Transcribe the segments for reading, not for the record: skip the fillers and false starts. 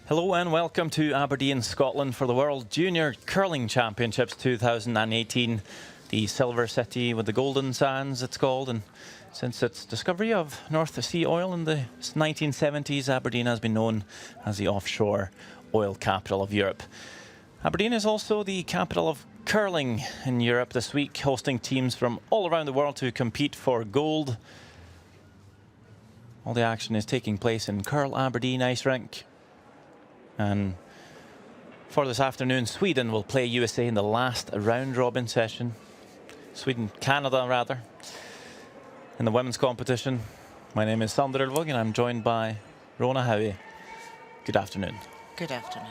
Hello and welcome to Aberdeen, Scotland for the World Junior Curling Championships 2018. The Silver City with the Golden Sands, it's called. And since its discovery of North Sea oil in the 1970s, Aberdeen has been known as the offshore oil capital of Europe. Aberdeen is also the capital of curling in Europe this week, hosting teams from all around the world to compete for gold. All the action is taking place in Curl Aberdeen ice rink. And for this afternoon, Sweden will play USA in the last round-robin session. Canada, rather, in the women's competition. My name is Sander Ulvåg, and I'm joined by Rona Howie. Good afternoon. Good afternoon.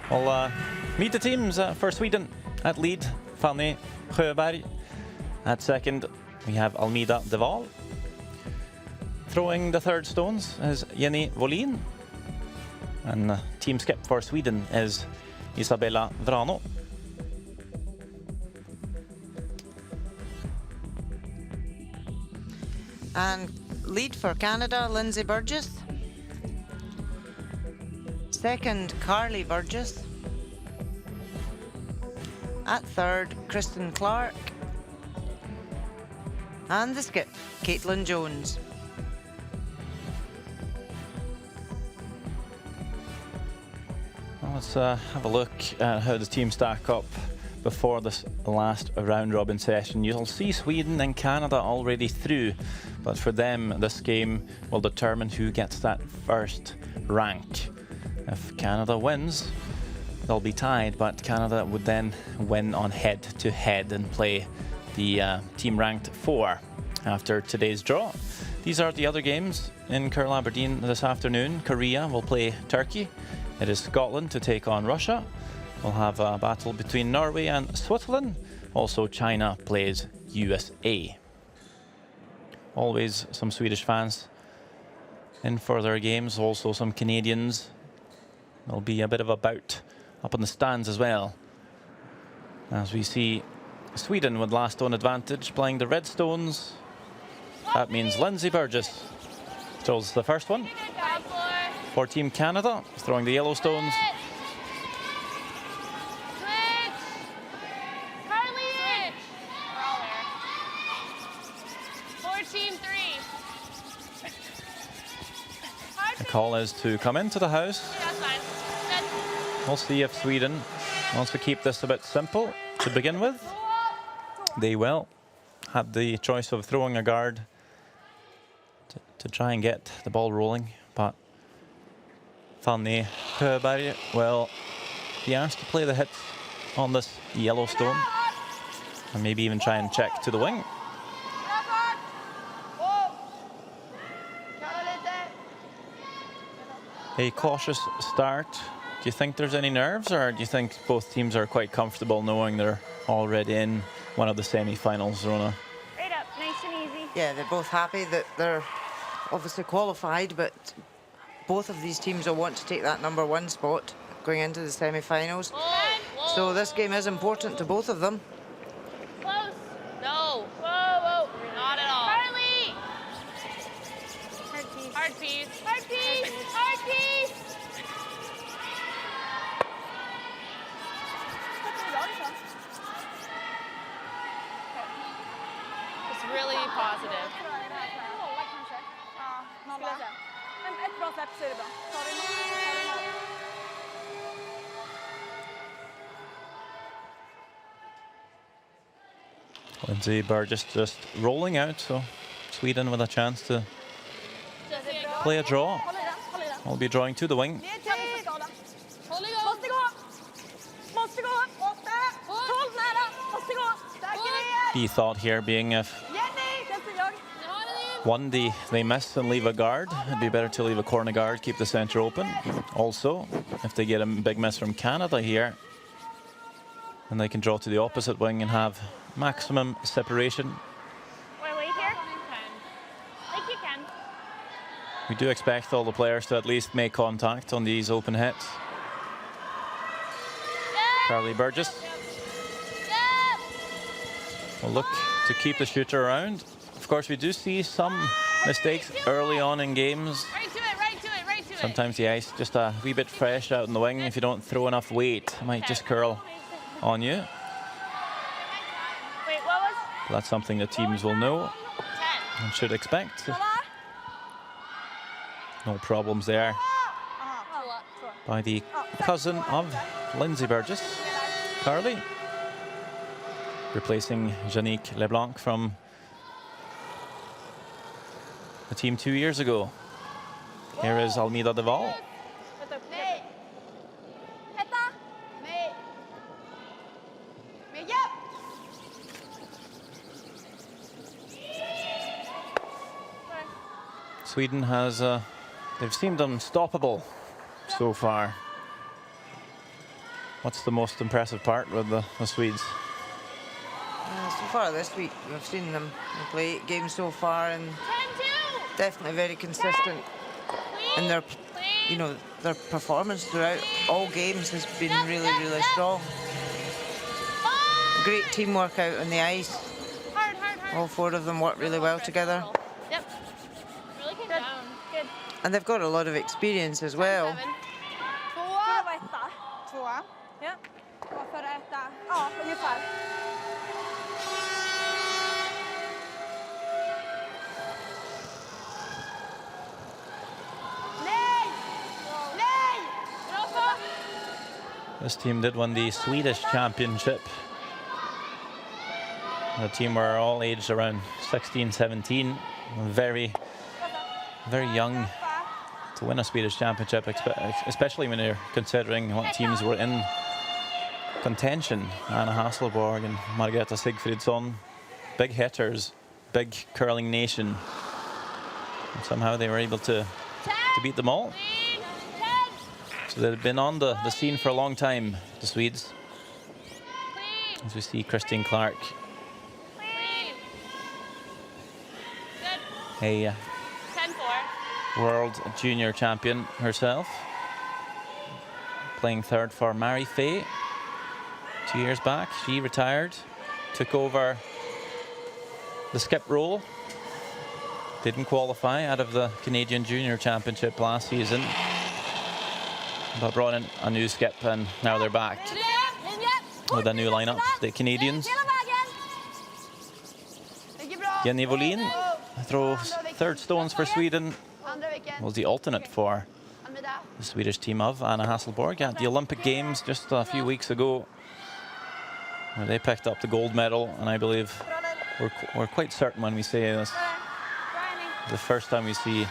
We'll meet the teams for Sweden. At lead, Fanny Sjöberg. At second, we have Almida de Waal. Throwing the third stones is Jenny Wåhlin. And team skip for Sweden is Isabella Vrano. And lead for Canada, Lindsay Burgess. Second, Carly Burgess. At third, Kristen Clark. And the skip, Caitlin Jones. Let's have a look at how the teams stack up before this last round-robin session. You'll see Sweden and Canada already through, but for them, this game will determine who gets that first rank. If Canada wins, they'll be tied, but Canada would then win on head-to-head and play the team ranked 4 after today's draw. These are the other games in Curl Aberdeen this afternoon. Korea will play Turkey. It is Scotland to take on Russia. We'll have a battle between Norway and Switzerland. Also, China plays USA. Always some Swedish fans in for their games. Also some Canadians. There'll be a bit of a bout up in the stands as well. As we see Sweden with last stone advantage playing the red stones. That means Lindsay Burgess throws the first one. For Team Canada, throwing the yellow stones. The call is to come into the house. We'll see if Sweden wants to keep this a bit simple to begin with. They will have the choice of throwing a guard to try and get the ball rolling, but Fanny Sjöberg will be asked to play the hit on this yellow stone and maybe even try and check to the wing. A cautious start. Do you think there's any nerves, or do you think both teams are quite comfortable knowing they're already in one of the semi-finals, Rona? Right up, nice and easy. Yeah, they're both happy that they're obviously qualified, but both of these teams will want to take that #1 spot going into the semi-finals. So this game is important to both of them. Close. No. Whoa. Not at all. Carly! Hard piece. Hard piece. Hard piece. Hard piece. It's really positive. Lindsay Burgess just rolling out, so Sweden with a chance to play a draw. We'll be drawing to the wing. The thought here being if one, they miss and leave a guard, it'd be better to leave a corner guard, keep the center open. Also, if they get a big miss from Canada here, then they can draw to the opposite wing and have maximum separation. Wait here. Like you can. We do expect all the players to at least make contact on these open hits. Carly Burgess will look to keep the shooter around. Of course, we do see some mistakes early on in games. Right to it. Sometimes the ice just a wee bit fresh out in the wing. If you don't throw enough weight, it might just curl on you. Wait, what was? That's something the teams will know 10. and should expect. No problems there by the cousin of Lindsay Burgess, Carly, replacing Janique LeBlanc from the team 2 years ago. Here is Almeida Deval. Sweden has, they've seemed unstoppable so far. What's the most impressive part with the Swedes? So far this week, we've seen them play 8 games so far, and definitely very consistent in their, you know, their performance throughout all games has been really, really strong. Great teamwork out on the ice. All 4 of them work really well together. Yep. Really came down. Good. And they've got a lot of experience as well. This team did win the Swedish championship. The team were all aged around 16, 17. Very, very young to win a Swedish championship, especially when you're considering what teams were in contention. Anna Hasselborg and Margareta Sigfridsson, big hitters, big curling nation. And somehow they were able to beat them all. So they've been on the scene for a long time, the Swedes. As we see Christine Clark, a 10-4. world junior champion herself, playing third for Mary Fay 2 years back. She retired, took over the skip role, didn't qualify out of the Canadian Junior Championship last season, but brought in a new skip, and now they're back with a new lineup. The Canadians. Jenny Wåhlin throws third stones for Sweden. Was the alternate for the Swedish team of Anna Hasselborg at the Olympic Games just a few weeks ago, where they picked up the gold medal. And I believe we're quite certain when we say this, the first time we see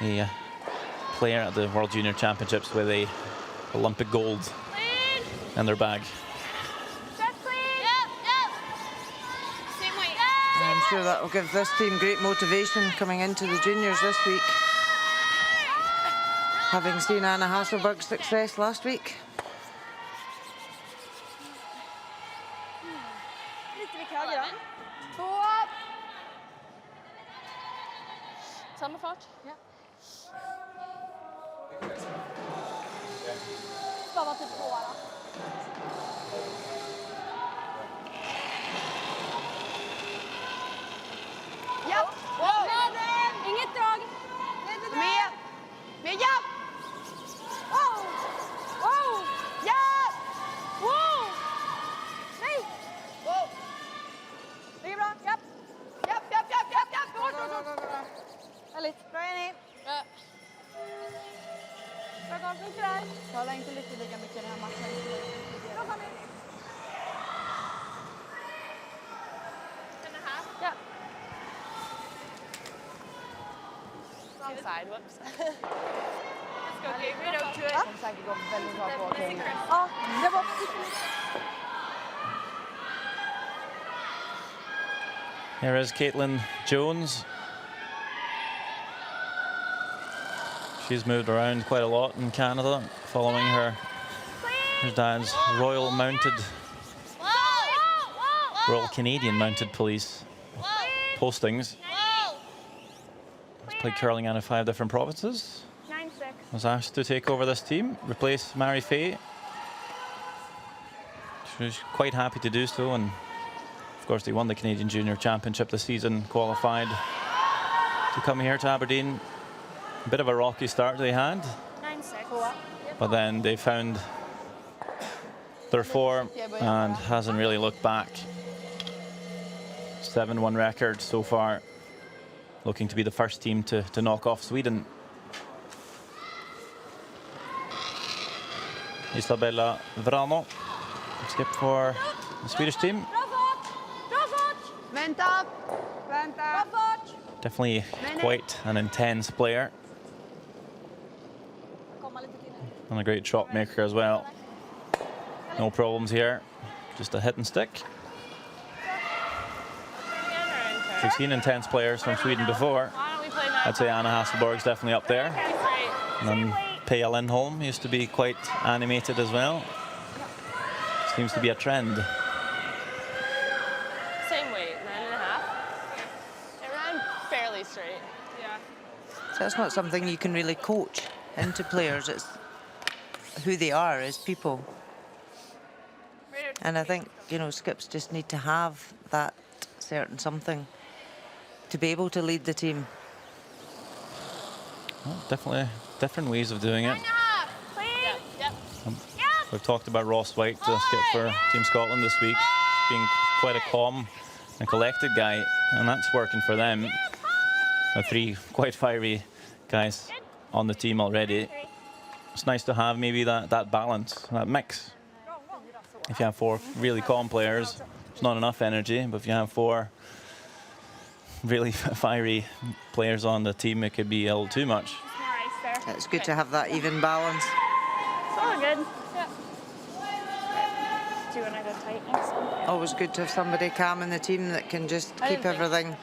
a player at the World Junior Championships with a Olympic gold in their bag. I'm sure that will give this team great motivation coming into the juniors this week, having seen Anna Hasselborg's success last week. Samma fart? Ja. Bara typ 2 då. Ja! Wow. Inget drag! Med ja! Wow! Wow! Ja! Wow! Nej! Wow! Det är bra, japp! Japp! Härligt. Bra, Jenny. Bra. Bra gång till dig. Tala inte lika mycket i den här matchen. Bra, Fanny. And a half? Ja. Wrong side, whoops. Let's go, Kate. Read out to it. Som säkert går väldigt bra på This is King. Chris. Ja, det var... Here is Caitlin Jones. She's moved around quite a lot in Canada, following her dad's Royal Canadian Mounted Police postings. Has played curling out of 5 different provinces. 9-6. Was asked to take over this team, replace Mary Fay. She was quite happy to do so, and of course they won the Canadian Junior Championship this season, qualified to come here to Aberdeen A bit of a rocky start they had, 9-6. but then they found their form and hasn't really looked back. 7-1 record so far, looking to be the first team to knock off Sweden. Isabella Vrano, skip for the Swedish team. Vänta! Vänta! Definitely quite an intense player. And a great shot maker as well. No problems here, just a hit and stick. We've seen intense players from Sweden before. I'd say Anna Hasselborg's definitely up there. And then Pia Lindholm used to be quite animated as well. Seems to be a trend. Same weight, 9.5. It ran fairly straight. Yeah. So that's not something you can really coach into players. It's who they are as people. And I think, you know, skips just need to have that certain something to be able to lead the team. Well, definitely different ways of doing it. We've talked about Ross White, the skip for Team Scotland this week, being quite a calm and collected guy, and that's working for them. The 3 quite fiery guys on the team already. It's nice to have maybe that balance, that mix. If you have 4 really calm players, it's not enough energy, but if you have 4 really fiery players on the team, it could be a little too much. It's good to have that even balance. It's all good. Yeah. Do you want to go tight next time? Always good to have somebody calm in the team that can just keep everything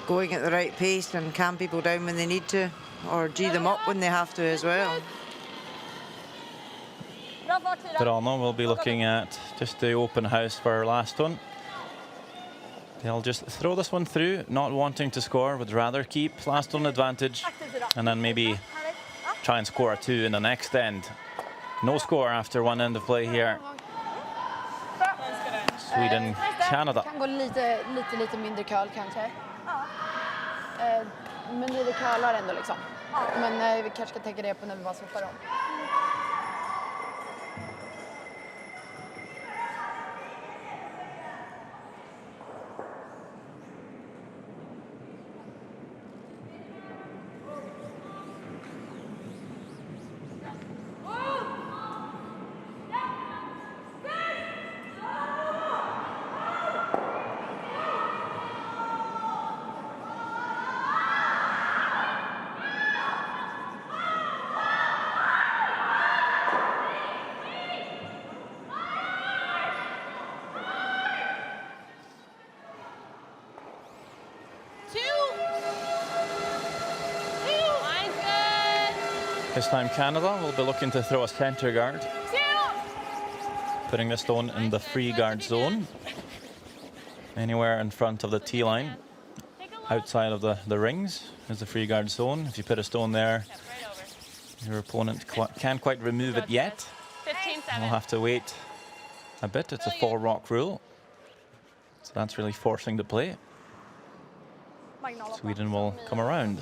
going at the right pace and calm people down when they need to, or G them up when they have to as well. Verano will be looking at just the open house for our last one. They'll just throw this one through, not wanting to score, would rather keep last one advantage and then maybe try and score a 2 in the next end. No score after one end of play here. Sweden, Canada. Kan gå lite mindre curl kanske. Men lite curlar ändå liksom. Men vi kanske ska tänka det på när vi bara swappar om. This time Canada will be looking to throw a centre guard, putting the stone in the free guard zone, anywhere in front of the tee line. Outside of the rings is the free guard zone. If you put a stone there, your opponent can't quite remove it yet. We'll have to wait a bit. It's a 4-rock rule, so that's really forcing the play. Sweden will come around.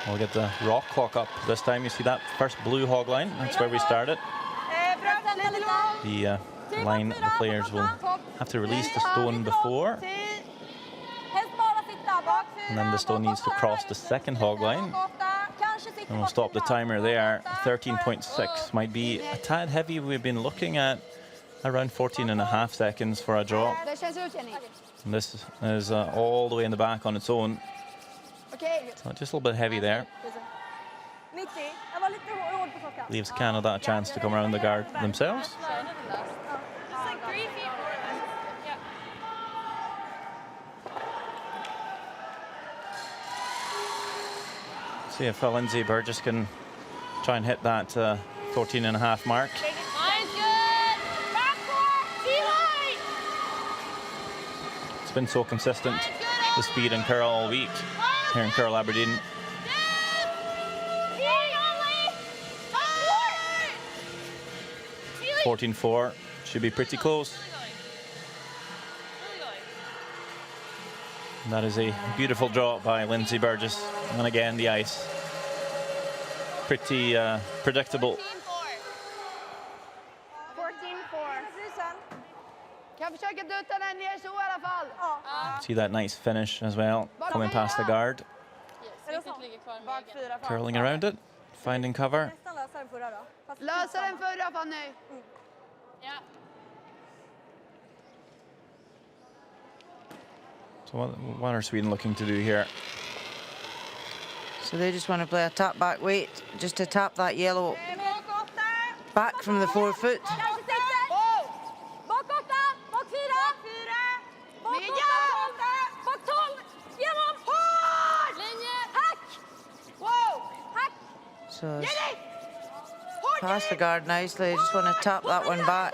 We'll get the rock clock up this time. You see that first blue hog line? That's where we started. The line, the players will have to release the stone before. And then the stone needs to cross the second hog line. And we'll stop the timer there. 13.6 might be a tad heavy. We've been looking at around 14.5 seconds for a draw. And this is all the way in the back on its own. So just a little bit heavy there. Leaves Canada a chance to come around the guard themselves. See if Lindsay Burgess can try and hit that 14.5 mark. It's been so consistent, the speed and curl all week here in Curl Aberdeen. 14-4. Should be pretty close. And that is a beautiful drop by Lindsay Burgess. And again, the ice. Pretty predictable. 14-4. Kan försöka dutta den ner så i alla fall. See that nice finish as well, coming past the guard. Curling around it, finding cover. Lösa den förra, Fanny. Ja. So what are Sweden looking to do here? So they just want to play a tap back weight, just to tap that yellow back from the 4 foot. So it's past the guard nicely. Just want to tap that one back.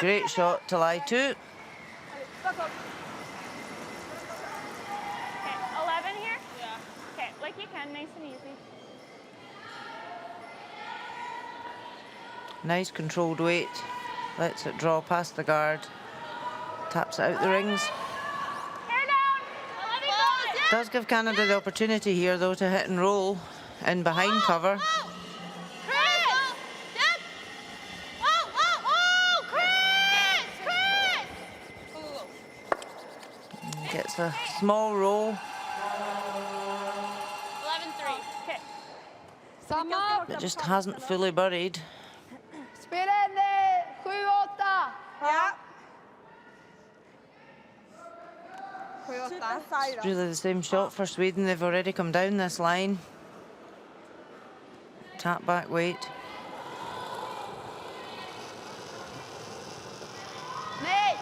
Great shot to lie to. Okay, 11 here? Yeah. Okay, like you can, nice and easy. Nice controlled weight. Lets it draw past the guard. Taps it out the rings. Hair down. 11 goes. Does give Canada the opportunity here, though, to hit and roll in behind cover. Gets a small roll. 11-3. Okay. Samma. But just hasn't fully buried. Spela en 7-8. Ja. It's really the same shot for Sweden. They've already come down this line. Tap back weight. Nej.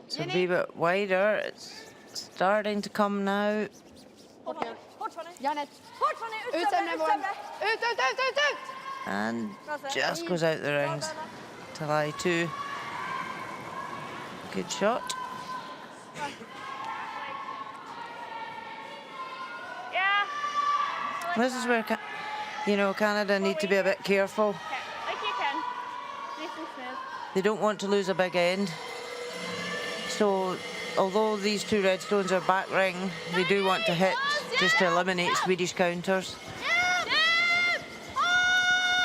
So be a bit wider. It's starting to come now. Janet. Ut sen nivån. Ut. And just goes out the rings to lie to. Good shot. Yeah. This is where, Canada need to be a bit careful. Okay, like you can. Nice and smooth. They don't want to lose a big end. So, although these two red stones are back ring, they do want to hit just to eliminate Swedish counters.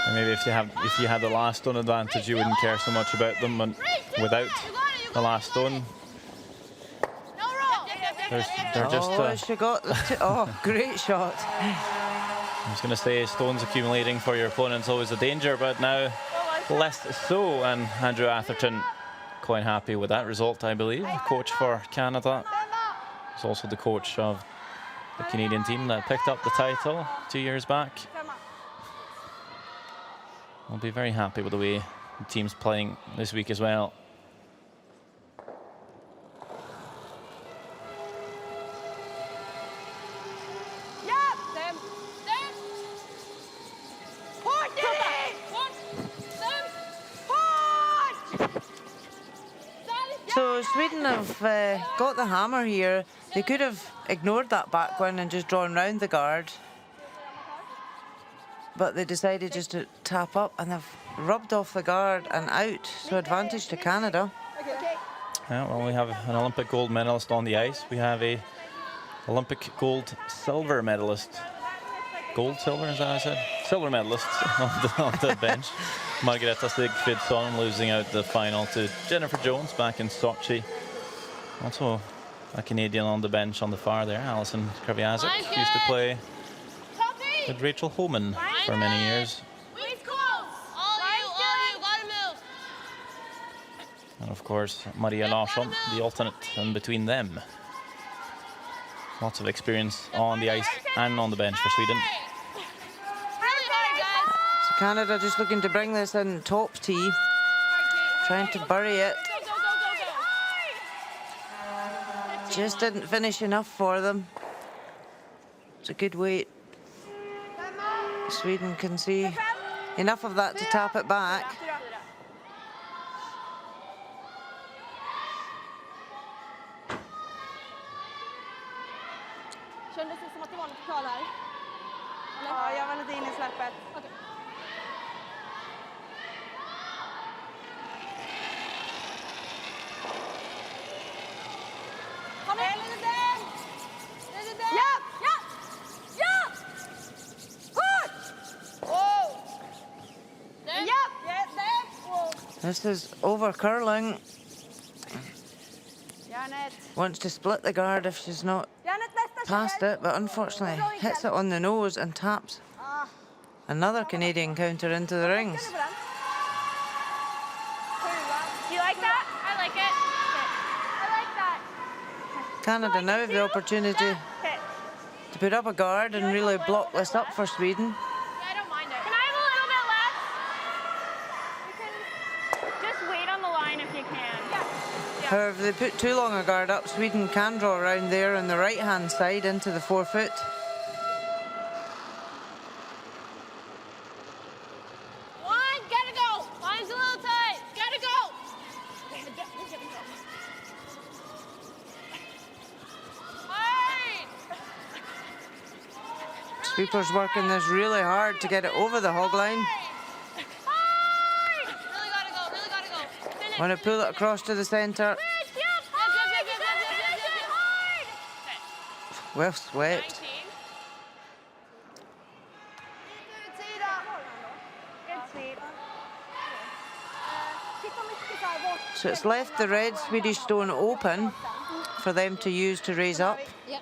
And maybe if you had the last stone advantage, you wouldn't care so much about them. And without the last stone, they're just. She got great shot. I was going to say stones accumulating for your opponent's always a danger, but now less so. And Andrew Atherton quite happy with that result, I believe. Coach for Canada. He's also the coach of the Canadian team that picked up the title 2 years back. I'll be very happy with the way the team's playing this week as well. So Sweden have got the hammer here. They could have ignored that back one and just drawn round the guard. But they decided just to tap up and they've rubbed off the guard and out. So advantage to Canada. Yeah, well, we have an Olympic gold medalist on the ice. We have a Olympic gold silver medalist. Gold, silver, is that I said? Silver medalist on the bench. Margareta Sigfridsson losing out the final to Jennifer Jones back in Sochi. Also a Canadian on the bench on the far there, Alison Kraviazic, used to play with Rachel Homan for many years. And of course, Maria Larsson, the alternate in between them. Lots of experience on the ice and on the bench for Sweden. So Canada just looking to bring this in top tee. Trying to bury it. Just didn't finish enough for them. It's a good weight. Sweden can see enough of that to tap it back. kvar där? Ja, jag var lite inne i släppet. Okej. Kom igen! Ja! Ja! Ja! Hårt! Whoa. Ja! Wow. This is over curling. Järnet. Wants to split the guard if she's not Järnet nästa past it, but unfortunately hits it on the nose and taps another Canadian counter into the rings. Ska du på den? Do you like that? I like it. I like that. Canada now have the opportunity Okay. to put up a guard and really block this up for Sweden. Yeah, I don't mind it. Can I have a little bit less? You can just wait on the line if you can. Yeah. However, if they put too long a guard up, Sweden can draw around there on the right-hand side into the 4 foot. Line, gotta go. Line's a little tight. Gotta go. Hard. Sweeper's working this really hard to get it over the hog line. Hard. Really gotta go. Really gotta go. Finish. Want to pull it across to the centre. Well swept. 19. Good sweep. Titta mycket så här bort. So it's left the red Swedish stone open for them to use to raise up. Ja.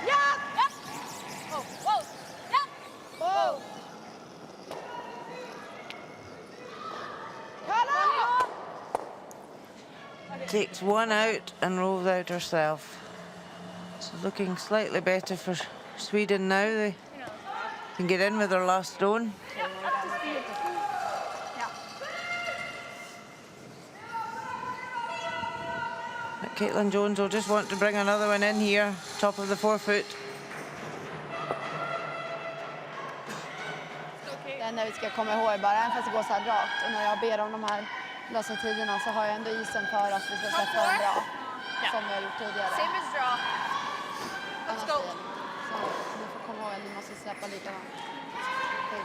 Ja! Ja! Oh, whoa! Ja! Whoa! Takes one out and rolls out herself. So looking slightly better for Sweden now. They can get in with their last stone. But Caitlin Jones will just want to bring another one in here, top of the 4 foot. Det enda vi ska komma ihåg bara, även fast det går så här rakt och när jag ber om de här lösa tiderna så har jag ändå isen för att vi ska släppa dem bra. Som vi har gjort tidigare. Same as draw. Annars go. blir det. Så ni får komma ihåg att vi måste släppa likadant. Hej.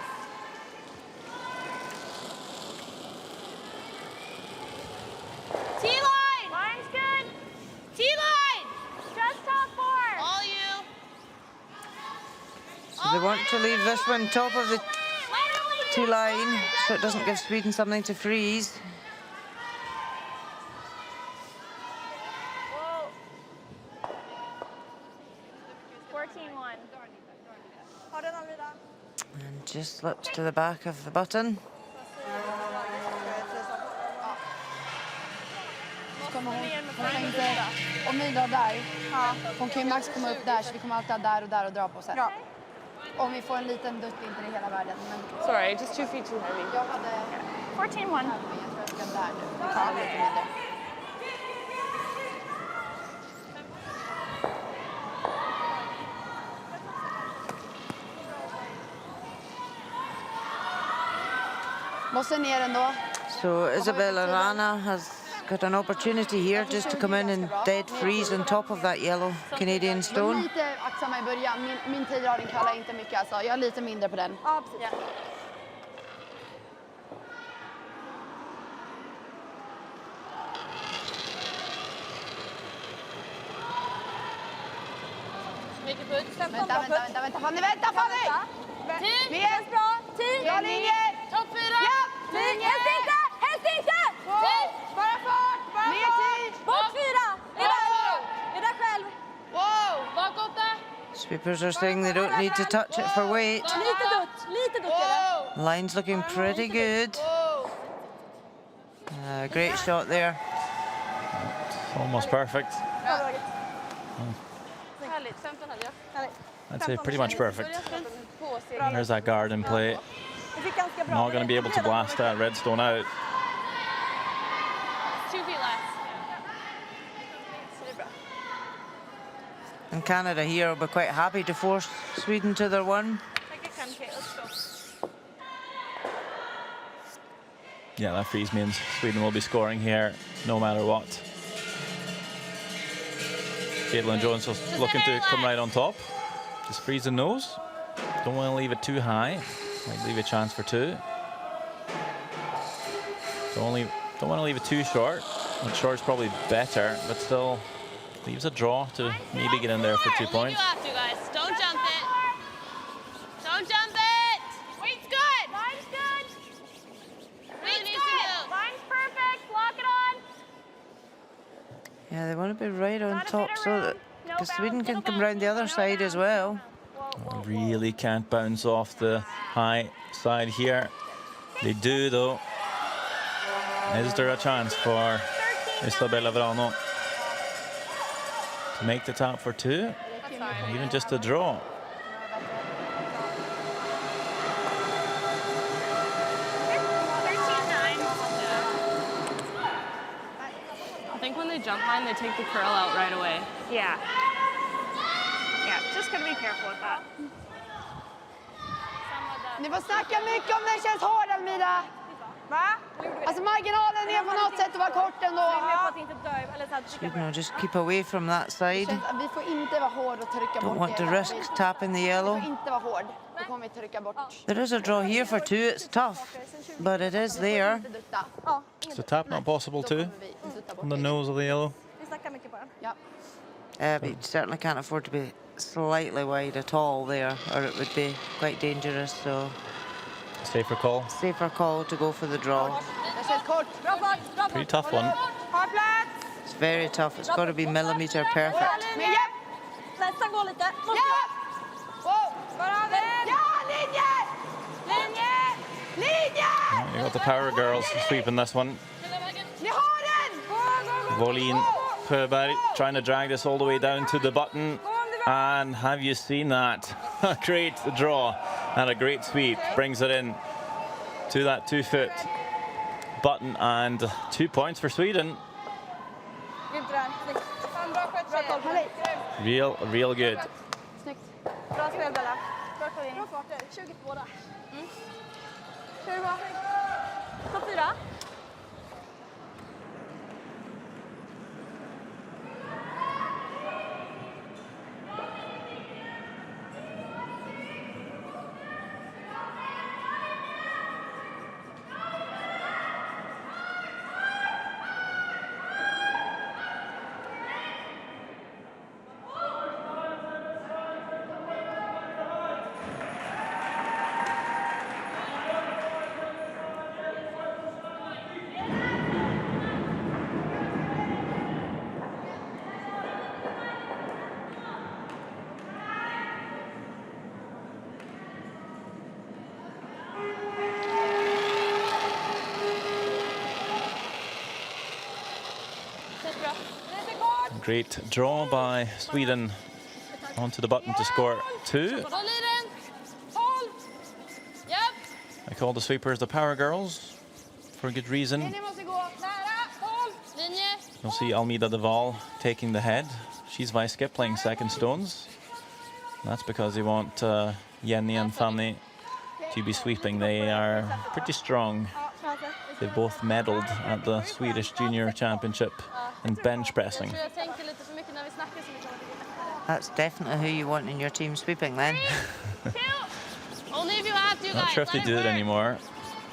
T-line! Line's good. T-line! Just top 4. All you. So they want to leave this one top of the T-line so it doesn't give Sweden something to freeze. Whoa. 14-1. Har den Alvida? And just slips to the back of the button. Om vi drar där, hon kan ju max komma upp där så vi kommer alltid ha där och där och dra på sen. Ja. Om vi får en liten dutt inte i hela världen. Men Sorry, just 2 feet too heavy. jag hade 14-1. jag tror jag ska där nu. Vi tar lite mindre. Måste ner ändå. So Isabella Rana has got an opportunity here just to come in and dead freeze on top of that yellow Canadian Jag är stone. lite aktsam i början. Min tid har den kallar inte mycket alltså. Jag är lite mindre på den. Ja, precis. Make it good. Vänta Fanny, vänta Fanny! Tid. Mer! Bra. Tid. Bra linje! Topp 4. Ja! Tid. Helst inte! Helst inte! Tid. Bara fart! Bara Mer tid! Bort 4! Är där! Är där själv! Wow. Bakåt där. Sweepers are saying they don't need to touch it for weight. Lite dutt är det. Line's looking pretty good. Whoa. Great shot there. Almost perfect. Härligt. 15 hade jag. Härligt. I'd say pretty much perfect. There's that guard in play. Vi fick ganska bra. Not going to be able to blast that redstone out. 2 feet less. Så det är bra. And Canada here will be quite happy to force Sweden to their one. Tack, jag kan. Okej, let's go. Yeah, that freeze means Sweden will be scoring here no matter what. Caitlin Jones was looking to come right on top. Just freeze the nose. Don't want to leave it too high. Might leave a chance for two. Don't want to leave it too short. And short's probably better, but still leaves a draw to maybe get in there for 2 points. You have to, guys. Don't jump it. Don't jump it. Weight's good. Line's good. Weight's good. Line's perfect. Lock it on. Yeah, they want to be right on top so that because Sweden can come round the other side as well. Really can't bounce off the high side here. They do though. Is there a chance for Isabella Verano to make the tap for two? Even just a draw. I think when they jump line, they take the curl out right away. Yeah. Yeah, just gotta be careful with that. Ni får snacka mycket om den känns hård, Almida. Va? Alltså marginalen är på något sätt att vara kort ändå. Sweden will just keep away from that side. Vi får inte vara hård och trycka bort. Don't want to risk tapping the Vi yellow. får inte vara hård. Då kommer vi trycka bort. There is a draw here for two. It's tough, but it is there. Inte dutta. Is the tap not possible too? On the nose of the yellow? Vi snackar mycket på den. Ja. But you certainly can't afford to be slightly wide at all there, or it would be quite dangerous. So Safer call. safer call to go for the draw. Det känns kort. Bra fart, bra fart. Pretty tough one. Har plats. It's very tough. It's got to be millimeter perfect. Men ja! Nästan gå lite. Ja! Wow! Bara den. Ja, linje! Linje. Linje! You got the Power Girls sweeping this one. Ni har den! Volin Sjöberg trying to drag this all the way down to the button. And have you seen that? A great draw and a great sweep. Brings it in to that 2-foot button and 2 points for Sweden. Grymt det där. Snyggt. Fan, bra skött tjejer. Real good. Snyggt. Bra spel, Bella. Bra kvar. Bra farter. 20 på båda. Kör du bra? Topp 4. Great draw by Sweden onto the button to score 2. I call the sweepers the Power Girls for a good reason. You'll see Almida Deval taking the head. She's vice skip playing second stones. That's because they want Jenny and Fanny to be sweeping. They are pretty strong. They've both medalled at the Swedish Junior Championship in bench pressing. That's definitely who you want in your team sweeping then. Only if you have to, guys. Not sure if they do it anymore.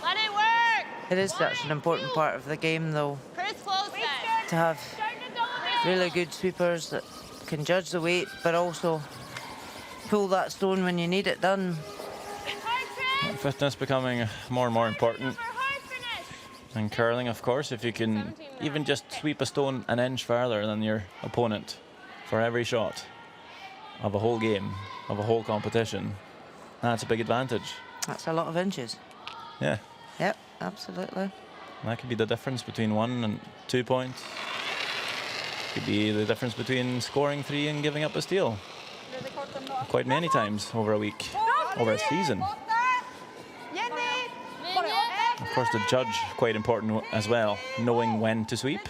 Let it work. It is such an important part of the game though, Chris, close that. to have really good sweepers that can judge the weight but also pull that stone when you need it done. Fitness becoming more and more important. And curling, of course, if you can even just sweep a stone an inch farther than your opponent for every shot of a whole game, of a whole competition, that's a big advantage. That's a lot of inches. Yeah. Yep, absolutely. That could be the difference between 1 and 2 points. Could be the difference between scoring 3 and giving up a steal. Quite many times over a week, over a season. Of course, the judge, quite important as well, knowing when to sweep.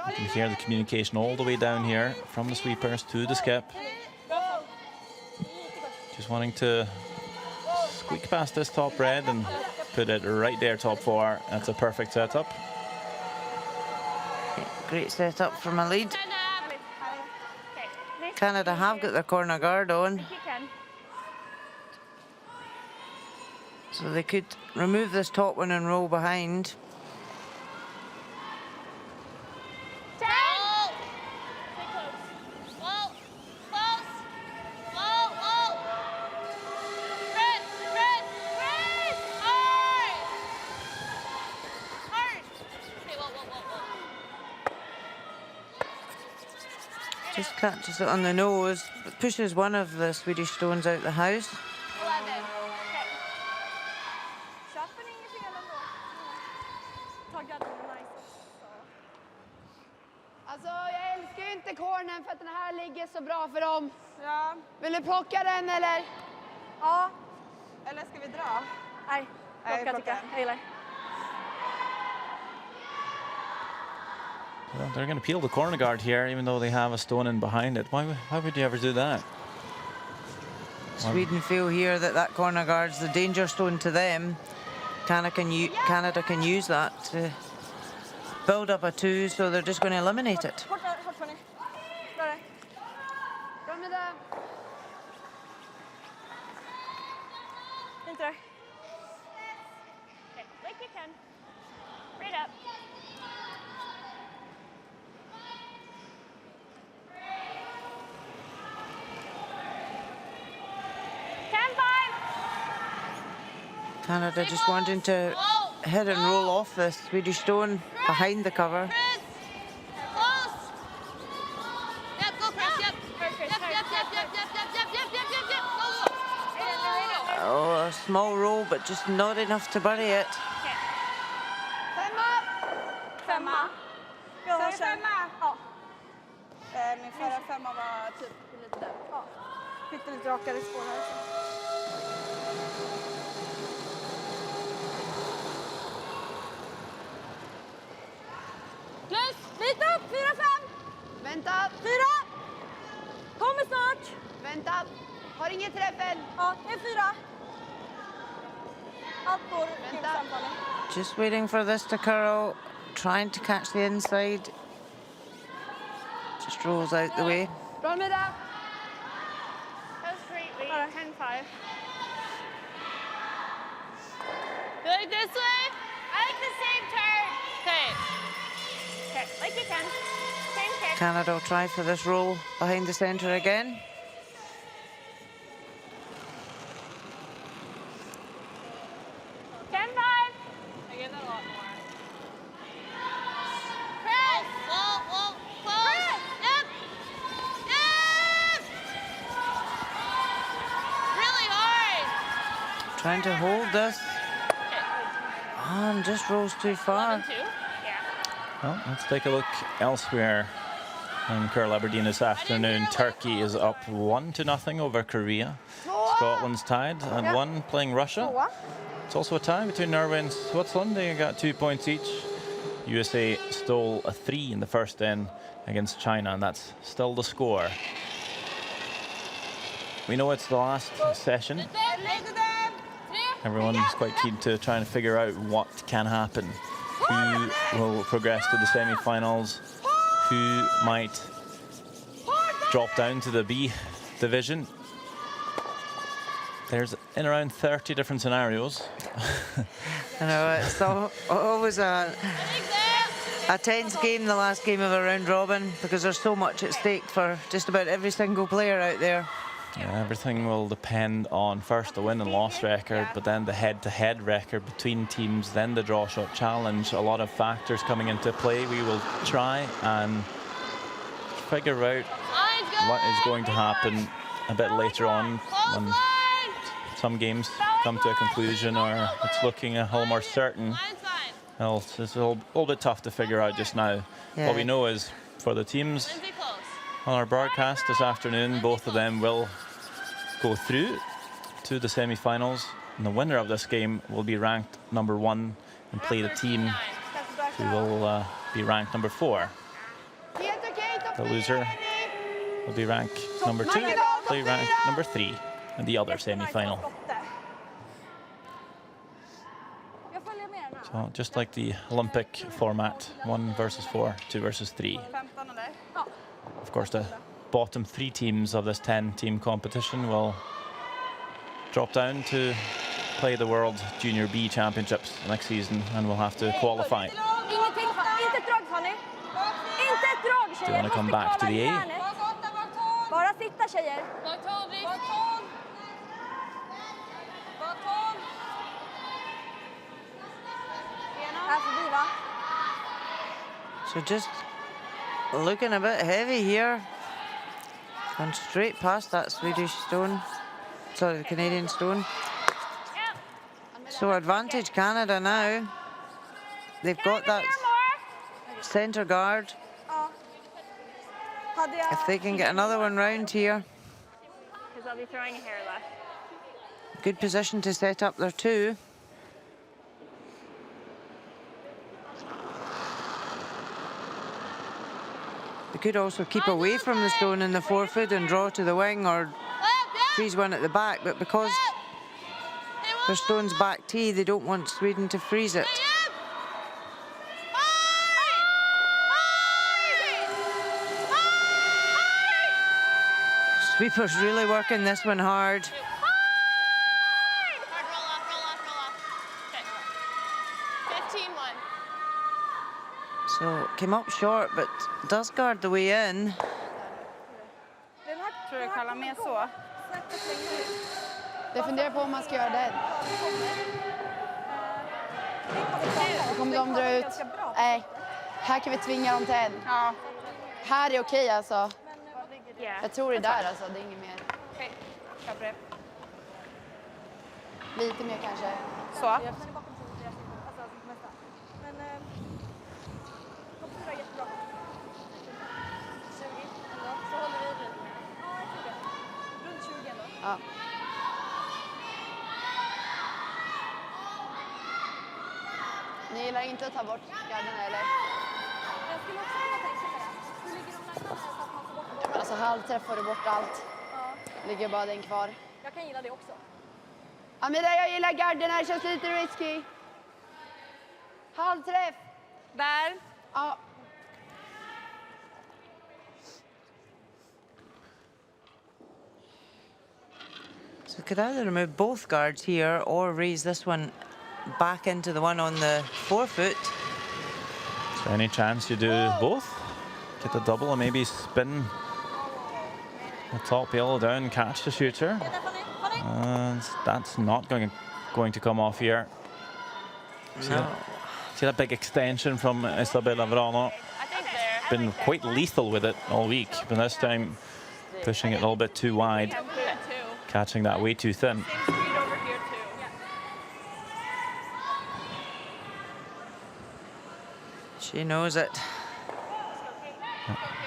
You can hear the communication all the way down here from the sweepers to the skip. Just wanting to squeak past this top red and put it right there, top 4. That's a perfect setup. Great setup from a lead. Okay. Canada have got their corner guard on, Thank you, Ken. so they could remove this top one and roll behind. 10. Stay close. Whoa. Close. Whoa, whoa. Chris. Hard. Okay, whoa. Just catches it on the nose, but pushes one of the Swedish stones out the house. 11. Okej. Köper ingen fel ändå. Taggad och nice också. Alltså, jag älskar ju inte cornern för att den här ligger så bra för dem. Ja. Vill du plocka den eller? Ja. Eller ska vi dra? Nej, plocka tycker jag. Jag gillar. Well, they're going to peel the corner guard here, even though they have a stone in behind it. Why would you ever do that? Sweden feel here that that corner guard's the danger stone to them. Canada can use that to build up a 2, so they're just going to eliminate it. Hårt för ni. Bra det. Bra med det. Inte där. Okay, like you can. Straight up. Canada just wanting to head and roll off the Swedish stone behind the cover. Chris. Close. Yep, go Chris. Yep. Yep. Oh, a small roll, but just not enough to bury it. Femma. Jag har femma. Ja. Min förra femma var typ lite där. Ja. Fick lite rakare spår här. Plus. Lite upp, 4-5. Vänta. 4. Kommer snart. Vänta. Har ingen träff än. Ja, det är 4. Allt går Vänta. Just waiting for this to curl, trying to catch the inside. Just rolls out the way. Bra med det. That was great, Lee. 10-5. You like this way? I like the same turn. Okay. Okay, like you can. Same kick. Canada will try for this roll behind the centre again. I gave that a lot more. Chris! Whoa, close. Yep. Really hard. Trying to hold this. And just rolls too far. 11-2. Yeah. Well, let's take a look elsewhere in Curl Aberdeen this afternoon. Turkey is up 1-0 over Korea. Scotland's tied at 1 playing Russia. It's also a tie between Norway and Switzerland. They got 2 points each. USA stole a 3 in the first end against China, and that's still the score. We know it's the last session. Everyone is quite keen to try and figure out what can happen. Who will progress to the semi-finals? Who might drop down to the B division? There's in around 30 different scenarios. I know, it's always a tense game, the last game of a round robin, because there's so much at stake for just about every single player out there. Yeah, everything will depend on first the win and loss record, but then the head-to-head record between teams, then the draw shot challenge. A lot of factors coming into play. We will try and figure out what is going to happen a bit later on when some games come to a conclusion or it's looking a little more certain. Well, it's a little bit tough to figure out just now. Yeah. What we know is for the teams on our broadcast this afternoon, both of them will go through to the semi-finals, and the winner of this game will be ranked number 1 and play the team who will be ranked number 4. The loser will be ranked number 2, play ranked number 3 in the other semi-final. So just like the Olympic format, 1 versus 4, 2 versus 3. 15 eller? Of course, the bottom 3 teams of this 10-team competition will drop down to play the World Junior B Championships next season, and will have to qualify. Ingenting, inte ett drag Fanny. Inte ett drag tjejer. Do you want to come back to the A? Bara sitta tjejer. Här förbi va? So just looking a bit heavy here. Gone straight past that Swedish stone. Sorry, the Canadian stone. So advantage Canada now. They've got that centre guard. Ja. Hade jag... If they can get another one round here. Because I'll be throwing a hair left. Good position to set up their 2. They could also keep away from the stone in the 4-foot and draw to the wing or freeze one at the back, but because their stone's back tee, they don't want Sweden to freeze it. Sweeper's really working this one hard. So came up short, but does guard the way in. Tror du kallar mer så? Jag funderar på om man ska göra den. Kommer de dra ut? Nej, här kan vi tvinga dem till en. Ja. Här är okej alltså. Yeah. Jag tror det är där alltså, det är inget mer. Okej, kör på det. Lite mer kanske. Så. Ja. Ni gillar inte att ta bort garden eller? Jag skulle också kunna tänka på det. Hur ligger de lagda så att man får bort dem? Alltså halvträff får du bort allt. Ja, Ligger bara den kvar. jag kan gilla det också. Amida, jag gillar garden här, känns lite risky. Halvträff. Där. Ja. So could either remove both guards here or raise this one back into the one on the 4-foot. Is there any chance you do both? Get the double and maybe spin the top yellow down, catch the shooter. And that's not going to come off here. See that big extension from Isabella Vrano. I think there. Been quite lethal with it all week, but this time pushing it a little bit too wide, I'm good too. catching that way too thin. Same speed over here too. She knows it.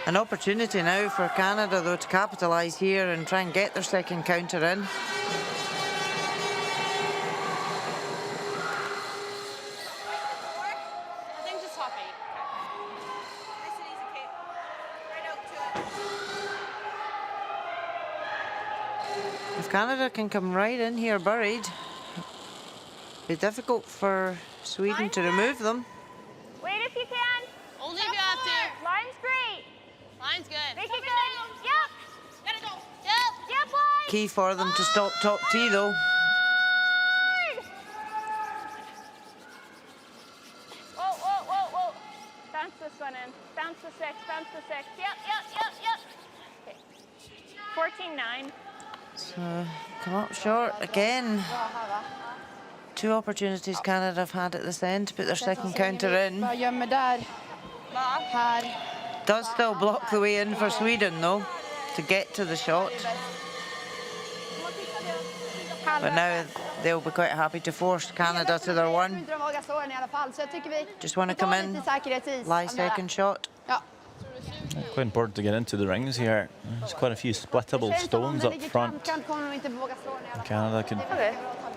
An opportunity now for Canada, though, to capitalise here and try and get their second counter in. I think just top 8. Nice and easy, Kate. Right out to it. If Canada can come right in here buried, be difficult for Sweden to remove them. Wait if you can. Only if you have to. Line straight. Line's good. Make it good. Yep. Gotta go. Yep, line. Key for them to stop top tee, though. Whoa. Bounce this one in. Bounce the 6. Yep. Okay. 14-9. So come up short again. Bra här va? 2 opportunities Canada have had at this end to put their second counter in. Bara gömmer där. Här. Does still block the way in for Sweden, though, to get to the shot. But now they'll be quite happy to force Canada to their Jag tror one. inte de vågar slå den i alla fall, så jag tycker vi Just want to tar come lite in, säkerhetsis. lie Amira. second shot. Ja. Quite important to get into the rings here. There's quite a few splittable Det känns som om stones den up ligger front. kant kommer de inte våga slå den i alla fall. Canada could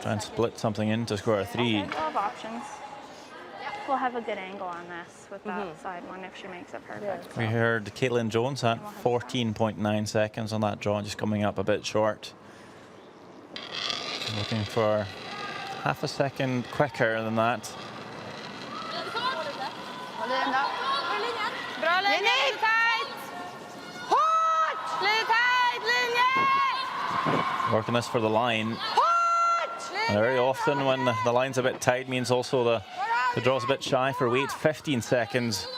try and split something in to score a 3. We'll have options. We'll have a good angle on this with that side one if she makes it perfect. We heard Caitlin Jones at 14.9 seconds on that draw, just coming up a bit short. Looking for half a second quicker than that. Lite tight! Hårt! Lite tight, linje! Working this for the line. And very often when the line's a bit tight means also the draw's a bit shy for weight. 15 seconds.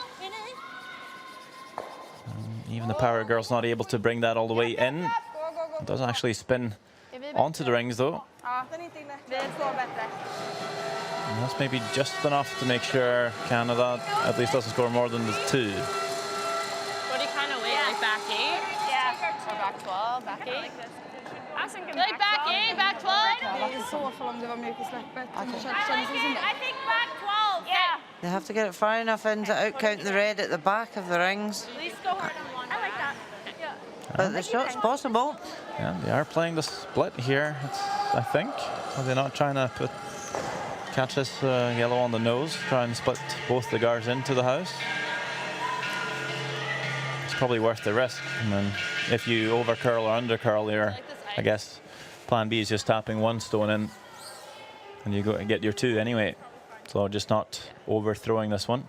Even the power girl's not able to bring that all the way in. It does actually spin onto the rings though. And that's maybe just enough to make sure Canada at least doesn't score more than the 2. What do you kind of wait, like back 8? Yeah. Or back 12, back 8? Like back 8, back 12? I så fall om det var mjuk i släppet. I think back 12. Yeah. They have to get it far enough in to outcount the red at the back of the rings. At least go hard on one. I like that. Yeah. But the shot's possible. Yeah, they are playing the split here, I think. Are they not trying to catch this yellow on the nose, try and split both the guards into the house? It's probably worth the risk. And then if you over curl or under curl here, I guess plan B is just tapping one stone in and you go and get your 2 anyway. So just not overthrowing this one.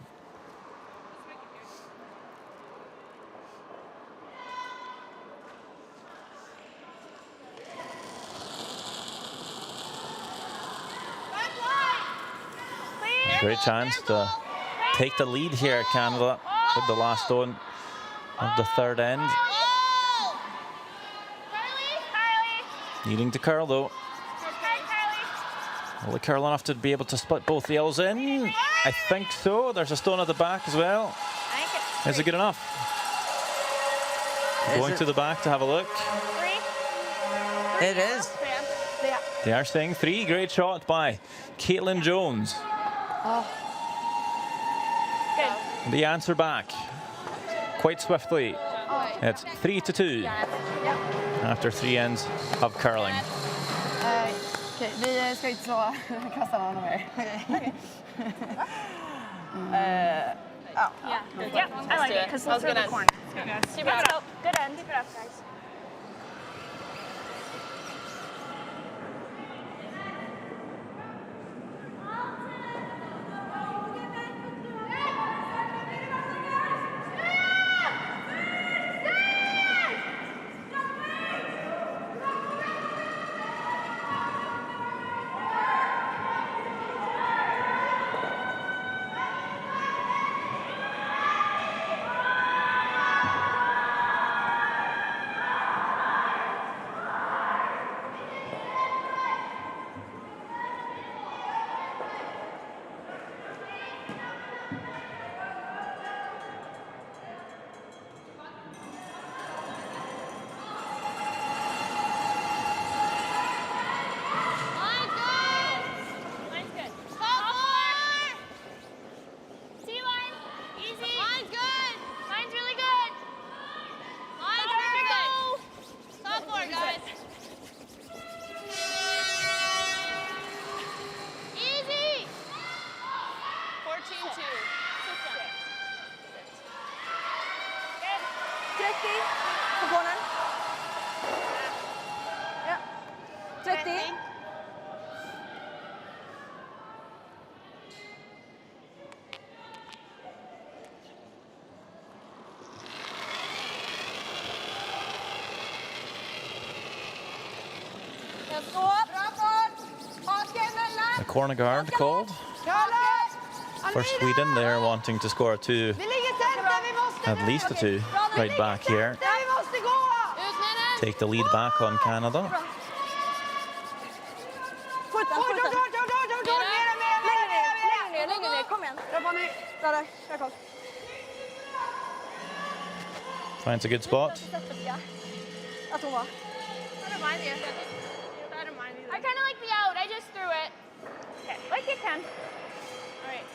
Great chance to take the lead here at Canada with the last stone of the 3rd end. Needing to curl though. Will they curl enough to be able to split both the yellows in? I think so. There's a stone at the back as well. Is it good enough? Going to the back to have a look. It is. They are saying 3. Great shot by Caitlin Jones. The answer back quite swiftly. It's 3-2 after 3 ends of curling. Okej, vi ska inte slå kassarna mer. Yeah, I like it because let's go to the corner. Let's go. Good end. Keep it up, guys. A corner guard called for Sweden. They're wanting to score a 2, at least a 2, right back here. Take the lead back on Canada. Finds a good spot. I don't mind you. I don't mind either. I kind of like the out. I just threw it. Okay, like you can. All right.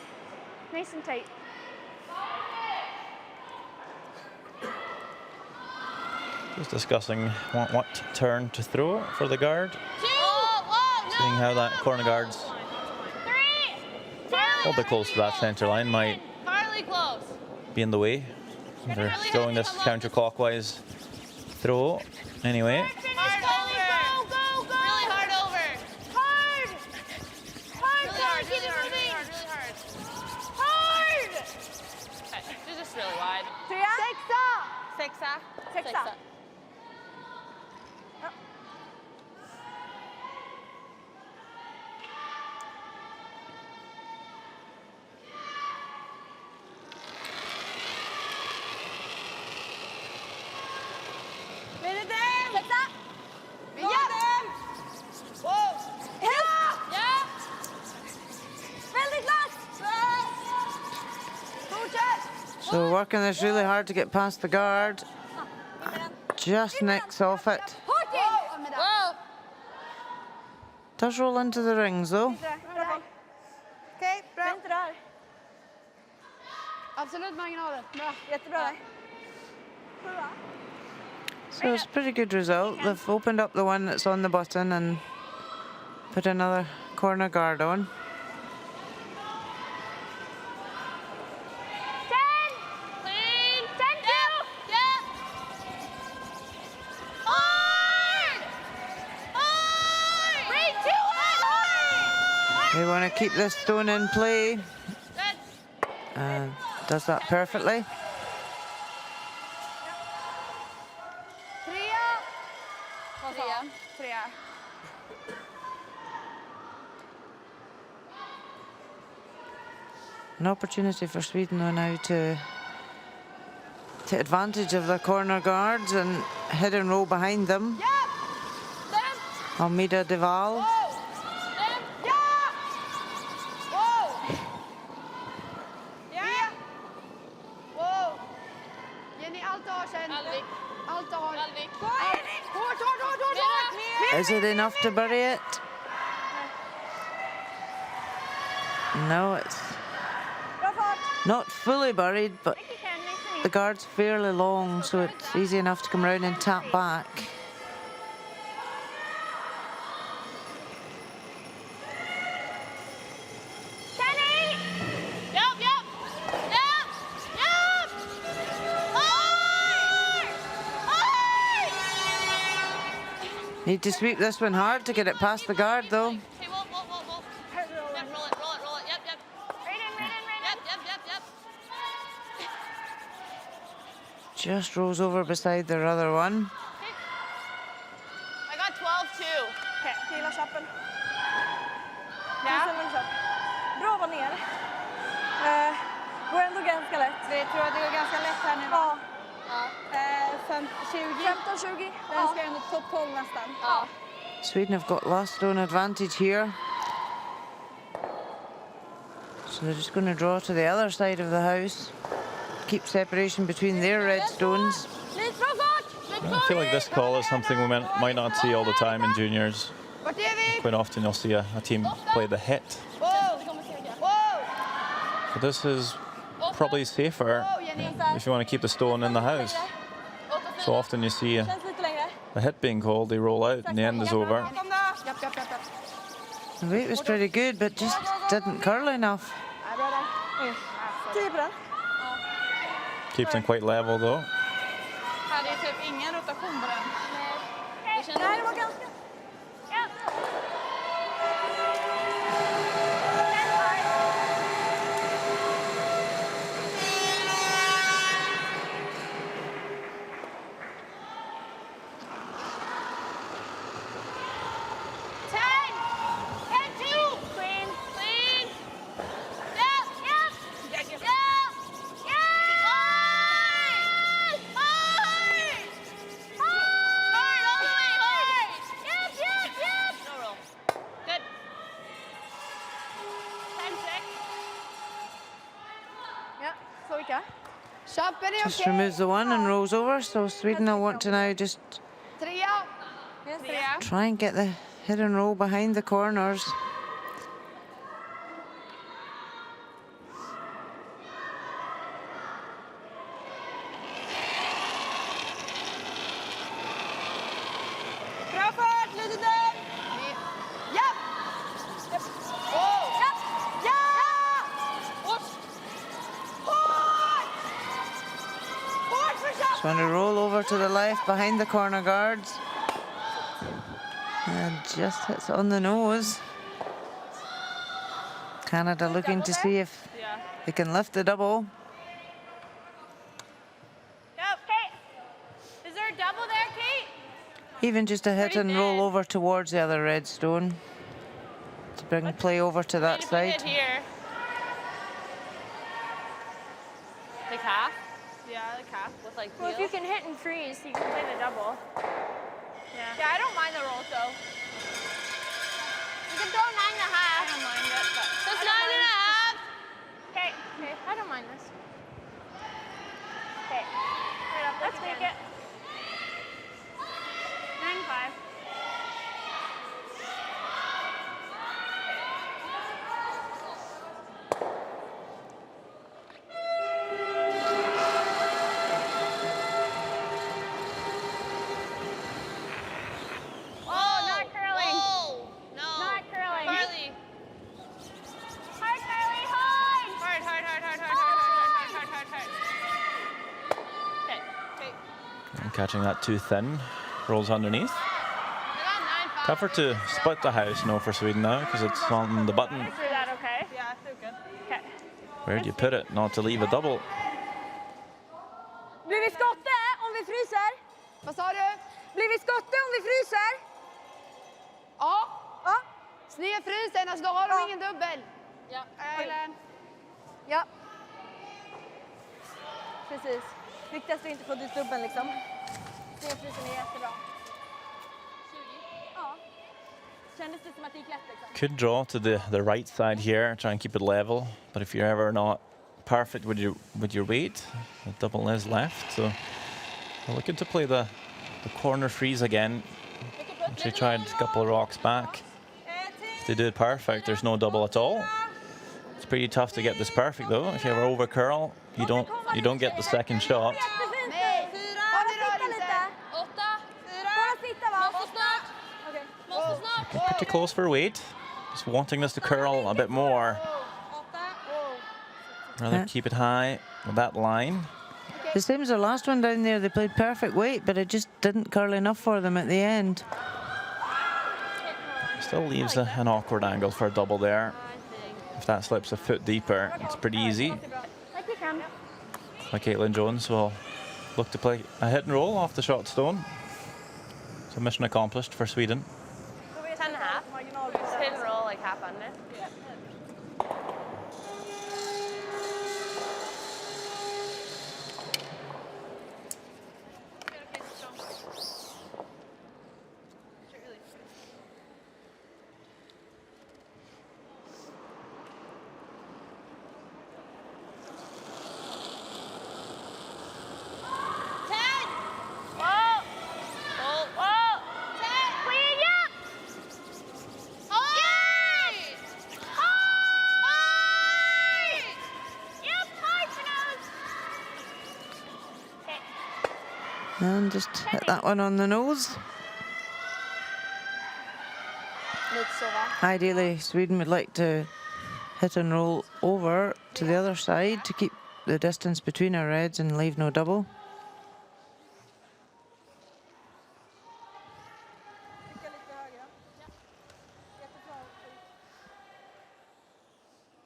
Nice and tight. Just discussing what turn to throw for the guard. Seeing how that corner guard's a little bit close to that centre line might be in the way. They're throwing this counterclockwise throw anyway. Really wide. Good. Trea. Sexa. Sexa. Sexa. Ja! Väldigt glatt! Fortsätt! So working this really hard to get past the guard. Just nicks off it. Hårt in! Whoa! Does roll into the rings though. Bra koll. Okej, bra. Inte där. Absolut marginaler. Bra. Jättebra där. Sjua. So it's a pretty good result. They've opened up the one that's on the button and put another corner guard on. 10! Clean! 10, 2! Yeah! Hard! Hard! Bring to it! Hard! They want to keep this stone in play. Good. Does that perfectly. Trea. An opportunity for Sweden though now to take advantage of the corner guards and hit and roll behind them. Almeida Deval. Jenny, allt du har sen. Alvik. Allt du har. Alvik. Hårt! Is it enough to bury it? No, it's Bra fart. not fully buried, but the guard's fairly long, so it's easy enough to come round and tap back. Kenny! Yup, yup! Yup! Yup! Hard! Hard! Need to sweep this one hard to get it past the guard though. Hey, whoa. Yep, roll it. Yep. Right in. Yep. Just rolls over beside their other one. I got 12-2. Okej, gilla chappen. Ja. Bra var ner. Går ändå ganska lätt. Vi tror att det går ganska lätt här nu, Ja. va? 15-20. Den ska ändå topp 12 nästan. Ja. Sweden have got last stone advantage here. So they're just going to draw to the other side of the house. Keep separation between their red stones. Lite bra fart! I feel like this call is something we might not see all the time in juniors. Vart är vi? Quite often you'll see a team play the hit. But this is probably safer if you want to keep the stone in the house. So often you see Känns lite längre. a hit being called, they roll out and the end is over. Kom då! Japp. The weight was pretty good, but just didn't curl enough. Ja, bra där. 10 på den. Keeps them quite level though. Hade ju typ ingen rotation på den. Det känns Nej, det var ganska... Ja. Chappen är Just okej. removes the one and rolls over, so Sweden will want to now just Trea. try and get the hit and roll behind the corners. Bra fart, lite där! Japp! Ja! Hårt för chappen! Just want to roll over to the left behind the corner guards. And just hits on the nose. Canada looking to see if they can lift the double. Even just a hit Pretty and roll thin. over towards the other red stone to bring play over to that If we hit side. here. Like half? Yeah, like half with like Well, if you can hit and freeze, you can play the double. Yeah. Yeah, I don't mind the roll though. You can throw 9.5. I don't mind it, but. That's 9.5! Okay, okay, I don't mind this. Okay, right up, let's make it 9.5. Oh, not curling. Whoa! No. Not curling. Carly. Hard, Carly, hard! Hard, hard, hard, hard, hard, hard, hard, hard, hard, hard. Okay, okay. And catching that too thin. Rolls underneath. I got 9.5. Tougher to split the house now for Sweden now because it's on the button. I threw that okay. Yeah, so good. Okay. Where do you put it? Not to leave a double. Blir vi skotte om vi fryser? Vad sa du? Blir vi skotte om vi fryser? Ja. Ja. Sned frysen, alltså då har de ingen dubbel. Ja. Eller? Ja. Precis. Viktigast är att inte få dit dubbeln liksom. Snedfrysen är jättebra. 20? Ja. Kändes det som att det gick lätt liksom? Could draw to the right side here, try and keep it level. But if you're ever not perfect with your weight, the double is left. So we're looking to play the corner freeze again. She tried a couple of rocks back. If they do it perfect, there's no double at all. It's pretty tough to get this perfect though. If you ever over curl, you don't get the second shot. Nej. Har ni rörelse? 8. 4. Bara sitta va? Måste snart. Okej. Måste snart. Pretty close for weight. Just wanting this to curl a bit more. 8. Rather keep it high with that line. The same as the last one down there, they played perfect weight, but it just didn't curl enough for them at the end. Still leaves an awkward angle for a double there. If that slips a foot deeper, it's pretty easy. Like you can. Like Caitlin Jones will look to play a hit and roll off the shot stone. So mission accomplished for Sweden. 10.5. Just hit and roll like half under. And just hit that one on the nose. Lite så va? Ideally, Sweden would like to hit and roll over to the other side to keep the distance between our reds and leave no double.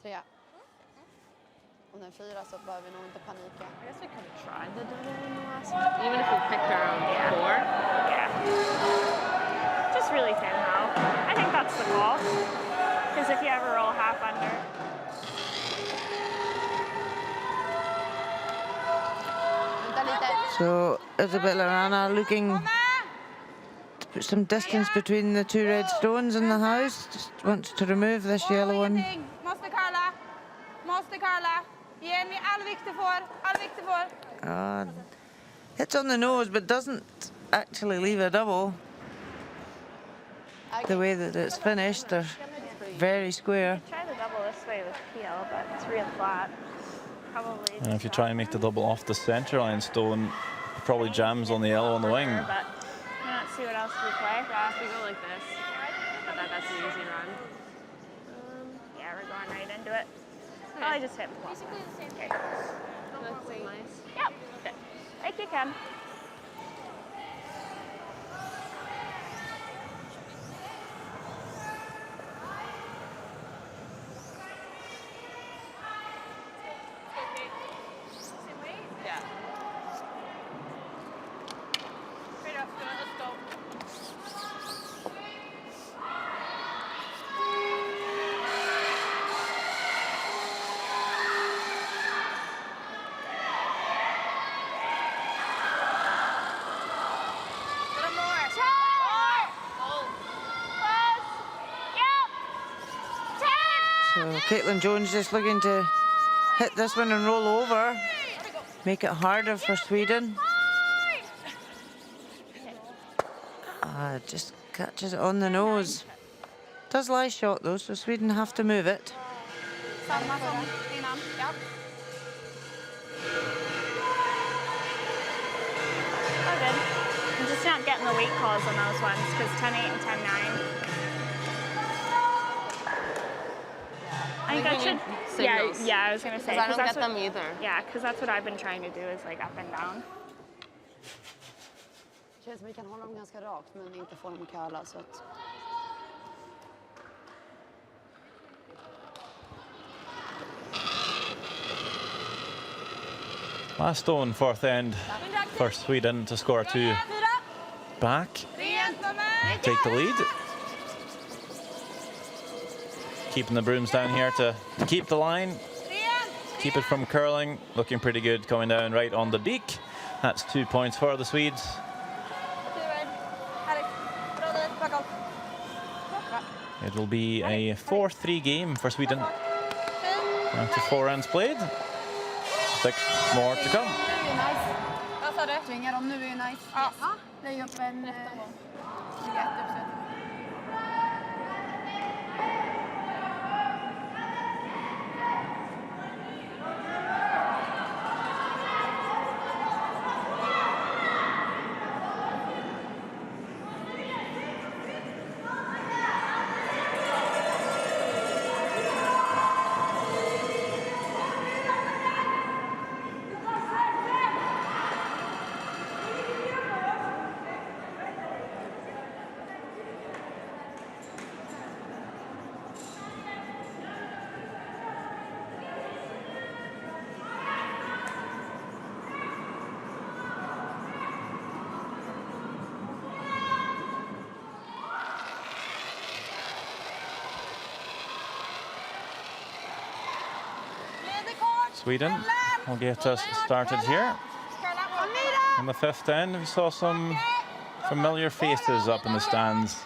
Trea. Om den 4 så behöver vi nog inte panika. I guess we could have tried the double in the last one. Even if we picked our own 4. Yeah. Just really thin though. I think that's the call. Because if you ever roll half under. Vänta lite. So Isabella Rana looking to put some distance between the two red stones in the house. Just wants to remove this yellow one. Ingenting. Måste curla. Måste curla. Ge mig all vikt du får. All vikt du får. Hits on the nose but doesn't actually leave a double. The way that it's finished, they're very square. Try the double this way with PL, but it's real flat. Probably. And if you try and make the double off the center line stone, it probably jams on the yellow on the wing. But let's see what else we play. Yeah, if we go like this. I bet that's an easy run. Yeah, we're going right into it. Probably just hit plus. Basically the same thing. That's nice. Yep. Good. Like you can. Same weight? Yeah. Straight up, let's go. So Caitlin Jones just looking to hit this one and roll over. Make it harder for Sweden. Just catches it on the nose. Does lie shot though, so Sweden have to move it. Samma som innan. Ja. Oh, good. I'm just not getting the weight calls on those ones because 10-8 and 10-9. I think that should. Yeah, I was gonna say. Because I don't that's get them either. Yeah, because that's what I've been trying to do is like up and down. Känns som vi kan hålla dem ganska rakt men inte få dem att curla så att... Last stone, fourth end for Sweden to score 2 back. Take the lead. Keeping the brooms down here to keep the line. Keep it from curling. Looking pretty good coming down right on the beak. That's 2 points for the Swedes. It will be a 4-3 game for Sweden. After 4 ends played. 6 more to come. Vad sa du? Tvinga dem nu är ju nice. Ja. Lägg upp en... Sweden will get us started here. On the 5th end, we saw some familiar faces up in the stands.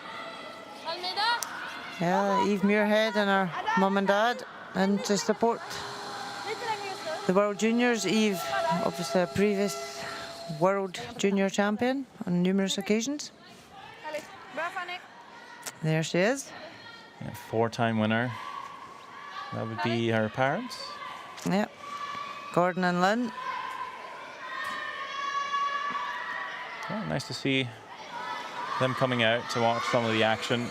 Yeah, Eve Muirhead and her mum and dad, and to support the World Juniors. Eve, obviously a previous World Junior champion on numerous occasions. There she is. Yeah, 4-time winner. That would be her parents. Yeah, Gordon and Lynn. Oh, nice to see them coming out to watch some of the action.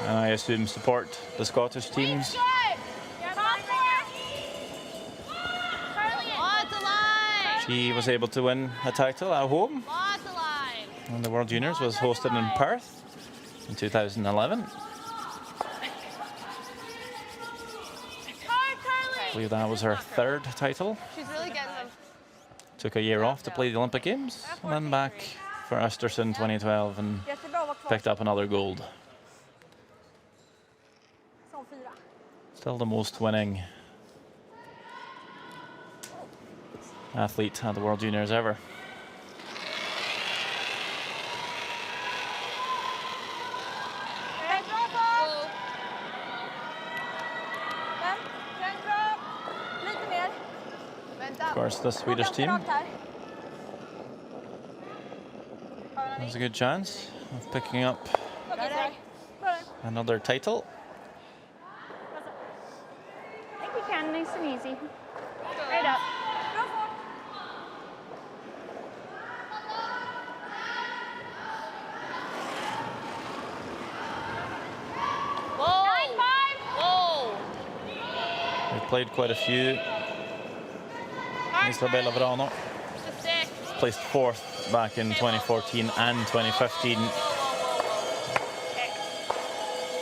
And I assume support the Scottish teams. She was able to win a title at home. And the World Juniors was hosted in Perth in 2011. I believe that was her 3rd title. She's really getting them. Took a year off to play the Olympic Games, and then back for Östersund 2012 and picked up another gold. Still the most winning athlete at the World Juniors ever. Of course, the Swedish team has a good chance of picking up another title. I think we can, nice and easy. Right up. We've played quite a few. Isabella Vrano placed 4th back in 2014 and 2015.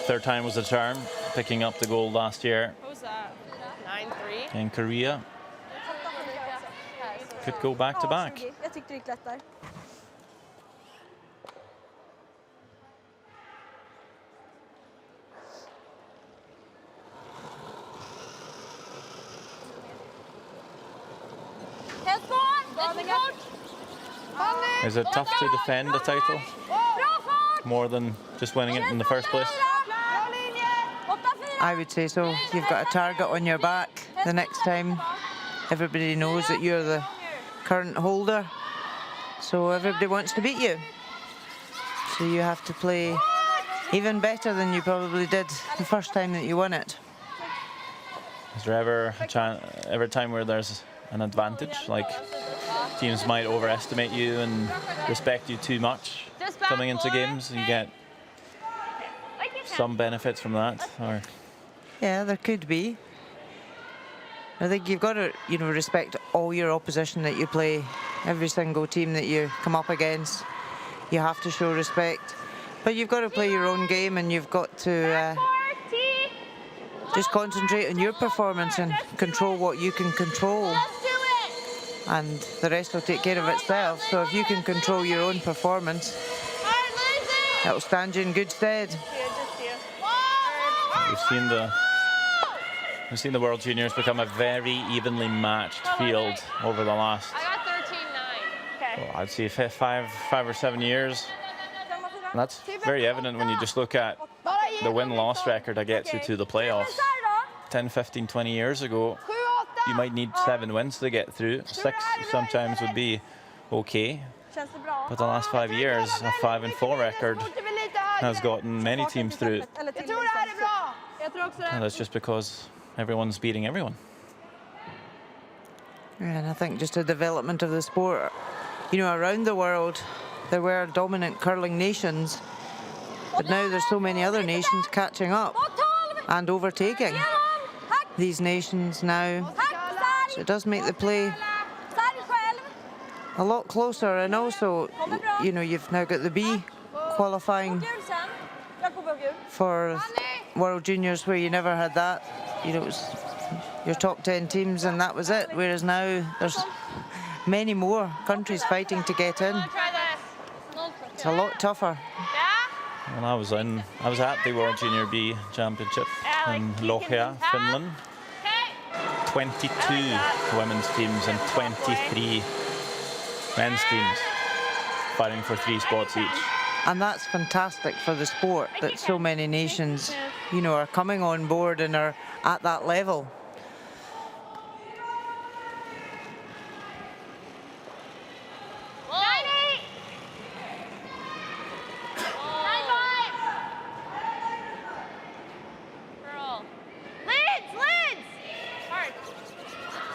3rd time was the charm, picking up the gold last year. What was that? 9-3. In Korea. Could go back to back. Jag tyckte det gick lätt där. Is it tough to defend the title? More than just winning it in the first place? I would say so. You've got a target on your back the next time. Everybody knows that you're the current holder, so everybody wants to beat you. So you have to play even better than you probably did the first time that you won it. Is there ever a time where there's an advantage, like teams might overestimate you and respect you too much coming into games? You get some benefits from that, or? Yeah, there could be. I think you've got to, respect all your opposition that you play. Every single team that you come up against, you have to show respect. But you've got to play your own game, and you've got to just concentrate on your performance and control what you can control. And the rest will take care of itself. So if you can control your own performance, that'll stand you in good stead. We've seen the World Juniors become a very evenly matched field over the last, I got 13-9. well, I'd say 5 or 7 years. And that's very evident when you just look at the win-loss record that gets you to the playoffs. 10, 15, 20 years ago, you might need 7 wins to get through. 6 sometimes would be okay. But the last 5 years, a 5-4 record has gotten many teams through. And that's just because everyone's beating everyone. And I think just a development of the sport. Around the world, there were dominant curling nations, but now there's so many other nations catching up and overtaking these nations now. So it does make the play a lot closer, and also, you've now got the B qualifying for World Juniors, where you never had that. It was your top 10 teams and that was it, whereas now there's many more countries fighting to get in. It's a lot tougher. When I was at the World Junior B Championship in Lohja, Finland. 22 women's teams and 23 men's teams fighting for 3 spots each. And that's fantastic for the sport, that so many nations, are coming on board and are at that level.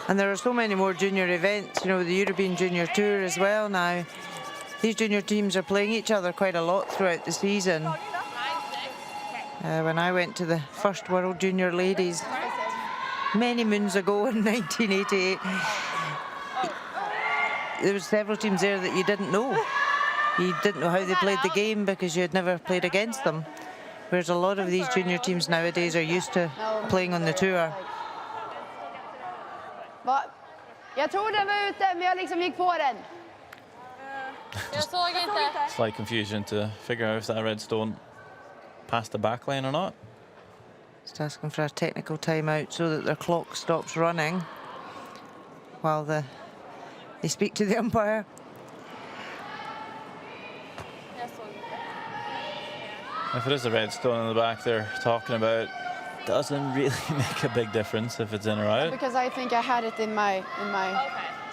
And there are so many more junior events, the European Junior Tour as well now. These junior teams are playing each other quite a lot throughout the season. When I went to the first World Junior Ladies many moons ago in 1988, there were several teams there that you didn't know. You didn't know how they played the game because you had never played against them. Whereas a lot of these junior teams nowadays are used to playing on the tour. Jag tror den var ute, men jag liksom gick på den. Jag såg inte. Slight confusion to figure out if that red stone passed the back line or not. Just asking for a technical timeout so that their clock stops running while they speak to the umpire. If it is the red stone in the back they're talking about, doesn't really make a big difference if it's in or out. Because I think I had it in my.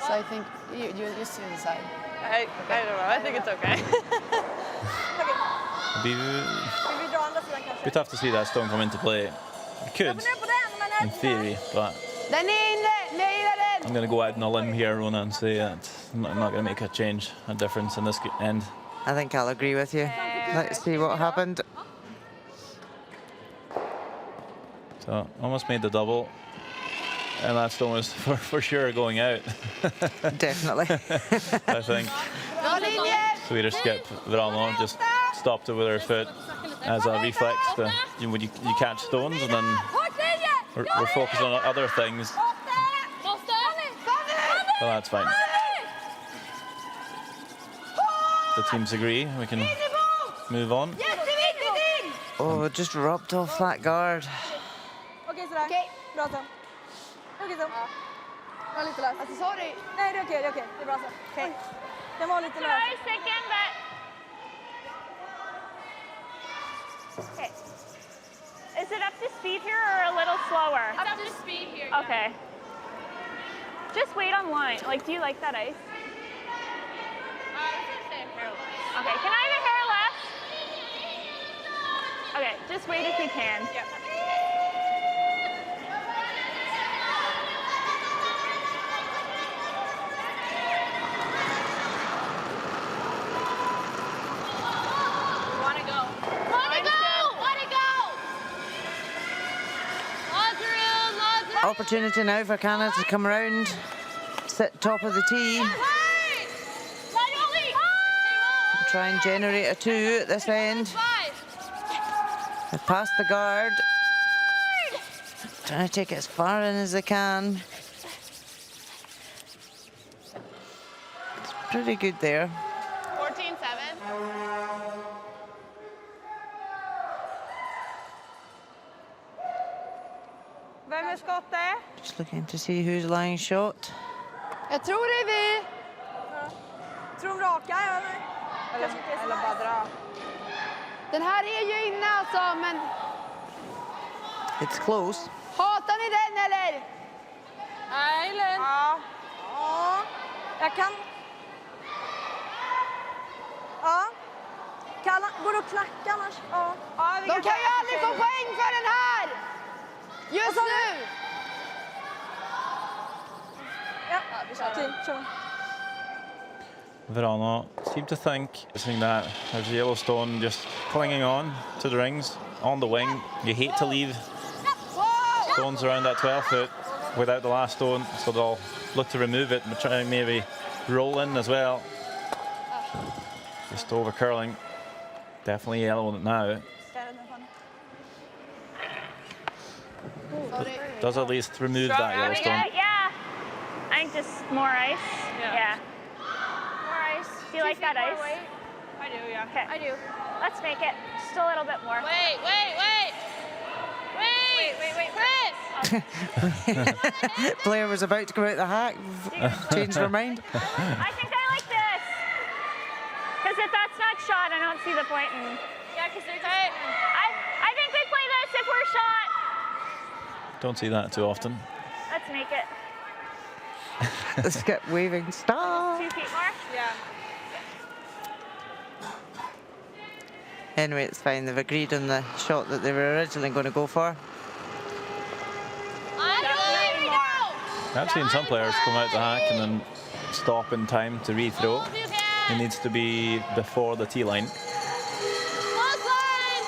So I think you see the side. I don't know. I think it's okay. It'd be tough to see that stone come into play. It could, in theory, but I'm going to go out on a limb here, Rona, and say that I'm not going to make a difference in this end. I think I'll agree with you. Let's see what happened. So almost made the double, and that stone was for sure going out. Definitely. I think Swedish skip Vrano just stopped it with her foot as a reflex. When you catch stones, and then we're focused on other things. Well, that's fine. The teams agree. We can move on. Oh, it just rubbed off that guard. Okej, bra så. Okej så. Var lite lös. Alltså, sorry. Nej, det är okej, det är bra så. Okej. Den var lite lös. Okay. Is it up to speed here or a little slower? It's up to speed here. Okay. Just wait on line. Like, do you like that ice? I was gonna say hairless. Okay, can I have a hairless? Okay, just wait if you can. Yep. Opportunity now for Canada to come around, sit top of the tee, and try and generate a 2 at this end. They've passed the guard, trying to take it as far in as they can. It's pretty good there. 14-7. Vem är skottet? Just looking to see who's lying shot. Jag tror det är vi. Tror de raka eller bara dra? Den här är ju inne alltså, men It's close. hatar ni den eller? Nej, Lund. Ja. Ja. Jag kan. Ja. Går det att klacka annars? Ja. Ja, De kan ju aldrig få poäng för den här! Just nu! Ja, kör. Verano seem to think that there's Yellowstone just clinging on to the rings on the wing. You hate to leave stones around that 12 foot without the last stone, so they'll look to remove it and try and maybe roll in as well. Just over curling. Definitely yellow now. Does at least remove that Yellowstone. Yeah. I think just more ice. Yeah. More ice. Do you like that ice? I do, yeah. Okay. I do. Let's make it just a little bit more. Wait. Chris! Blair was about to go out the hack, changed her mind. I think I like this. Because if that's not shot, I don't see the point in. Yeah, because they're just... I think we play this if we're shot. Don't see that too often. Let's make it The skip waving star. 2 feet more. Yeah. Anyway, it's fine. They've agreed on the shot that they were originally going to go for. I've seen some players come out the hack and then stop in time to rethrow. It needs to be before the tee line.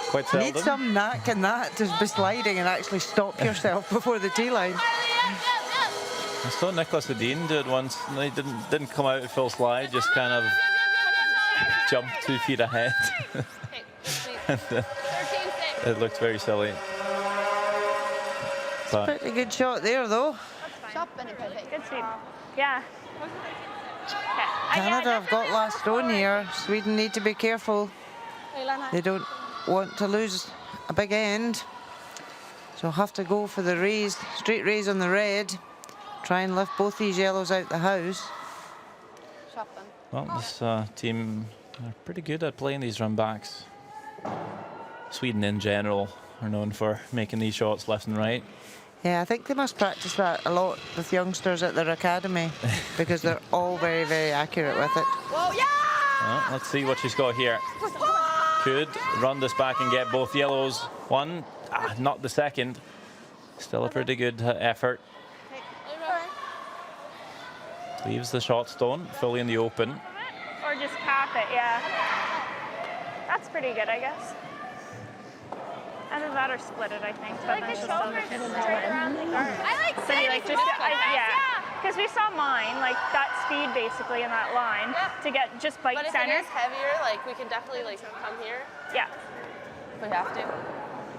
Quite You need seldom. some knack in that to be sliding and actually stop yourself before the tee line. I saw Nicholas Aberdeen do it once. And he didn't come out full slide, just kind of jumped 2 feet ahead. And then it looked very silly. But Pretty good shot there, though. Choppen är perfekt. Good speed. Yeah. Okay. Canada have got last stone here. Sweden need to be careful. They don't want to lose a big end. So have to go for the raise, straight raise on the red. Try and lift both these yellows out the house. Choppen. well, this team are pretty good at playing these run backs. Sweden in general are known for making these shots left and right. Yeah, I think they must practice that a lot with youngsters at their academy because they're all very, very accurate with it. Whoa, yeah! Well, let's see what she's got here. Could run this back and get both yellows. One, not the second. Still a pretty good effort. Leaves the shot stone fully in the open. Or just cap it, yeah. That's pretty good, I guess. Either that or split it, I think. But then she'll still get it. I like So you like just, yeah. Because we saw mine, like that speed basically in that line to get just bite But if center. it is heavier, like we can definitely like come here Yeah. if we have to.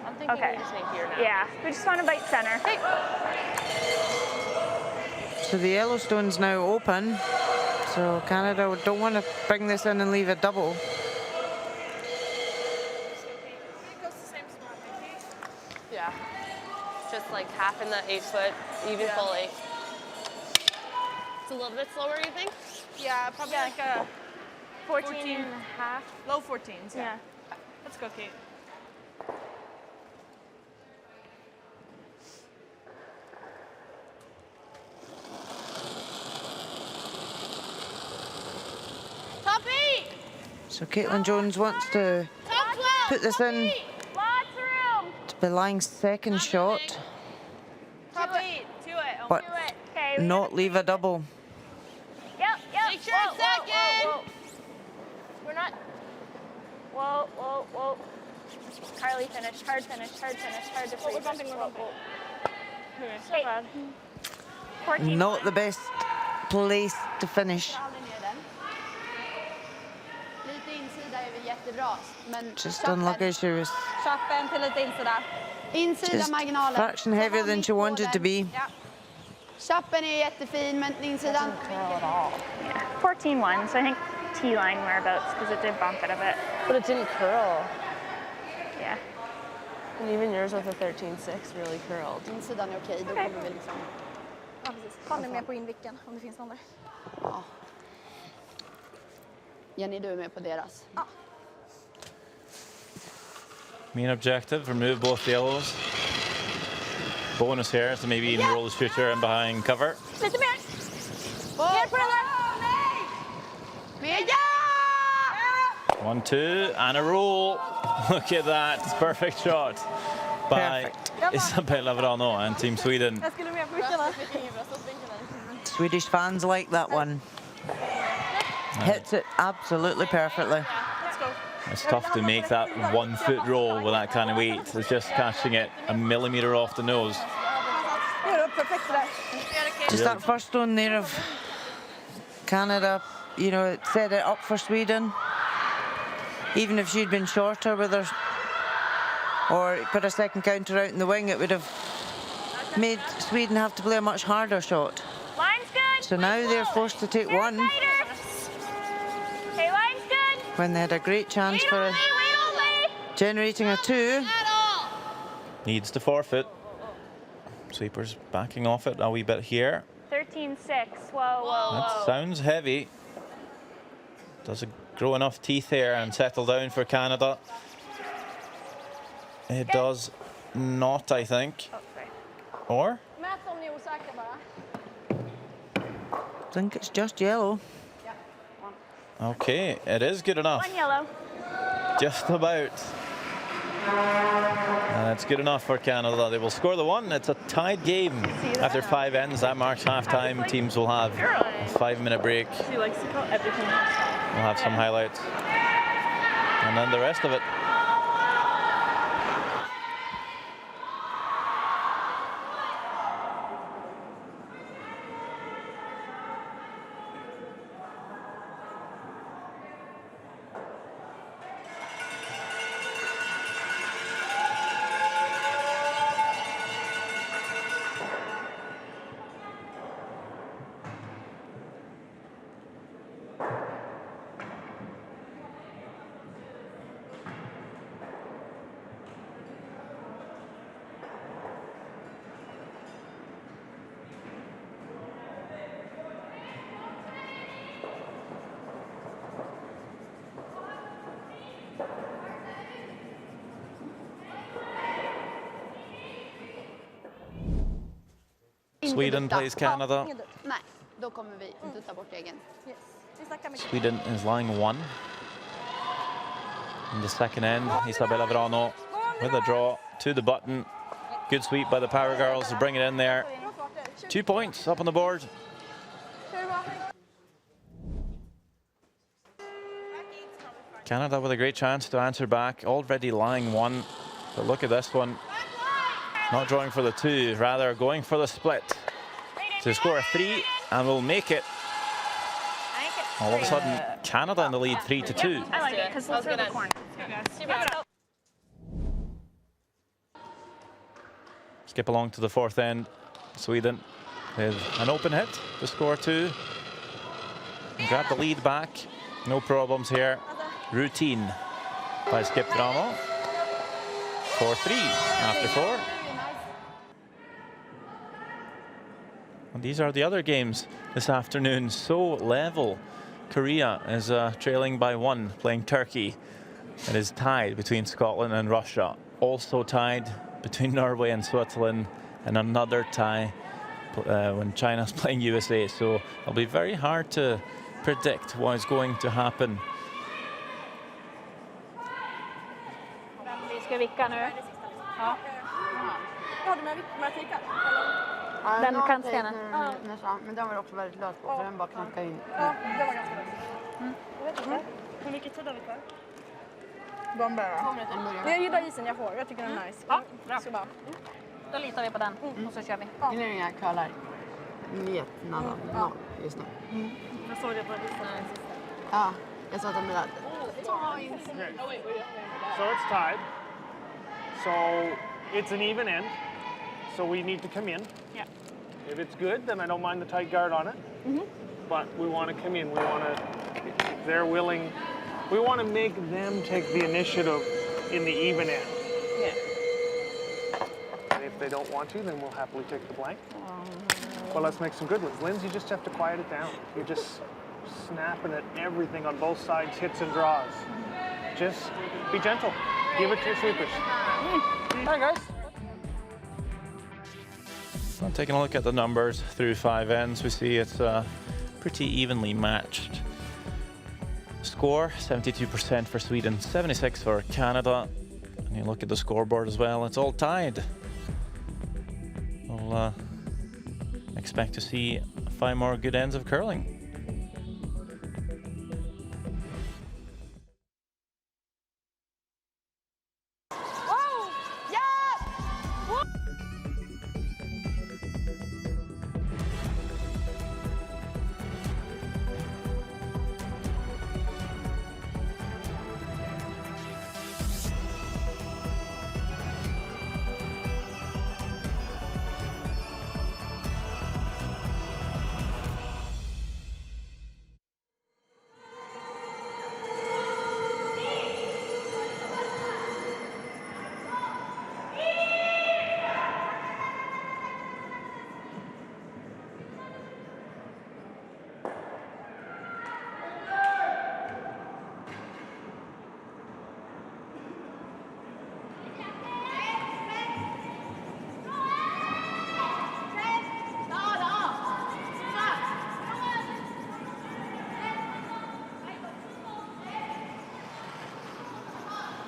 I'm thinking Okay. we just make here now. Yeah. We just want to bite center. So the Yellowstone's now open. So Canada don't want to bring this in and leave a double. Yeah. Just like half in the 8 foot, even full 8. It's a little bit slower, you think? Yeah, probably like a 14 and a half. low 14s. Yeah. Let's go, Kate. So Caitlin Jones wants to put this in Lots of room. to be Lang's second shot, Top 8. To it. but Okay. not leave a double. Yep. Make sure it's second. Whoa. We're not. Whoa. Carly finished. Hard finish. Hard to free. We're bumping. Okay, so bad. 14. Not the best place to finish. Aldrig ner den. Lite insida är vi jättebra. Men Just unlucky she was Chappen till lite insida. insida just marginalen. fraction heavier than she wanted to be. Ja. Chappen är jättefin, men insidan... 14-1, so I think T-line whereabouts because it did bump it a bit. But it didn't curl. Yeah. And even yours with a 13.6 really curled. Insidan är okej, då kommer vi liksom... Ja, precis. Ta nu med på invicken om det finns någon där. Ja. Jenny, du är med på deras. Ja. Main objective, remove both yellows. Bonus here to maybe even roll the shooter in behind cover. Lite mer. Mer på den där. Meja! 1-2 and a roll. Look at that, perfect shot by Isabella Vrano and Team Sweden. Jag skulle med på vickarna. Swedish fans like that one. Hits it absolutely perfectly. Let's go. It's tough to make that 1 foot roll with that kind of weight. It's just catching it a millimetre off the nose. Gör det perfekt det där. Just that first stone there of Canada, you know, it set it up for Sweden. Even if she'd been shorter with her, or put a second counter out in the wing, it would have made Sweden have to play a much harder shot. Line's good. So now they're forced to take one Okay, line's good. when they had a great chance for Wait only. generating a 2. Needs to forfeit. Sweepers backing off it a wee bit here. 13-6. Whoa. That sounds heavy. Does it grow enough teeth here and settle down for Canada? It does not, I think. Or? Mät om ni är osäkra bara. I think it's just yellow. Okay, it is good enough. 1 yellow. Just about. And it's good enough for Canada. They will score the one. It's a tied game. After 5 ends, that marks half-time. Teams will have a 5-minute break. She likes to call everything else. We'll have some highlights. And then the rest of it. Sweden plays Canada. Nej, då kommer vi dutta bort egen. Yes. Vi snackar mycket. Sweden is lying 1. In the second end, Isabella Vrano with a draw to the button. Good sweep by the Power Girls to bring it in there. 2 points up on the board. Canada with a great chance to answer back, already lying 1. But look at this one. Not drawing for the 2, rather going for the split. To score a 3 and will make it. All of a sudden, Canada in the lead 3-2. I like it because let's throw the corner. Skip along to the 4th end. Sweden with an open hit to score 2. And grab the lead back. No problems here. Routine by Skip Dramo. 4-3 after 4. And these are the other games this afternoon. So level. Korea is trailing by 1, playing Turkey. It is tied between Scotland and Russia. Also tied between Norway and Switzerland, and another tie when China's playing USA. So it'll be very hard to predict what is going to happen vicka nu. Ja. Har du med tikar? Den kantstenen. Nästan, men den var också väldigt lös på, för den bara knackade in. Ja, det var ganska lös. Jag vet inte. Hur mycket tid har vi kvar? Jag gillar isen jag får. Jag tycker den är nice. Ja, bra. Så bara. Då litar vi på den och så kör vi. Nu är det inga curlar. Nada, just nu. Jag såg det på listan. Ja, jag sa att de ville... So it's tied. So it's an even end. So we need to come in. Yeah. If it's good, then I don't mind the tight guard on it. But we want to come in. We want to, if they're willing, we want to make them take the initiative in the even end. Yeah. And if they don't want to, then we'll happily take the blank. But let's make some good ones. Lindsay, you just have to quiet it down. You're just snapping at everything on both sides, hits and draws. Just be gentle. Give it to your sweepers. Hi, guys. So taking a look at the numbers through 5 ends, we see it's pretty evenly matched. Score 72% for Sweden, 76% for Canada. And you look at the scoreboard as well, it's all tied. We'll expect to see 5 more good ends of curling.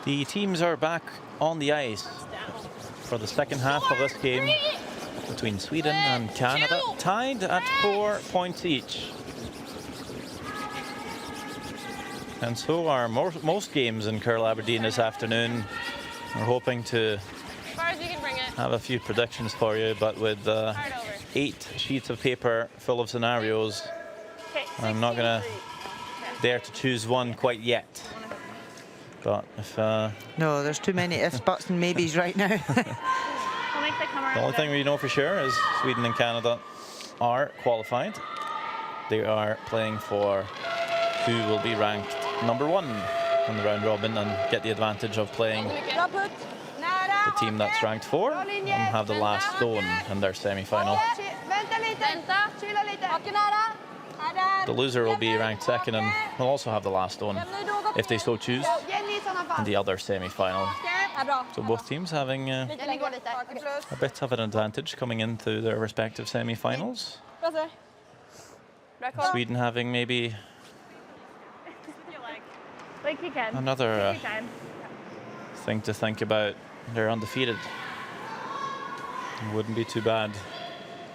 The teams are back on the ice for the second half of this game between Sweden and Canada, tied at 4 points each. And so are most games in Curl Aberdeen this afternoon. We're hoping to have a few predictions for you, but with 8 sheets of paper full of scenarios, I'm not going to dare to choose one quite yet. But if No, there's too many ifs, buts and maybes right now. the only thing we know for sure is Sweden and Canada are qualified. They are playing for who will be ranked number 1 in the round robin and get the advantage of playing the team that's ranked 4 and have the last stone in their semi-final. The loser will be ranked 2nd and will also have the last stone if they so choose in the other semi-final. So both teams having a bit of an advantage coming into their respective semi-finals. Sweden having maybe another thing to think about. They're undefeated. It wouldn't be too bad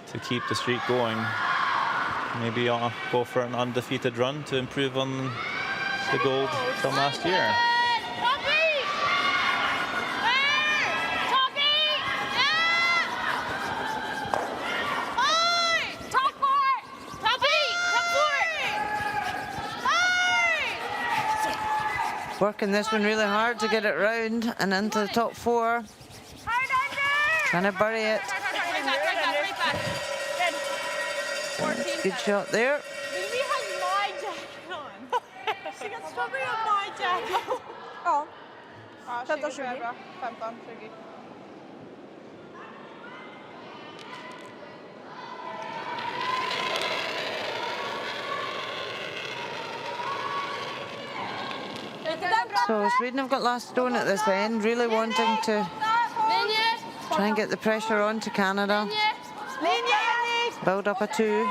to keep the streak going. Maybe go for an undefeated run to improve on the gold from last year. Working this one really hard to get it round and into the top 4. Trying to bury it. Good shot there. Vivi has my jacket on. She got strawberry on my jacket. Ja. 15, 20. 15, 20. So Sweden have got last stone at this end, really wanting to try and get the pressure on to Canada. Build up a 2.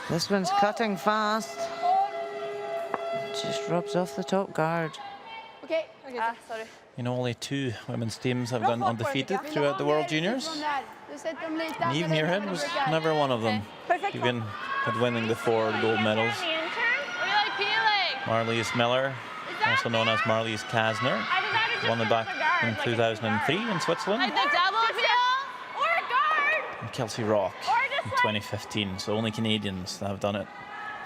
This one's cutting fast. just rubs off the top guard. Okej. Sorry. You know, only 2 women's teams have gone undefeated throughout the World Juniors. Du sätter dem lite And Eve annorlunda Muirhead än was du brukar. never one of them, Perfekt. even at winning the 4 gold medals. The intern? What do you like peeling? Marlies Miller, also known as Marlies Kasner, I decided just won it back another guard, in like a 2003 in Switzerland. Like the double peel? Or a guard! And Kelsey Rock Or just in like 2015. So only Canadians that have done it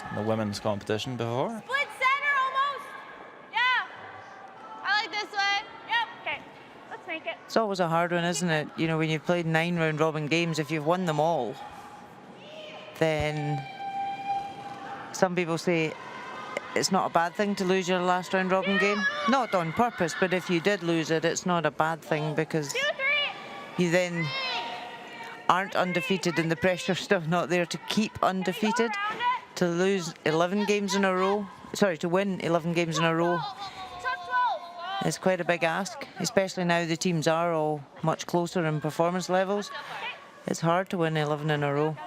in the women's competition before. split center almost. Yeah. I like this way. Yep. Okay. Let's make it. It's always a hard one, isn't it? You know, when you've played 9 round robin games, if you've won them all, then some people say it's not a bad thing to lose your last round robin game. Not on purpose, but if you did lose it, it's not a bad thing because 2, 3. you then aren't undefeated and the pressure's still not there to keep undefeated. Around it. To lose 11 games in a row, sorry, to win 11 games in a row Top 12. is quite a big ask, especially now the teams are all much closer in performance levels. It's hard to win 11 in a row.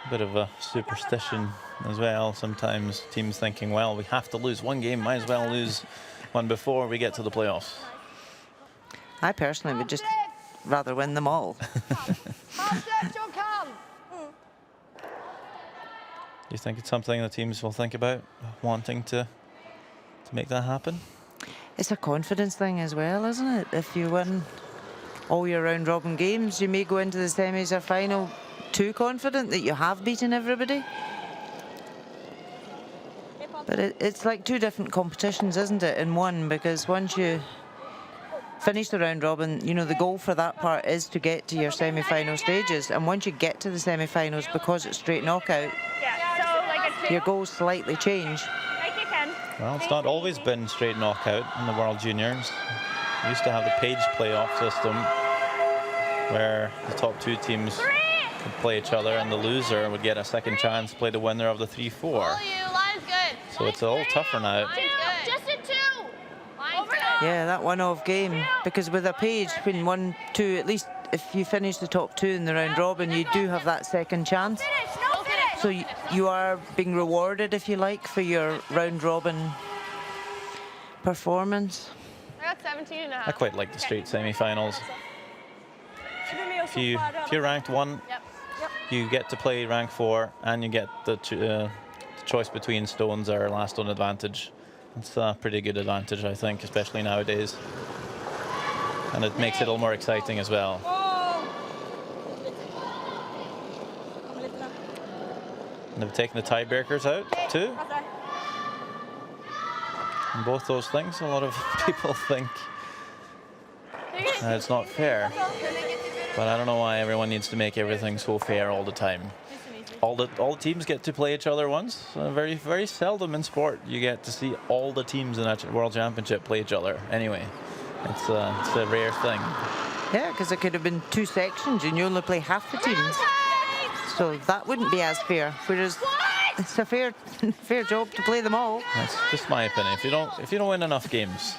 Bit of a superstition as well. Sometimes teams thinking, well, we have to lose one game, might as well lose one before we get to the playoffs. I personally would just rather win them all. Halvsläpp och kall. Do you think it's something the teams will think about, wanting to make that happen? It's a confidence thing as well, isn't it? If you win all your round robin games, you may go into the semis or final too confident that you have beaten everybody. But it's like 2 different competitions, isn't it, in one? Because once you finish the round robin, you know, the goal for that part is to get to your semi-final stages. And once you get to the semi-finals, because it's straight knockout, Yeah. So like a 2. your goals slightly change. Like you can. Well, it's not always been straight knockout in the World Juniors. We used to have the Page playoff system where the top 2 teams would play each other and the loser would get a second chance to play the winner of the 3-4. Pull you. Line's good. So it's a little tougher now. Line's good. Just a 2. Line's good. Yeah, that one-off game. Because with a Page, when 1, 2, at least if you finish the top 2 in the round robin, you do have that second chance. Finish. No finish. So you are being rewarded, if you like, for your round robin performance. I got 17 and a I half. quite like the straight semi-finals. If you're ranked 1, Yep. you get to play rank 4 and you get the choice between stones or last stone advantage. It's a pretty good advantage, I think, especially nowadays. And it makes it a little more exciting as well. And they've taken the tiebreakers out too. And both those things, a lot of people think it's not fair. But I don't know why everyone needs to make everything so fair all the time. All the teams get to play each other once. Very, very seldom in sport you get to see all the teams in a World Championship play each other. Anyway, it's a rare thing. Yeah, because it could have been 2 sections and you only play half the teams. So that wouldn't be as fair. Whereas it's a fair job to play them all. That's just my opinion. If you don't win enough games.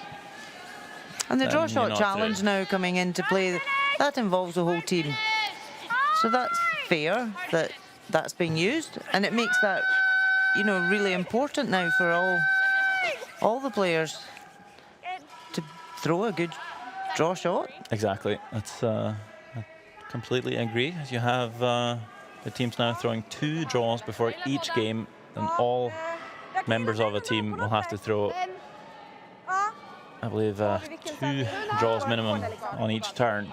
And the Then draw you're shot not challenge through. now coming into play, that involves the whole team. So that's fair that that's being used, and it makes that, you know, really important now for all the players to throw a good draw shot. Exactly. That's I completely agree. You have the teams now throwing 2 draws before each game, and all members of a team will have to throw, I believe, 2 draws minimum on each turn.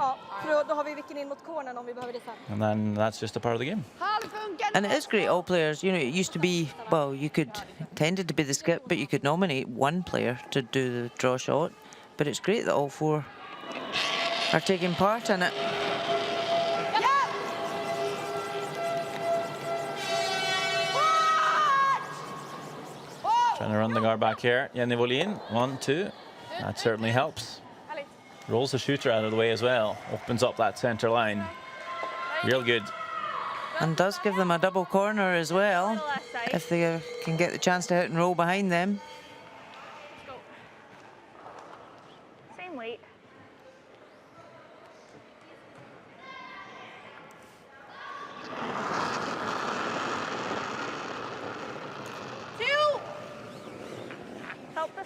Då har vi vicken in mot cornern om vi behöver det sen. And then that's just a part of the game. And it is great, all players, you know, it used to be, well, you could, tended to be the skip, but you could nominate 1 player to do the draw shot. But it's great that all 4 are taking part in it. Trying to run the guard back here. Jenny Wåhlin, 1, 2. That certainly helps. Rolls the shooter out of the way as well. Opens up that center line. Real good. And does give them a double corner as well, if they can get the chance to hit and roll behind them. Same weight.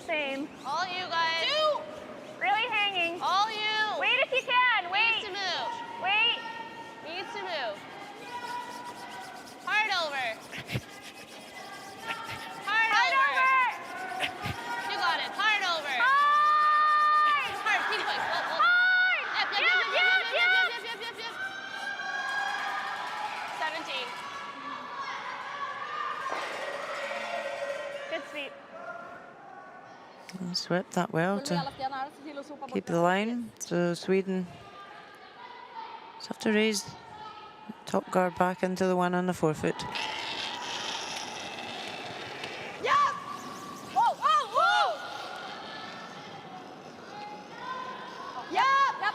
same. All you guys. Two. Really hanging. All you. Wait if you can. Wait. Needs to move. Wait. Needs to move. Hard over. Hard over. You got it. Hard over. Hard. Hard. Keep going. Hard. Yep. Yep. 17. Good sweep. And swept that well Följ med to alla stenar. Se till att sopa bort keep det. the line. So Sweden just have to raise top guard back into the one on the forefoot. Ja! Wow, wow, wow! Ja! Ja!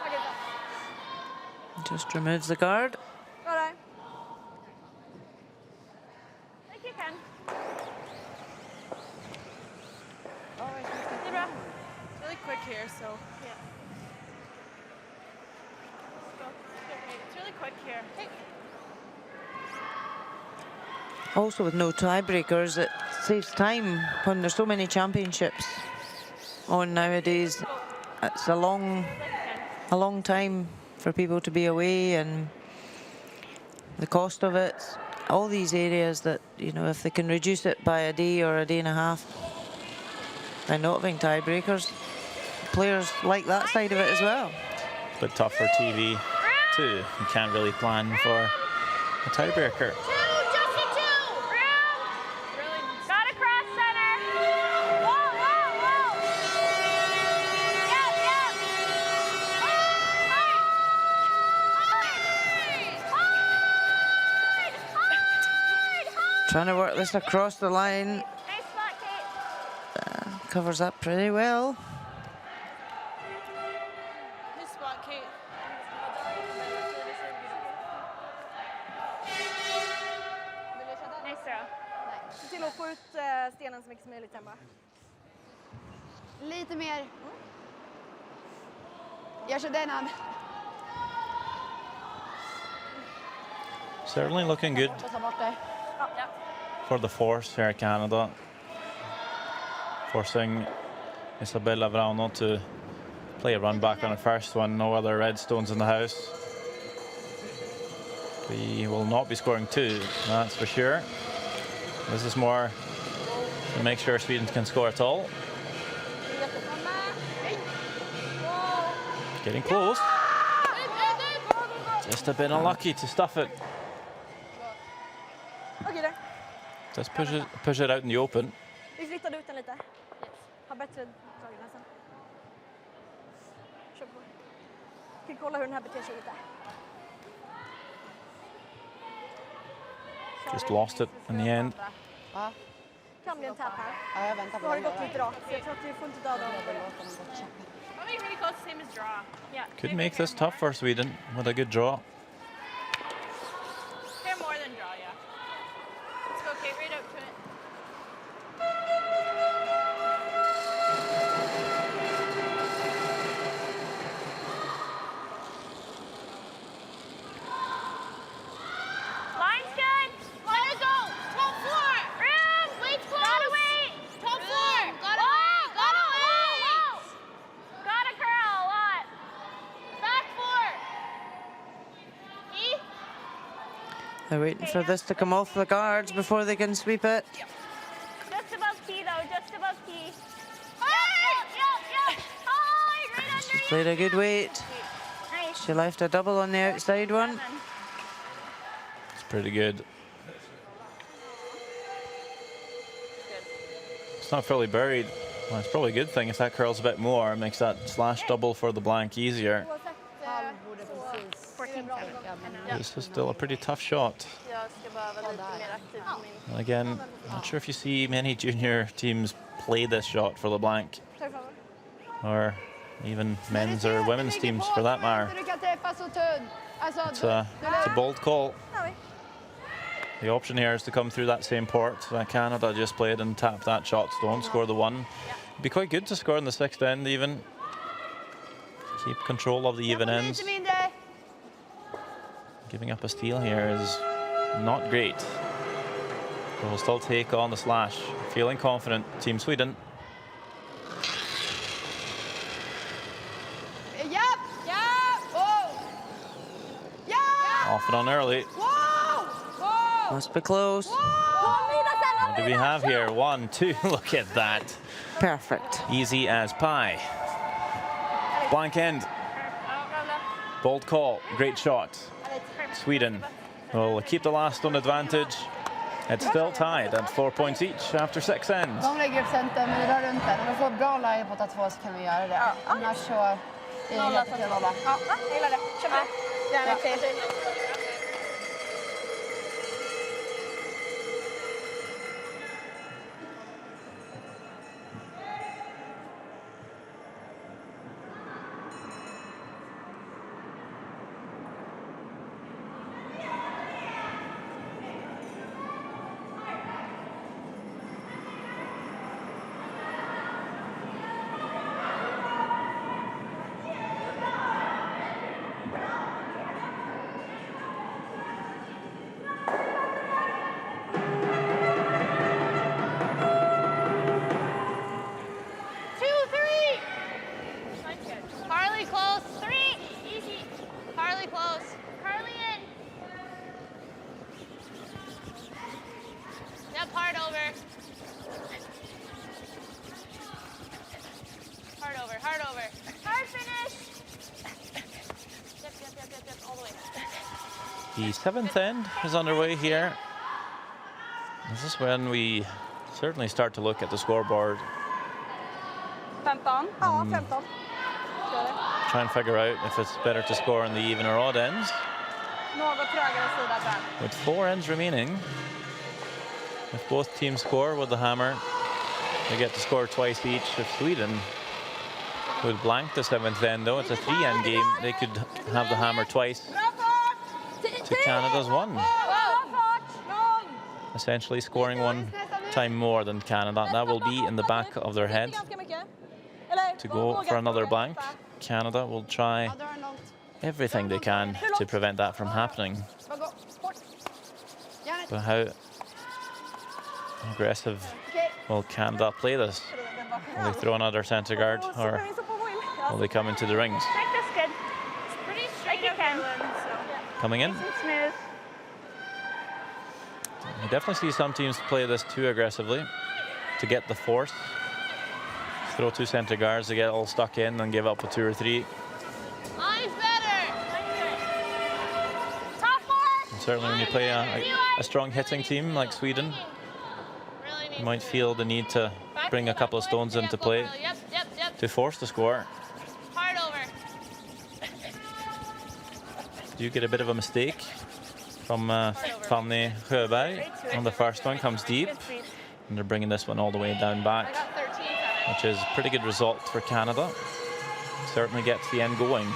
Okej, bra. Just removes the guard. Bra där. Like you can. Det är bra. It's really quick here, so. Yeah. It's really quick here. Also with no tiebreakers, it saves time when there's so many championships on nowadays. It's a long time for people to be away, and the cost of it. All these areas that, you know, if they can reduce it by a day or a day and a half by not having tiebreakers, players like that side of it as well. Bit tough for TV too. You can't really plan for a tiebreaker. Gotta cross center. Whoa, whoa, whoa. Yep, yep. Hard. Trying to work this across the line. Nice spot, Kate. Covers up pretty well. Nice spot, Kate. Nice throw. Se till att få ut stenen så mycket som möjligt, Emma. Lite mer. Jag kör den hand. Certainly looking good Ta bort det. for the force here, Canada. Forcing Isabella Vrano to play a run back on the first one. No other red stones in the house. We will not be scoring two, that's for sure. This is more to make sure Sweden can score at all. Getting close. Just a bit unlucky to stuff it. Okej, där. Just push it out in the open. Vi flyttade ut den lite. Har bättre drag nästan. Kör på. Ska kolla hur den här beter sig lite. Just lost it in the end. Ja, Kan bli en tap här. ja, jag väntar Då på har det den. gått lite rakt, så jag tror att vi får inte döda dem. Probably really close, same as draw. Yeah. Could make this tough for Sweden with a good draw. Fair more than draw, yeah. Let's go, Kate, right up to it. Line's good. Let it go. Top floor. Room. Wait close. Gotta wait. Top floor. Gotta Whoa, wait. Gotta whoa, wait. whoa, whoa. Gotta curl a lot. Back four. E. They're waiting for this to come off the guards before they can sweep it. Just above key, though. Just above key. Yep. High, right under She you. played a good weight. Nice. She left a double on the outside one. 7. It's pretty good. It's not fully buried. Well, it's probably a good thing if that curls a bit more. It makes that slash double for the blank easier. Halv borde precis. 14-7. Ja, men This is still a pretty tough shot. Jag ska behöva lite mer aktiv på min. And again, not sure if you see many junior teams play this shot for the blank, or even men's or women's teams for that matter. Du kan träffa så tunn. Alltså, It's a bold call. The option here is to come through that same port. Canada just played and tapped that shot stone, score the one. It'd be quite good to score in the sixth end even. Keep control of the even ends. lite mindre. Giving up a steal here is not great. Will still take on the slash. Feeling confident, Team Sweden. Yep. Whoa. Yeah. Off and on early. Whoa. Must be close. What do we have here? 1, 2. Look at that. Perfect. Easy as pie. Blank end. Bold call. Great shot. Sweden will keep the last on advantage. It's still tied at 4 points each after 6 ends. De lägger upp center, men vi rör runt den. Om vi får bra läge på att två så kan vi göra det. Annars så är det helt okej att nolla. Ja, jag gillar det. Kör med. Gärna till. The 7th end is underway here. This is when we certainly start to look at the scoreboard. 15. Ja, 15. Try and figure out if it's better to score on the even or odd ends. Något trögare sida där. With 4 ends remaining, if both teams score with the hammer, they get to score twice each. If Sweden would blank the 7th end, though, it's a 3-end game. They could have the hammer twice to Canada's 1. Essentially scoring 1 time more than Canada. That will be in the back of their head to go for another blank. Canada will try everything they can to prevent that from happening. But how aggressive will Canada play this? Will they throw another centre guard, or will they come into the rings? Practice good. It's pretty straight like you can. Coming in. Nice and smooth. You definitely see some teams play this too aggressively to get the force. Throw 2 centre guards to get all stuck in and give up a 2 or 3. Eyes better. Top 4. And certainly when you play a strong hitting team like Sweden, you might feel the need to bring a couple of stones into play to force the score. Hard over. Do you get a bit of a mistake from Fanny Sjöberg? On the first one comes deep, and they're bringing this one all the way down back, which is a pretty good result for Canada. Certainly gets the end going.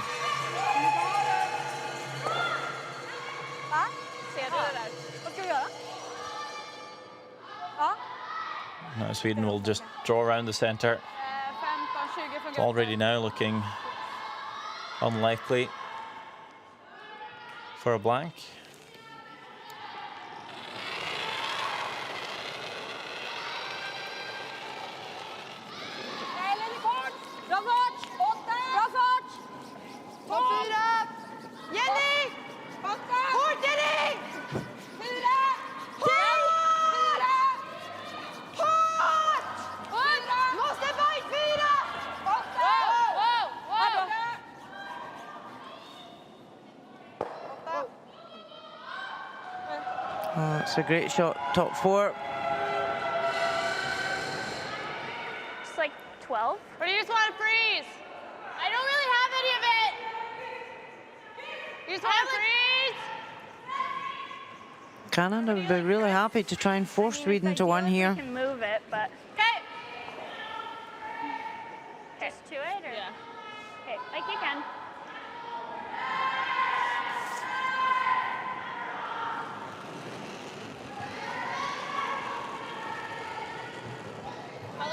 Now Sweden will just draw around the centre. It's already now looking unlikely for a blank. Oh, it's a great shot, top 4. Just like 12. Or do you just want to freeze? I don't really have any of it. You just want to freeze? Canada would be really happy to try and force Sweden to 1 here. You can move it, but Okay. just to it, or okay, like you can.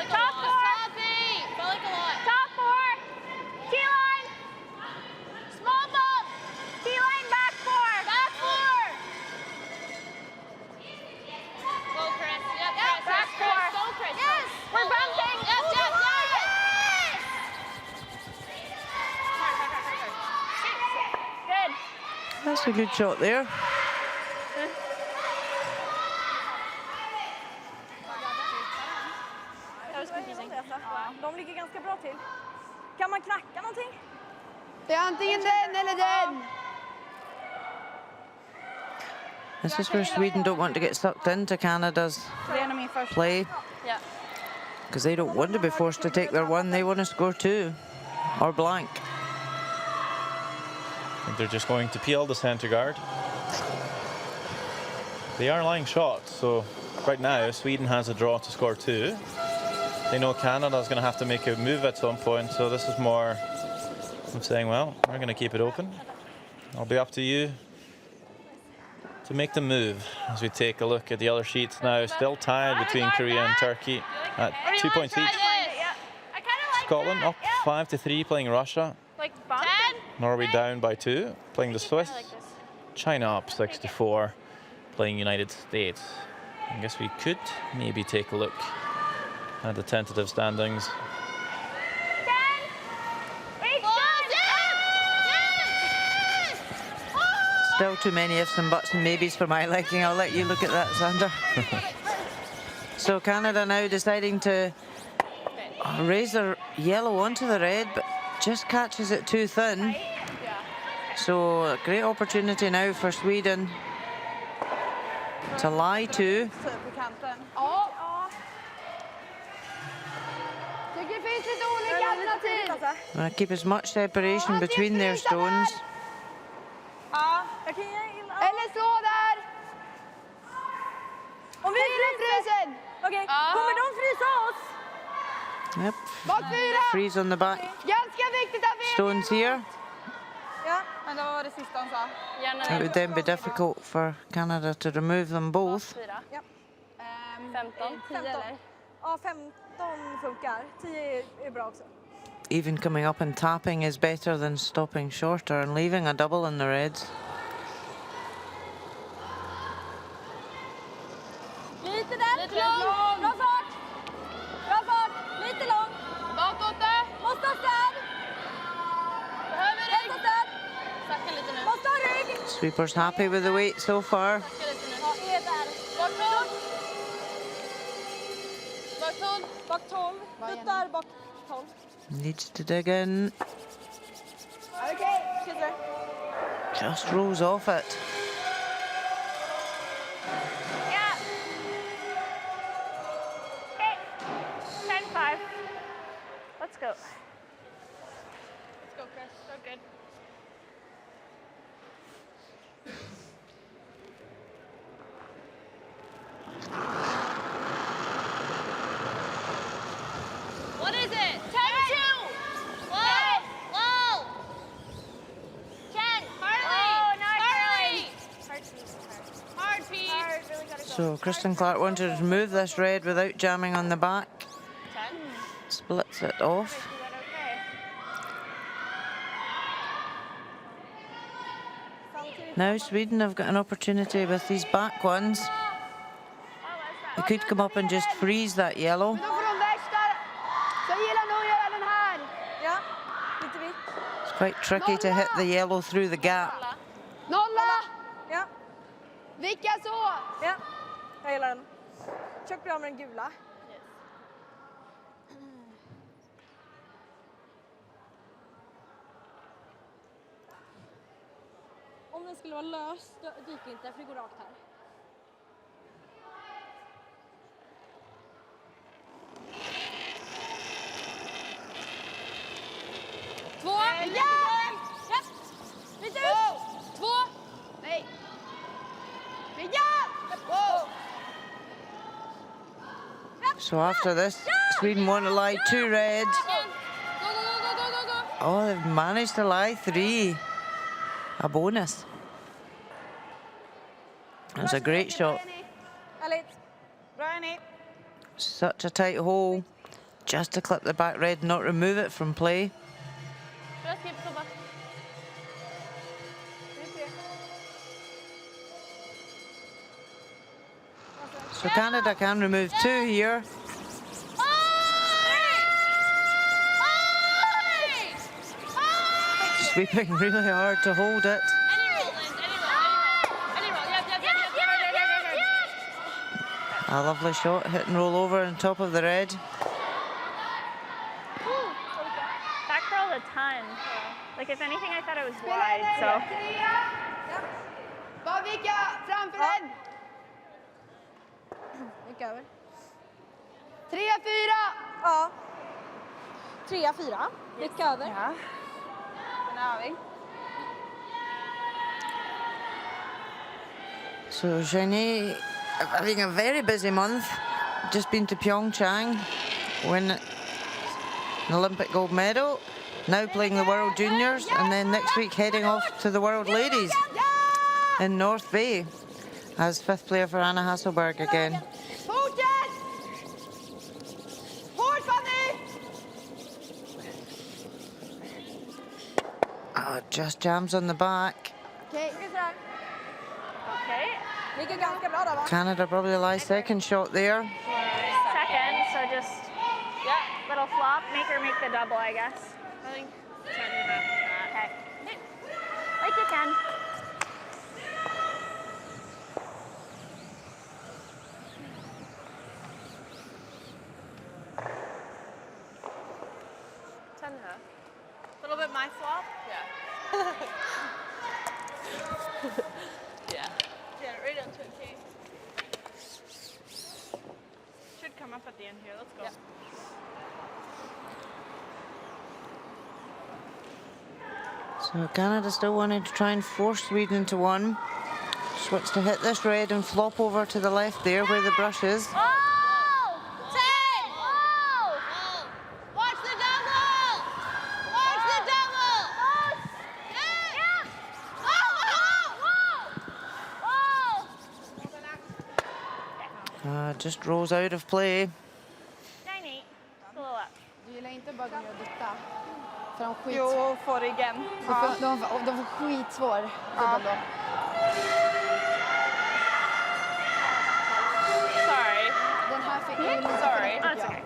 Top 4. Felt like a lot. Top 4. T-line. Small bump. T-line back 4. Back 4. Go, Chris. That's a good shot there. De ligger ganska bra till. Kan man knacka någonting? Det är antingen den eller den. This is where Sweden don't want to get sucked into Canada's play. Yeah. Because they don't want to be forced to take their one. They want to score 2 or blank. I think they're just going to peel the centre guard. They are lying shots, so right now Sweden has a draw to score 2. They know Canada's going to have to make a move at some point, so this is more of saying, well, we're going to keep it open. It'll be up to you to make the move. As we take a look at the other sheets now, still tied between Korea and Turkey at 2 points each. Scotland up 5-3 playing Russia. Like bump? Norway down by 2 playing the Swiss. China up 6-4 playing United States. I guess we could maybe take a look at the tentative standings. Still too many ifs and buts and maybes for my liking. I'll let you look at that, Sander. So Canada now deciding to raise their yellow onto the red, but just catches it too thin. So a great opportunity now for Sweden to lie to. Gonna keep as much separation between their stones. Eller slå där! Om vi fryser! Okej, kommer de frysa oss? Yep. Bak 4! Freeze on the back. Ganska viktigt att vi... Stones here. Ja, men det var det sista han sa. It would then be difficult for Canada to remove them both. 15, 10 eller? Ja, 15 funkar. 10 är bra också. Even coming up and tapping is better than stopping shorter and leaving a double in the reds. Lite där. Lite lång. Bra fart. Bra fart. Lite lång. Bakåt där. Måste ha stöd. Behöver rygg. Måste ha stöd. Sacka lite nu. Måste ha rygg. Sweepers happy with the weight so far. Sacka lite nu. Ja, är där. Bak 12. Bak 12. Bak 12. Duttar bak 12. Needs to dig in. Okej, kisser. Just rolls off it. Yeah. Okay. 10-5. Let's go. Let's go, Chris. So good. What is it? 10-2. Whoa. Whoa. 10. Harley. Hard, Pete. Really gotta go. So Kristen Clark wanted to remove this red without jamming on the back. 10. Splits it off. Is that okay? Now Sweden have got an opportunity with these back ones. They could come up and just freeze that yellow. Men de får de värsta. Så jag gillar nog att göra den här. Ja, lite vitt. It's quite tricky to hit the yellow through the gap. Nolla! Ja, Vicka så! ja. Jag gillar den. Försök bli av med den gula. Om den skulle vara lös, dyk inte för det går rakt här. Två. Ja! Japp! Lite ut! 2. Nej! Vicka! Wow! So after this, Sweden want to lie 2 reds. Go. Oh, they've managed to lie 3. A bonus. That's a great shot. Härligt. Bra, Annie. Such a tight hole. Just to clip the back red, not remove it from play. Just keep it back. So Canada can remove 2 here. Sweeping really hard to hold it. Any roll, Lindsay. A lovely shot, hit and roll over on top of the red. That curled a ton. Like, if anything, I thought it was wide, so. Bara vika framför red. Gick över. 3-4. Ja. 3-4. Gick över. Ja. Den har vi. So Zheny having a very busy month. Just been to Pyeongchang, win an Olympic gold medal. Now playing the World Juniors, and then next week heading off to the World Ladies in North Bay as 5th player for Anna Hasselberg again. Fortsätt! Hårt Fanny! Just jams on the back. Okej. Okay. Ligger ganska bra där va? Canada probably lies second shot there. Second, so just little flop, make her make the double, I guess. I think 10.5. Okay. Like you can. A little bit my flop? Yeah. Yeah. Yeah, right up to okay. Should come up at the end here. Let's go. Yeah. So Canada still wanting to try and force Sweden to one. Just wants to hit this red and flop over to the left there where the brush is. Oh! 10! Oh! Watch the double! Watch the double! Yeah! Oh! Just rolls out of play. 9-8. Still up. Du gillar inte bara att dytta. För de skit... Jo, får ryggen. De får skitsvår dubbel då. Sorry. Den här fick jag lite Sorry. för, That's tycker okay.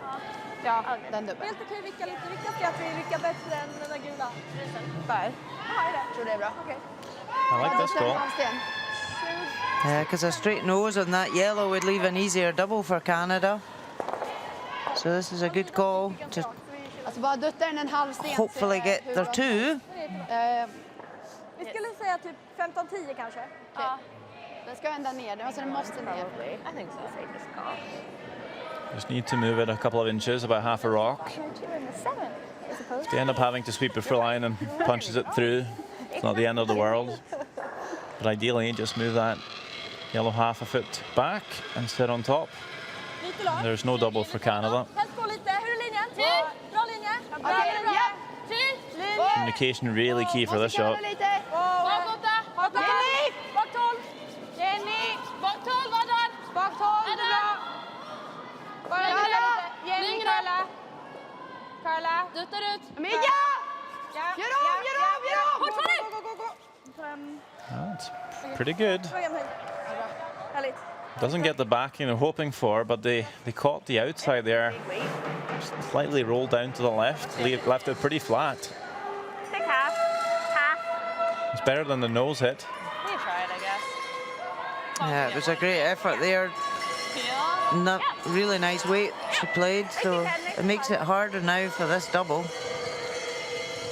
jag. Ja, den dubbeln. Helt okej, vicka lite. Viktigast är att vi vickar bättre än den där gula. Där. Ja, är det? Tror det är bra. Okej. I like this goal. Because a straight nose on that yellow would leave an easier double for Canada. So this is a good call to Alltså bara dutta den en halv sten. hopefully get their two. Vi skulle säga typ 15-10 kanske. Ja. Den ska ända ner. Alltså den måste ner. I think so. Safest call. Just need to move it a couple of inches, about half a rock. If they end up having to sweep it for line and punches it through, it's not the end of the world. But ideally, just move that yellow half a foot back and sit on top. Lite långt. There's no double for Canada. Helst på lite. Hur är linjen? Bra linje. Okej, ja. Linje. Communication really key for this shot. Bakåt där. Jenny! Bak 12. Jenny! Bak 12, var där. Bak 12, det är bra. Bara lite. Jenny, curla. Curla. Duttar ut. Mika! Gör om! Gå, gå, gå. That's pretty good. Härligt. Doesn't get the backing they're hoping for, but they caught the outside there. Slightly rolled down to the left, left it pretty flat. Take half. Half. It's better than the nose hit. We tried, I guess. Yeah, it was a great effort there. Not really nice weight she played, so it makes it harder now for this double.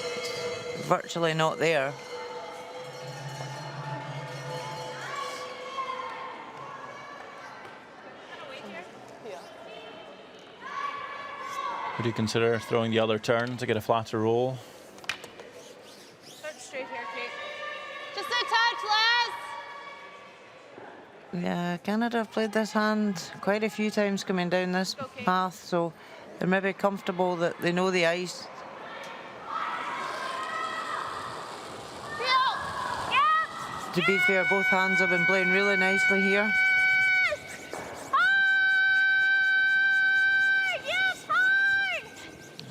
It's virtually not there. Would you consider throwing the other turn to get a flatter roll? Start straight here, Kate. Just a touch less! Yeah, Canada have played this hand quite a few times coming down this path, so they're maybe comfortable that they know the ice. To be fair, both hands have been playing really nicely here.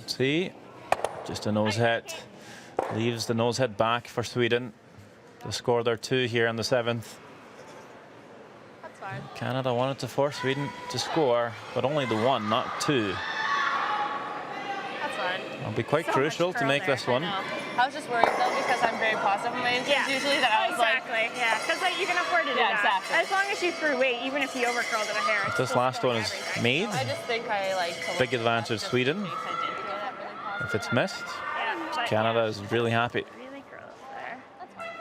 See, just a nose hit. Leaves the nose hit back for Sweden. The score there 2 here in the 7th. That's fine. Canada wanted to force Sweden to score, but only the 1, not 2. That's fine. It'll be quite So crucial much to curl make there, this one. I know. I was just worried though because I'm very positive on my instincts usually that I was like, exactly. Yeah, because like you can afford to do that. exactly. As long as she threw weight, even if you overcurled it a hair. it's This still last one throwing is everything. made. I just think I like to Big look advantage just Sweden. in case I did throw that really positive. If it's missed, Yeah, but Canada is really happy. really gross there. That's fine.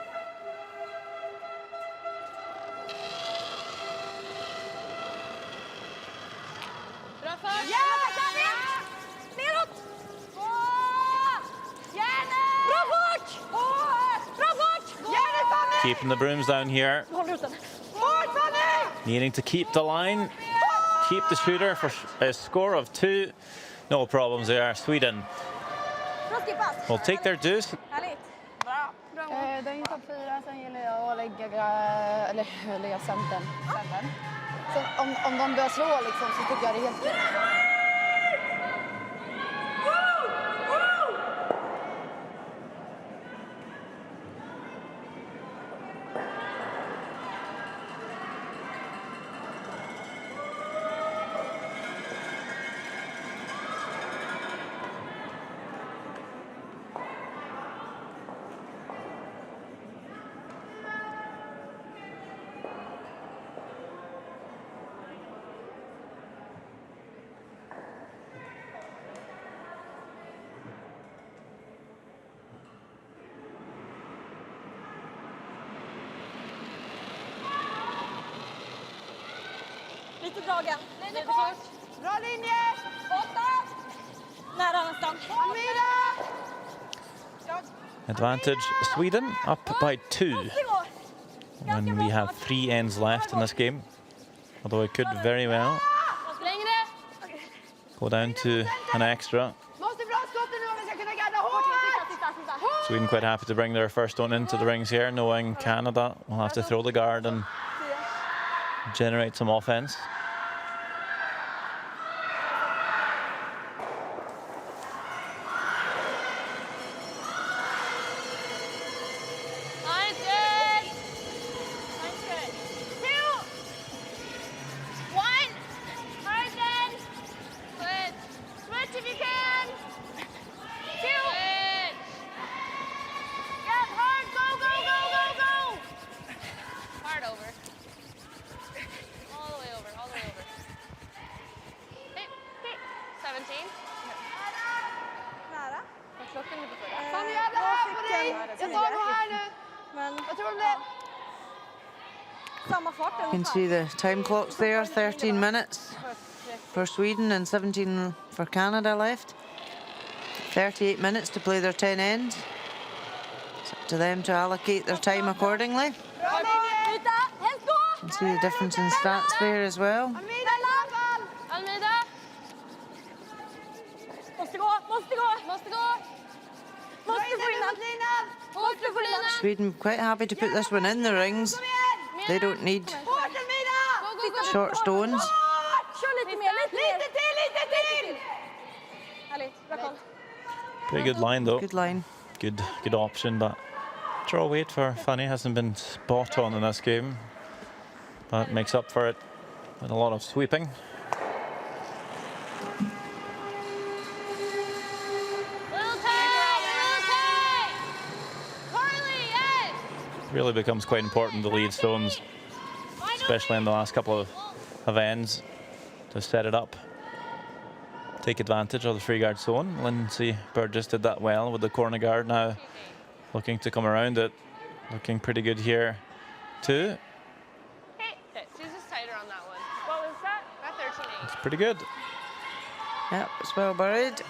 Bra för! Ja! Neråt! Järnet! Bra fart! Bra fart! Järnet, Fanny! Keeping the brooms down here. Håll rutan. Fart, Fanny! Needing to keep the line. Keep the shooter for a score of 2. No problems there. Sweden Bra skippass. will take their dues. Härligt. Bra. Bra mål. Det är ju topp 4, sen gillar jag att lägga centern. Så om de börjar slå liksom, så tycker jag det är helt fint. Lite dragen. Lite kort. Bra linje. 8. Nära nästan. Amira! Advantage Sweden up by 2 when we have 3 ends left in this game. Although it could very well Längre. go down to an extra. Måste bra skotten nu om vi ska kunna gadda hårt! Sweden quite happy to bring their first one into the rings here, knowing Canada will have to throw the guard and generate some offense. Nice, good. Nice, good. 2. 1. Hard then. Switch. Switch if you can. 2. Switch. Yep, hard. Go, go, go, go, go. Hard over. All the way over, all the way over. Hey, hey. 17. Nära. Vad klockan lite för det. Fan, jävla här på dig! Jag tar nog här nu. Men Jag tror det. samma fart. You can see the time clocks there, 13 minutes for Sweden and 17 for Canada left. 38 minutes to play their 10 ends. It's up to them to allocate their time accordingly. Bra linje. Byta. Helst gå. You can see the difference in stats there as well. Almeida. Måste gå, måste gå. Måste gå. Måste få innan. Måste få innan. Sweden quite happy to put this one in the rings. They don't need short stones. Kör lite mer, lite till. Härligt, bra koll. Pretty good line though. Good line. Good option, but draw weight for Fanny hasn't been spot on in this game. But makes up for it with a lot of sweeping. Little tight. Carly, yes. Really becomes quite important to lead stones, especially in the last couple of ends, to set it up. Take advantage of the free guard zone. Lindsay Burgess did that well with the corner guard. Now looking to come around it. Looking pretty good here too. Okay, she's just tighter on that one. What was that? That 13-8. It's pretty good. Yep, it's well buried.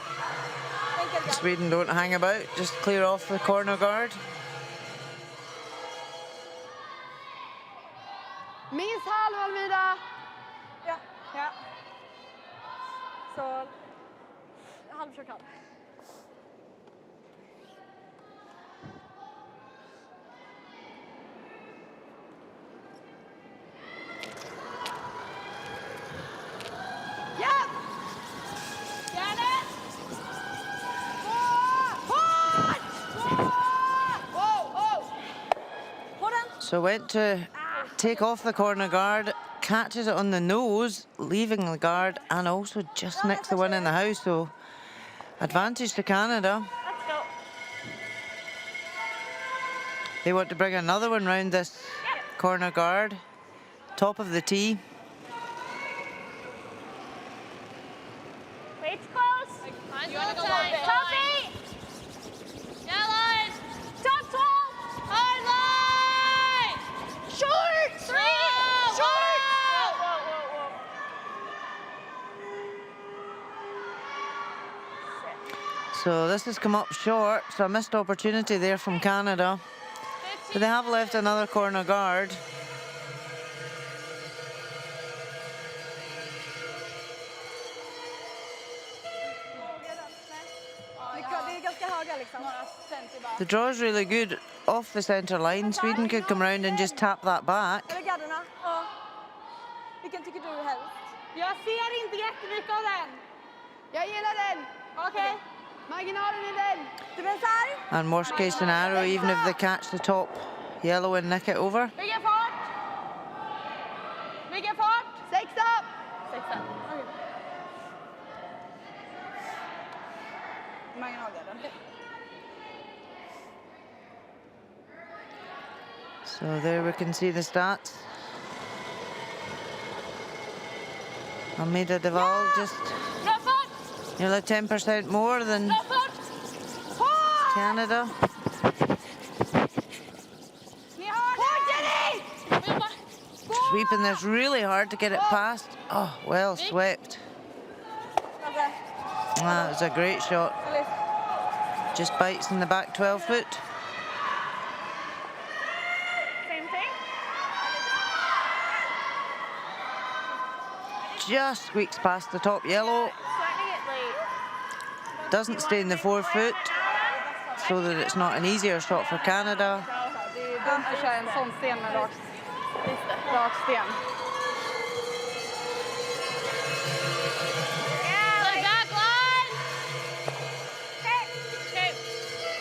Sweden don't hang about, just clear off the corner guard. Minst halv, Almeida. Ja, ja. Så halvförsök halv. Ja! Järnet. På den. So went to take off the corner guard, catches it on the nose, leaving the guard, and also just nicks the one in the house. So advantage to Canada. Let's go. They want to bring another one round this corner guard. Top of the tee. Wait's close. You want to go Top 8. Yeah, line. Top 12. Hard line. Short. 3. Short. So this has come up short, so a missed opportunity there from Canada. But they have left another corner guard. The draw is really good off the centre line. Sweden could come round and just tap that back. Vilken tycker du helst? Jag ser inte jättemycket av den. Jag gillar den. Okej. Marginalen i den. Du menar så här? And worst case scenario, even if they catch the top yellow and nick it over. Vilken fart? Vilken fart? 6 upp. 6 up. Okej. Marginaldelen. So there we can see the stats. Almeida Deval just Bra fart. nearly 10% more than Bra fart. Canada. Ni har den! Sweeping this really hard to get it past. Oh, well swept. That was a great shot. Just bites in the back 12 foot. Same thing. Just squeaks past the top yellow. Starting it late. Doesn't stay in the 4 foot, so that it's not an easier shot for Canada. Det är dumt att köra en sån sten med rak sten. Like back line. Okay.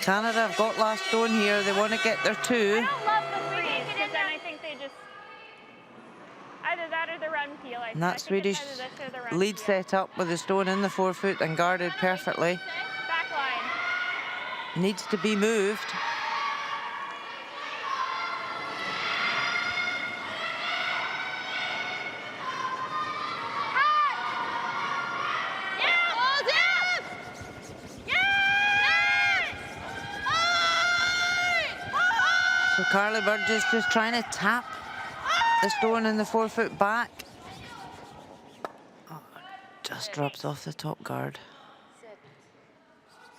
Canada have got last stone here. They want to get their 2. I don't love the threes because then I think they just either that or the run peel. And that Swedish lead set up with the stone in the 4 foot and guarded perfectly. Back line. Needs to be moved. So Carly Burgess just trying to tap the stone in the 4 foot back. Oh, just drops off the top guard.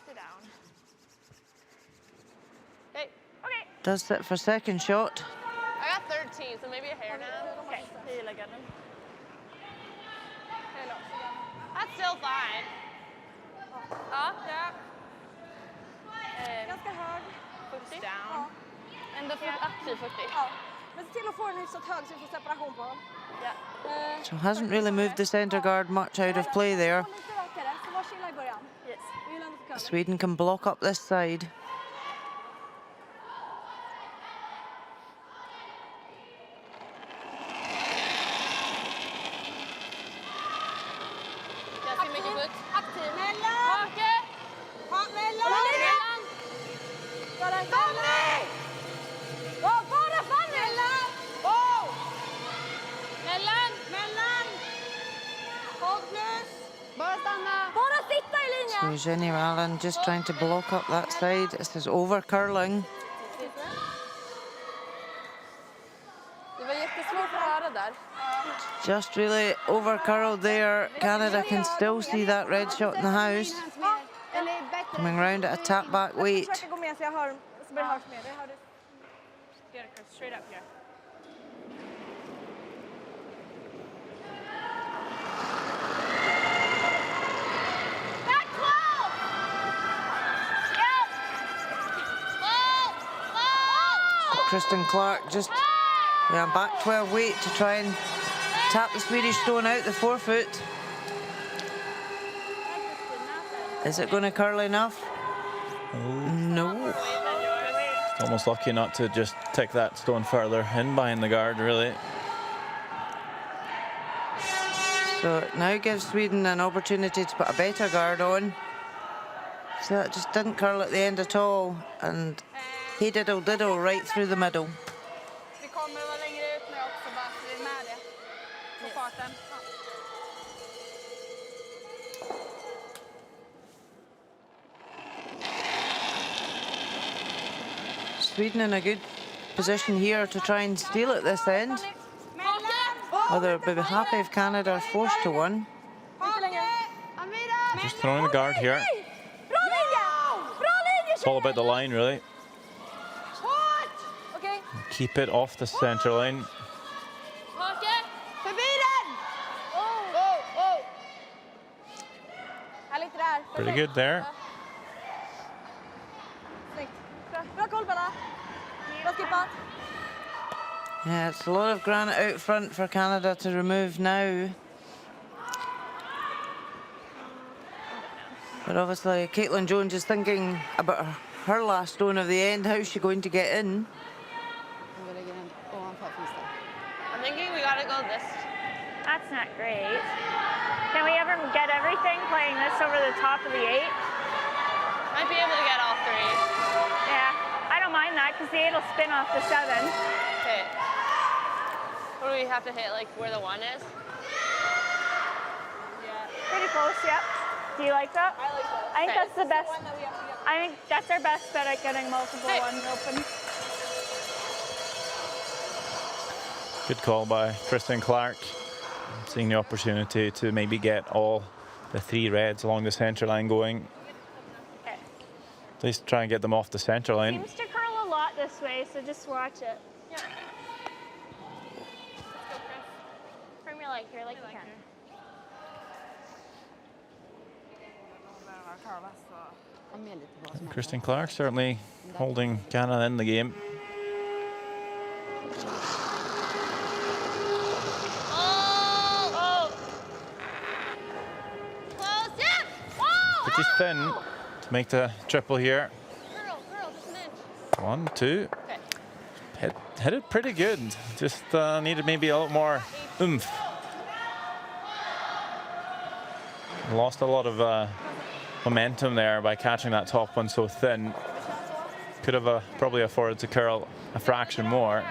Sit down. Hey, Okay. Does sit for second shot. I got 13, so maybe a hair now. Okay. Jag gillar gadden. That's still fine. Ja. Ganska hög. 40 Ja. down. Ändå upp till 40. Ja. Men se till att få den hyfsat hög så vi får separation på dem. Yeah. So hasn't really moved the centre guard much out of play there. Lite rakare, så var chilla i början. Yes. Vi vill ändå få curling. Sweden can block up this side. Jag ser mycket putt. Aktiv. Mellan! Hake! Mellan! Mellan! Fanny! Bara Fanny! Mellan! Mellan! Mellan! Hopplös! Bara stanna. Bara sitta i linjen! So Jenny Allen just trying to block up that side. This is over curling. Det var jättesvårt att höra där. Just really over curled there. Canada can still see that red shot in the house. Eller bättre. Coming round at a tap back Jag weight. försöker gå med så jag hör, så blir det hörs mer. Det hördes. Get it straight up here. Back 12! Yep! Kristen Clark just back 12 weight to try and tap the Swedish stone out the 4 foot. Is it going to curl enough? No. Almost lucky not to just take that stone further in behind the guard, really. So it now gives Sweden an opportunity to put a better guard on. So that just didn't curl at the end at all. And He diddle right through the middle. Vi kommer vara längre ut nu också bara så vi är med det. På farten. Ja. Sweden in a good position here to try and steal at this end. Or they'll be happy if Canada are forced to one. Just throwing the guard here. It's all about the line, really. Keep it off the center line. Pretty good there. Yeah, it's a lot of granite out front for Canada to remove now. But obviously, Caitlin Jones is thinking about her last stone of the end. How's she going to get in? I'm thinking we gotta go this. That's not great. Can we ever get everything playing this over the top of the 8? Might be able to get all 3. Yeah, I don't mind that because the 8 will spin off the 7. Okay. What do we have to hit, like where the 1 is? Yeah. Pretty close, yep. Do you like that? I like that. I think that's the best. One that we have to get. I think that's our best bet at getting multiple ones open. Good call by Kristen Clark. Seeing the opportunity to maybe get all the 3 reds along the center line going. Okay. At least try and get them off the center line. Seems to curl a lot this way, so just watch it. Yeah. Let's go, Chris. From your leg here, like you can. Kristen Clark certainly holding Canada in the game. Pretty thin to make the triple here. Just an inch. 1, 2. Okay. Hit it pretty good. Just needed maybe a lot more oomph. Lost a lot of momentum there by catching that top one so thin. Could have probably afforded to curl a fraction more.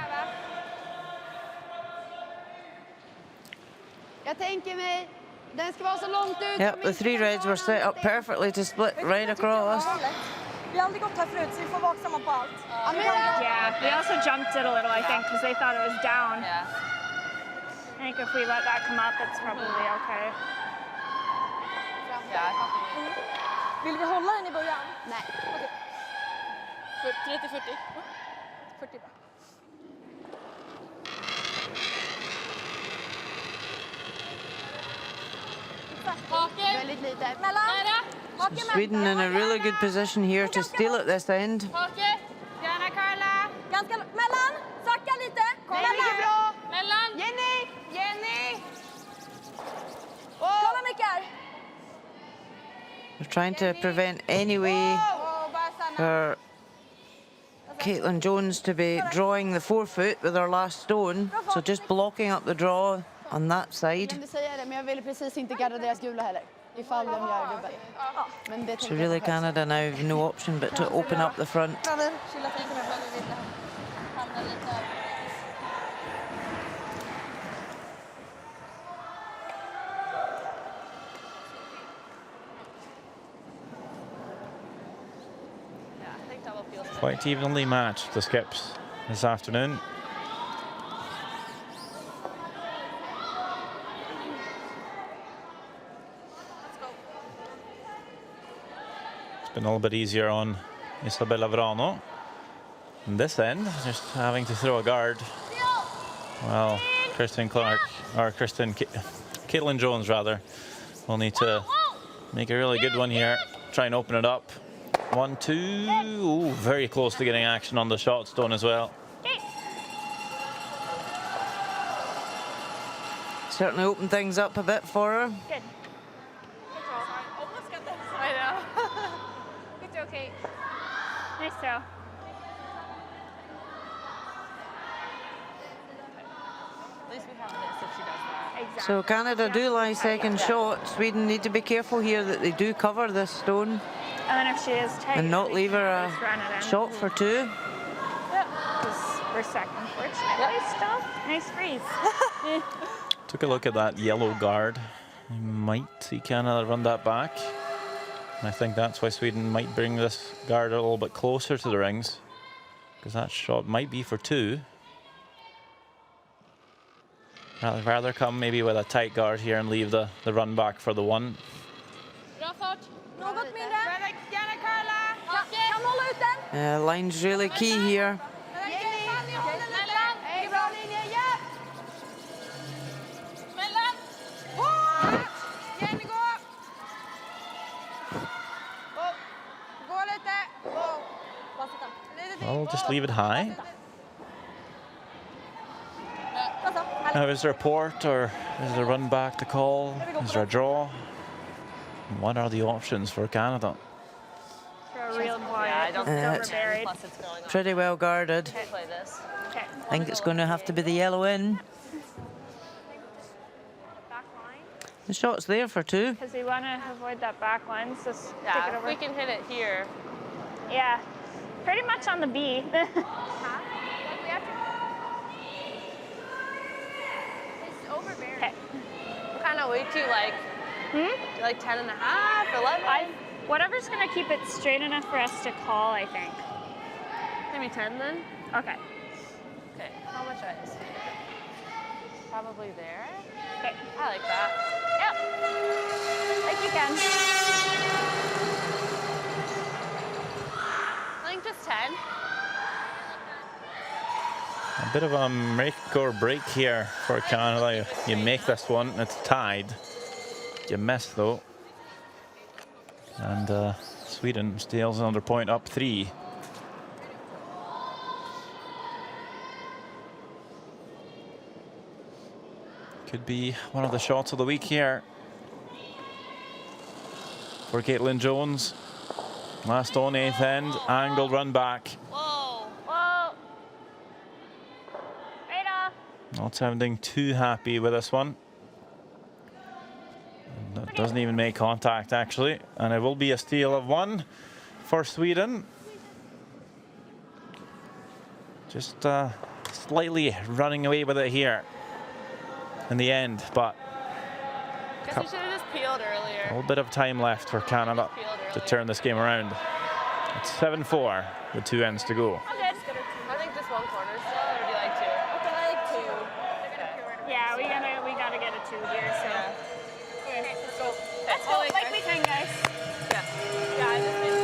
Yep, the 3 reds were set up perfectly to split right across. Vi har aldrig gått här förut, så vi får vara vaksamma på allt. Yeah, we also jumped it a little, I think, because they thought it was down. Yeah. I think if we let that come up, it's probably okay. Yeah. Vill vi hålla den i början? Nej. Okej. 30-40. 40 bra. Väldigt lite. Mellan. Sweden in a really good position here to steal at this end. Gärna Carla. Ganska mellan. Sacka lite. Kolla bra. Mellan. Jenny. Kolla Mikael. They're trying to prevent any way for Caitlin Jones to be drawing the 4-foot with her last stone. So just blocking up the draw on that side. Jag glömde säga det, men jag ville precis inte garda deras gula heller. Ifall de gör dubbel. Men det So really Canada now have no option but to open up the front. Quite evenly matched, the skips this afternoon. It's been a little bit easier on Isabella Vrano. And this end, just having to throw a guard. Well, Kristen Clark, or Caitlin Jones rather, will need to make a really good one here. Try and open it up. 1, 2. Ooh, very close to getting action on the shot stone as well. Certainly opened things up a bit for her. Good. I know. Good throw, Kate. Nice throw. At least we have this if she does that. Exactly. So Canada do lie second shot. Sweden need to be careful here that they do cover this stone And then if she is tight, and not leave her just run it a in. shot for 2. We're second, unfortunately. Still, nice freeze. Took a look at that yellow guard. You might see Canada run that back. And I think that's why Sweden might bring this guard a little bit closer to the rings, because that shot might be for 2. Rather come maybe with a tight guard here and leave the run back for the 1. Line's really key here. I'll just leave it high. Now, is there a port or is there a run back to call? Is there a draw? What are the options for Canada? For a real quiet. It's pretty well guarded. Play this. Okay. I think it's going to have to be the yellow in. The shot's there for 2. Because we want to avoid that back line. So just take it Yeah, if over. we can hit it here. Yeah, pretty much on the B. Okay. What kind of weight do you like? Do you like 10 and a half, 11? Whatever's going to keep it straight enough for us to call, I think. Maybe 10 then? Okay. Okay, how much ice? Probably there. Okay. I like that. Yep. Like you can. I think just 10. A bit of a make or break here for Canada. You make this one, it's tied. You miss though. And Sweden steals another point, up 3. Could be one of the shots of the week here for Caitlin Jones. Last on 8th end, angled run back. Whoa. Whoa. Right off. Not sounding too happy with this one. That doesn't even make contact actually, and it will be a steal of 1 for Sweden. Just slightly running away with it here in the end, but Guess we should have just peeled a earlier. little bit of time left for Canada to turn this game around. It's 7-4 with 2 ends to go. I think just 1 corner still, or do you like 2? I like 2. Yeah, we gotta get a 2 here. So. Yeah. Okay, let's go. Let's go like we can, guys. Yeah. Yeah, I just made 2.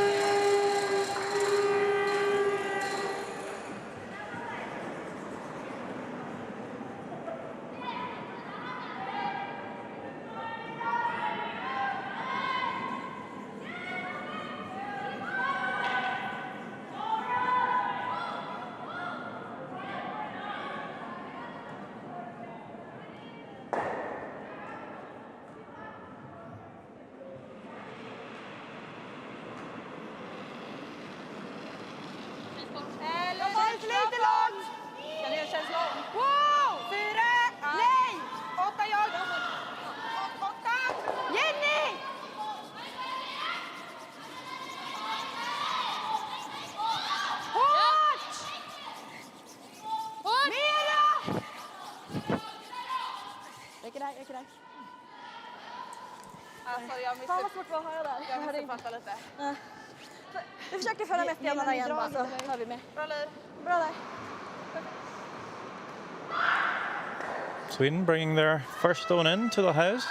Fan vad svårt det var att höra där. Jag hörde inte. Vi försöker följa med stenarna igen bara, så hör vi med. Bra Liv. Bra där. Sweden bringing their first stone into the house.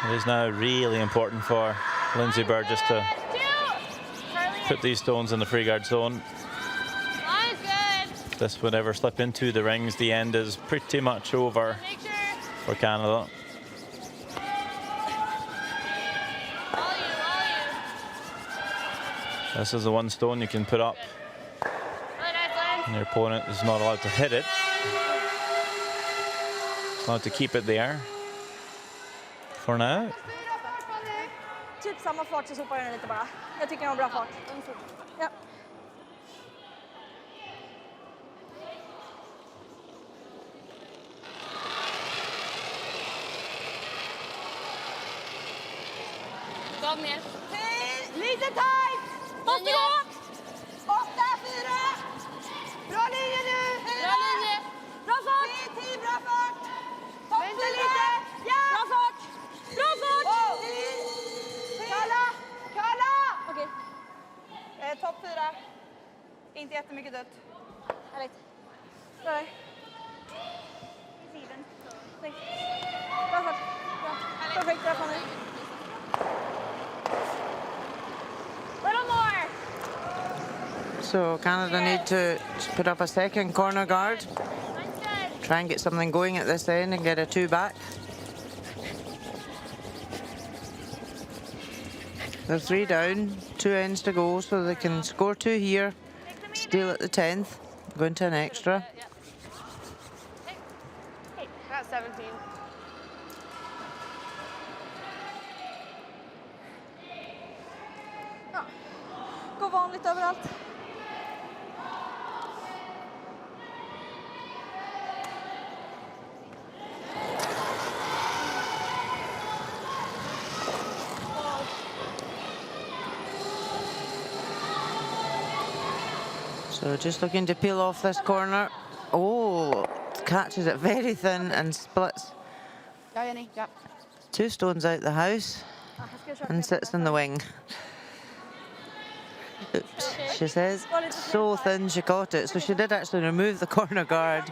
It is now really important for Lindsay Burgess to put these stones in the free guard zone. If this would ever slip into the rings, the end is pretty much over for Canada. This is the 1 stone you can put up, and your opponent is not allowed to hit it. It's allowed to keep it there for now. Typ samma fart, så sopar jag den lite bara. Jag tycker den har bra fart. Ja. Gav ner. Lite tajt! Måste gå! 8-4! jättemycket dött. Härligt. Bra där. Snyggt. Bra fart. Bra. Perfekt, bra Fanny. Little more. So Canada need to put up a second corner guard. Mine's good. Try and get something going at this end and get a 2 back. They're 3 down, 2 ends to go, so they can score 2 here, steal at the 10th, go into an extra. Got 17. Ja. Går vanligt överallt. So just looking to peel off this corner. Oh, catches it very thin and splits Ja, Jenny. Ja. 2 stones out the house and sits in the wing. Oops, she says. So thin she caught it. So she did actually remove the corner guard,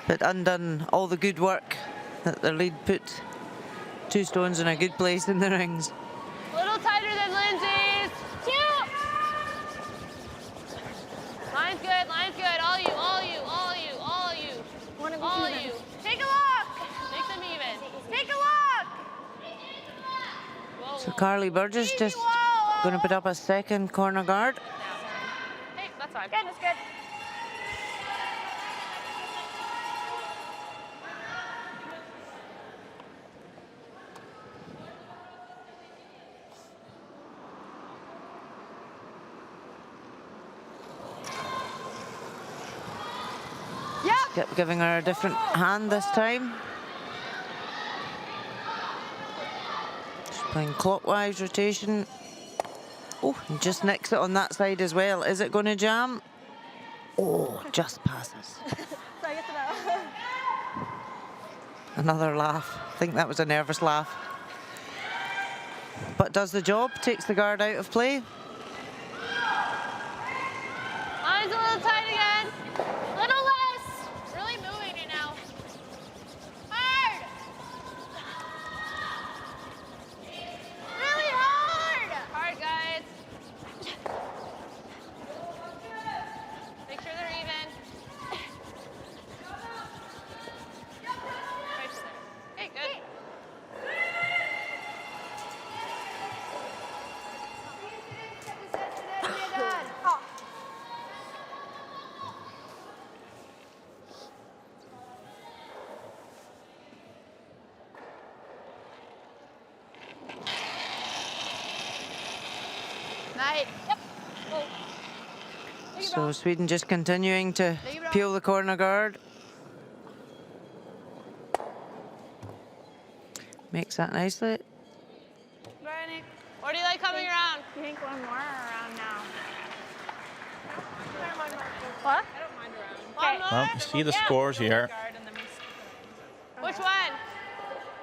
but undone all the good work that the lead put 2 stones in a good place in the rings. A little tighter than Lindsay's. Two. Line's good, line's good. All you, all you, all you, all you. Wanna go All even. you. Take a look. Make them even. Take a look. Whoa, So whoa. Carly Burgess just going to put up a second corner guard. Hey, that's fine. Good, that's good. Giving her a different hand this time. She's playing clockwise rotation. Oh, and just nicks it on that side as well. Is it going to jam? Oh, just passes. Bra, jättebra. Another laugh. I think that was a nervous laugh. But does the job, takes the guard out of play. Line's a little tight again. Little less. Really moving it now. Hard. Really hard. Hard, guys. Make sure they're even. Right just there. Okay, good. Ja. Nej. So Sweden just continuing to peel the corner guard. Makes that nicely. Bra, Jenny. Or do you like coming around? You think one more around now? What? One more? Well, you see the scores here. Which one?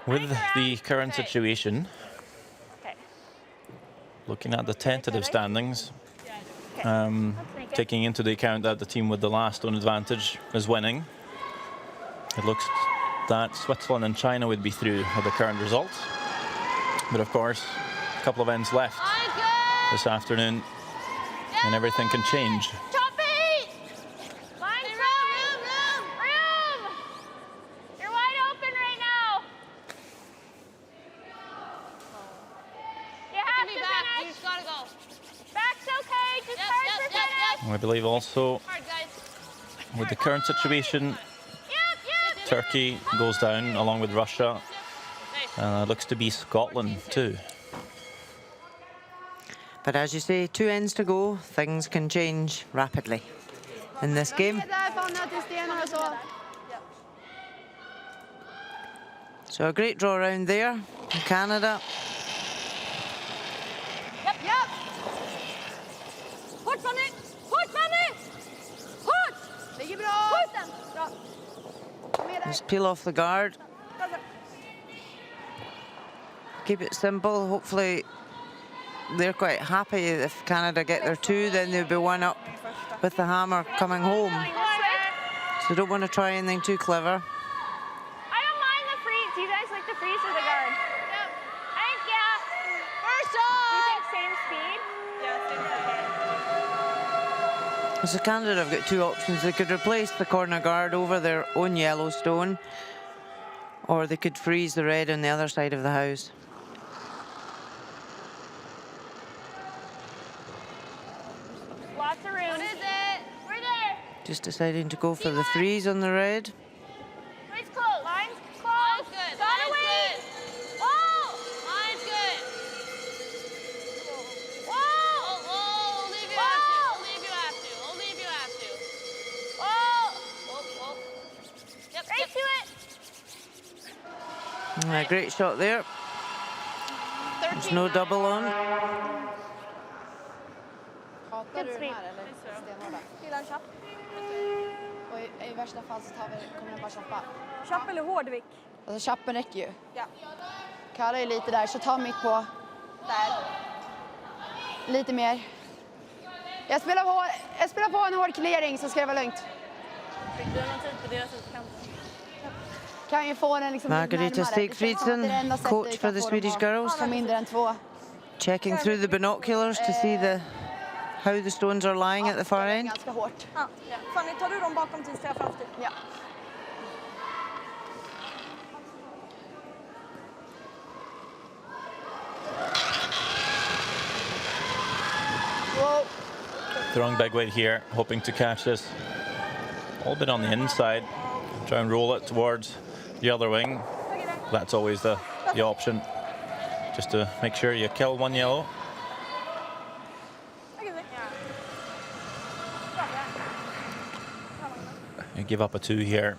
With the current situation, Okay. looking at the tentative standings, taking into the account that the team with the last stone advantage is winning, it looks that Switzerland and China would be through with the current result. But of course, a couple of ends left Line's good. this afternoon, and everything can change. Choppy. Line's room. Room. You're wide open right now. You Can have be to back. You finish. just gotta go. Back's okay. Just Yep, hard yep, for yep, finish. And I believe also Hard, guys. with the current situation, Yep. Turkey goes down along with Russia. Nice. Looks to be Scotland too. But as you say, 2 ends to go, things can change rapidly in this game. Där Fanny till stenar och så. So a great draw round there in Canada. Japp. Hårt Fanny. Hårt Fanny. Hårt. Ligger bra. Hårt den. Bra. Kom med där. Just peel off the guard. Bra, bra. Keep it simple. Hopefully they're quite happy. If Canada get their 2, then they'll be 1 up with the hammer coming home. So don't want to try anything too clever. I don't mind the freeze. Do you guys like the freeze or the guard? Yep. I think, yeah. First shot! Do you think same speed? Yeah, same speed. So Canada have got 2 options. They could replace the corner guard over their own yellow stone, or they could freeze the red on the other side of the house. Lots of room. What is it? We're there. Just deciding to go for the freeze on the red. Line's close. Line's close. Line's good. Gotta wait. Oh! Line's good. Whoa! Oh, only if you have to. Only if you have to. Only if you have to. Oh! Whoa. Yep, right to it. Great shot there. There's no double on. Hatar du den här eller stenhårda? Gillar en chapp. Och i värsta fall så kommer den bara chappa. Chapp eller hårdvick? Alltså chappen räcker ju. Ja. Kara är lite där, så ta mitt på. Där. Lite mer. Jag spelar på en hård clearing så ska det vara lugnt. Fick du någon tid på deras utkant? Kan ju få den liksom Margarita Stegfridsson, coach for the Swedish girls. På mindre än 2. Checking through the binoculars to see how the stones are lying at the far end. Ganska hårt. Ja. Fanny, tar du dem bakom tills jag framför? Ja. Whoa. Throwing big weight here, hoping to catch this a little bit on the inside. Try and roll it towards the other wing. That's always the option, just to make sure you kill one yellow. You give up a 2 here,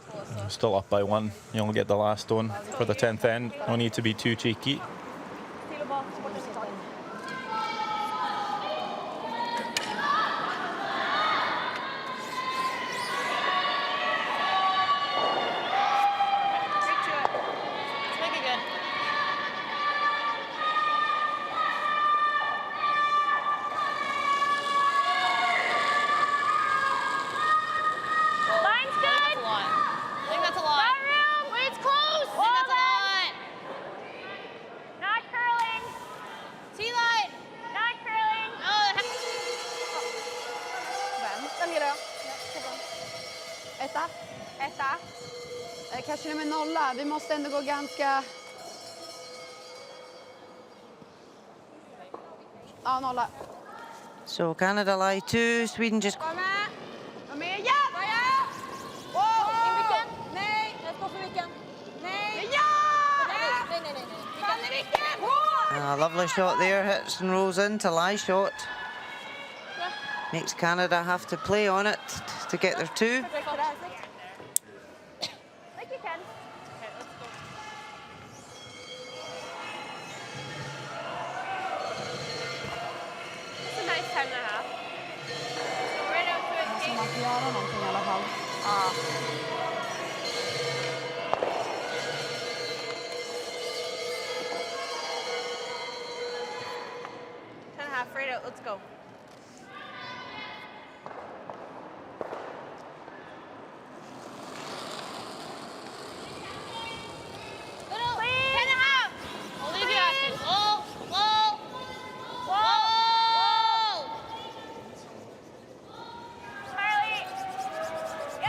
still up by 1. You only get the last stone for the 10th end. No need to be too cheeky. Kanske nummer 0. Vi måste ändå gå ganska... Ja, 0. So Canada lie 2, Sweden just... Var med, ja! Wow! In vicken? Nej, jag står för vicken. Nej! Ja! Nej. Fan i vicken! Lovely shot there, hits and rolls into lie shot. Makes Canada have to play on it to get their 2. Göra någonting i alla fall. Ja. 10.5, right out, let's go.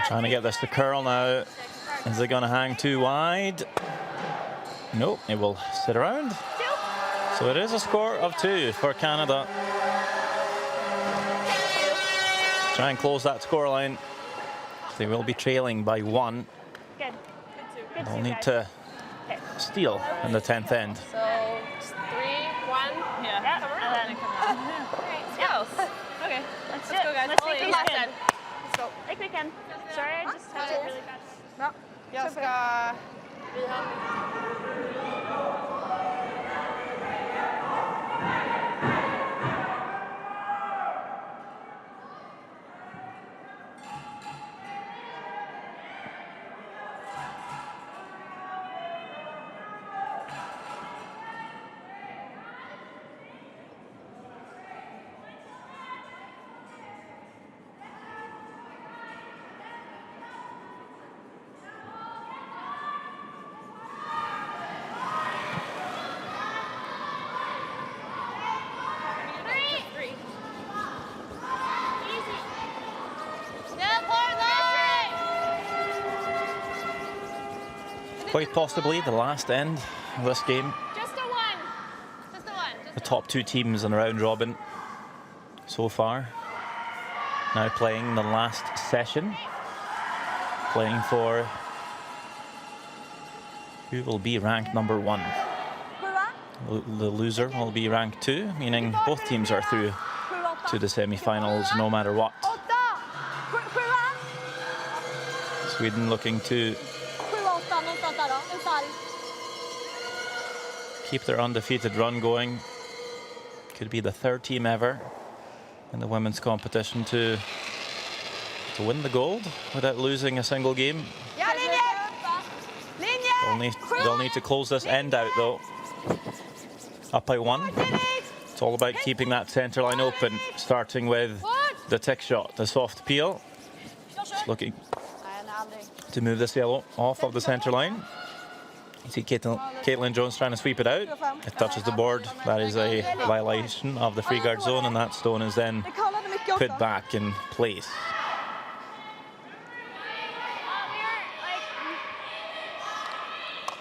Trying to get this to curl now. Is it going to hang too wide? Nope, it will sit around. So it is a score of 2 for Canada. Try and close that scoreline. They will be trailing by 1. Good. They'll need to steal in the 10th end. So 3, 1. Yeah. Let's go. Okay. Let's go, guys. Let's take these Last in. end. Let's go. Like we can. Sorry, I just had it really fast. Ja. Jag ska... Quite possibly the last end of this game. Just a one. Just a one. The top two teams in the round robin so far. Now playing the last session. Playing for who will be ranked number 1. The loser will be ranked 2, meaning both teams are through to the semi-finals no matter what. Sweden looking to keep their undefeated run going. Could be the 3rd team ever in the women's competition to win the gold without losing a single game. They'll need to close this end out though. Up by 1. It's all about keeping that centre line open, starting with the tick shot, the soft peel. Just looking to move this yellow off of the centre line. You see Caitlin Jones trying to sweep it out. It touches the board. That is a violation of the free guard zone, and that stone is then put back in place.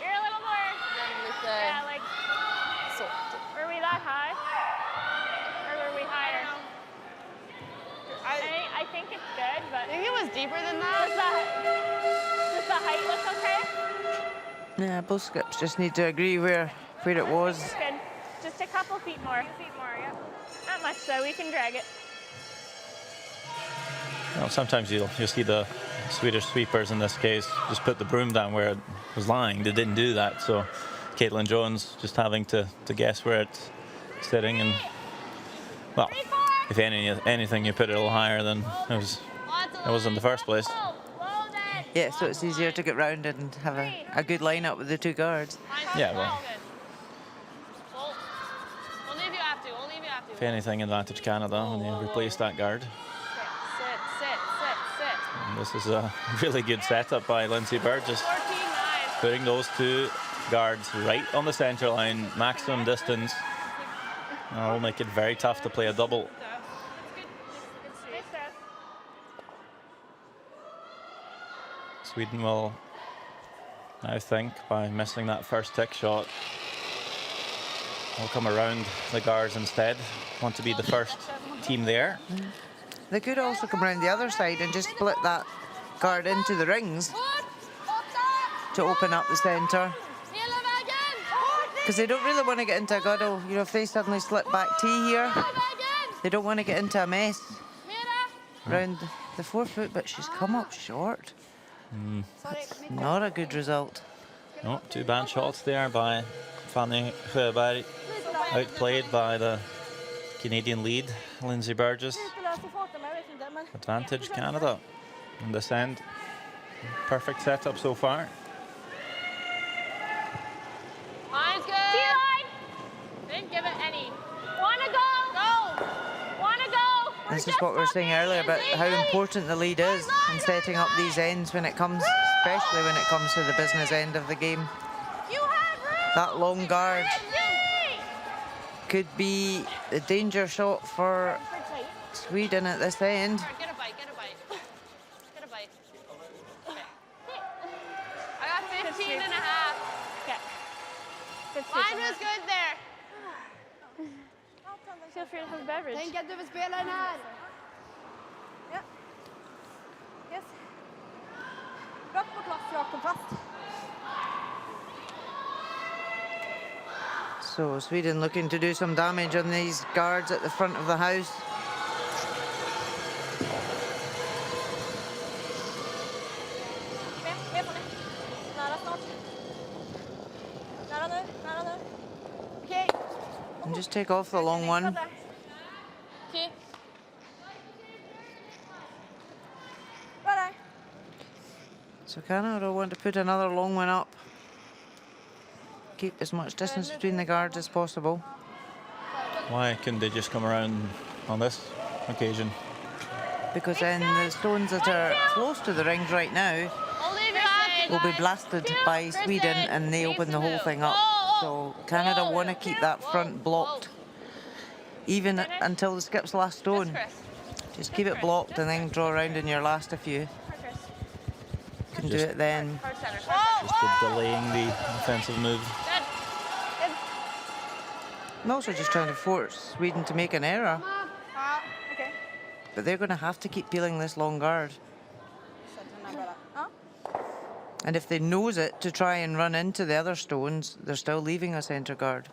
You're a little more. Yeah, like. Were we that high? Or were we higher? I think it's good, but. I think it was deeper than that. Does the height look okay? Yeah, both skips just need to agree where it was. Good. Just a couple feet more. A few feet more, yeah. Not much though, we can drag it. Well, sometimes you'll see the Swedish sweepers in this case just put the broom down where it was lying. They didn't do that, so Caitlin Jones just having to guess where it's sitting, and well, if anything, you put it a little higher than it was in the first place. Yeah, so it's easier to get round and have a good lineup with the 2 guards. Yeah, well, We'll leave you after. We'll leave you after. if anything, advantage Canada when they replace that guard. Sit. And this is a really good setup by Lindsay Burgess. 14-9. Putting those 2 guards right on the centre line, maximum distance. That'll make it very tough to play a double. Sweden will, I think, by missing that first tick shot, will come around the guards instead. Want to be the first team there. They could also come around the other side and just split that guard into the rings to open up the centre. Because they don't really want to get into a guddle. You know, if they suddenly slip back T here, they don't want to get into a mess around the 4-foot, but she's come up short. That's not a good result. No, 2 bad shots there by Fanny Sjöberg. Outplayed by the Canadian lead, Lindsay Burgess. Advantage Canada in this end. Perfect setup so far. Line's good. T-line. Didn't give it any. Wanna go? Go. Wanna go? This is what we were saying earlier about how important the lead is in setting up these ends when it comes, especially when it comes to the business end of the game. That long guard could be the danger shot for Sweden at this end. Get a bite. Okay. I got 15 and a half. Okay. Line was good there. Feel free to have a beverage. Tänk att du vill spela den här. Ja. Yes. Rakt på klass, rakt på fast. So Sweden looking to do some damage on these guards at the front of the house. Med på nu. Nära snart. Nära nu. Okej. And just take off the long one. Okay. Bra där. So Canada want to put another long one up. Keep as much distance between the guards as possible. Why couldn't they just come around on this occasion? Because then the stones that are close to the rings right now I'll leave you after. will be blasted by Sweden and they open the whole thing up. So Canada want to keep that front blocked even until the skip's last stone. Just keep it blocked and then draw around in your last a few. can do it then. Hard center. Just delaying the offensive move. Good. Good. I'm also just trying to force Sweden to make an error. Okay. But they're going to have to keep peeling this long guard. And if they nose it to try and run into the other stones, they're still leaving a centre guard.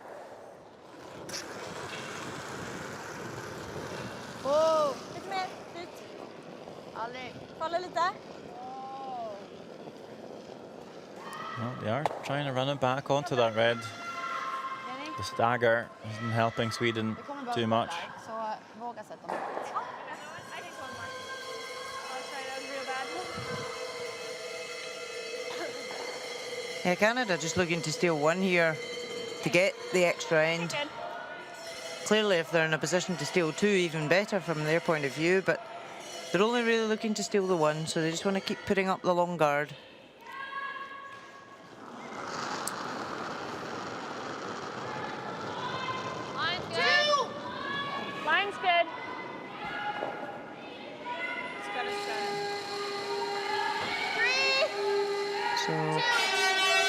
Oh. Lite mer. Dit. Aldrig. Kolla lite. Well, they are trying to run it back onto that red. The stagger isn't helping Sweden Det kommer bara too gå much. där, så våga sätta dem. I think one more. Oh, sorry, that was real bad. Yeah, Canada just looking to steal one here to get the extra end. Good. Clearly, if they're in a position to steal two, even better from their point of view, but they're only really looking to steal the one, so they just want to keep putting up the long guard. Line's good. Line's good. So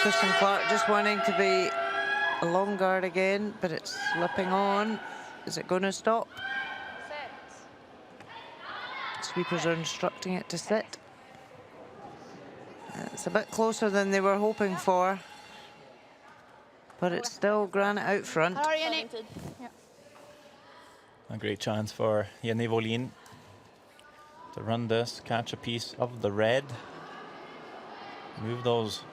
Christian Clark just wanting to be a long guard again, but it's slipping on. Is it going to stop? Sweepers are instructing it to sit. It's a bit closer than they were hoping for, but it's still granite out front. Här har du Jenny. A great chance for Jenny Wåhlin to run this, catch a piece of the red, move those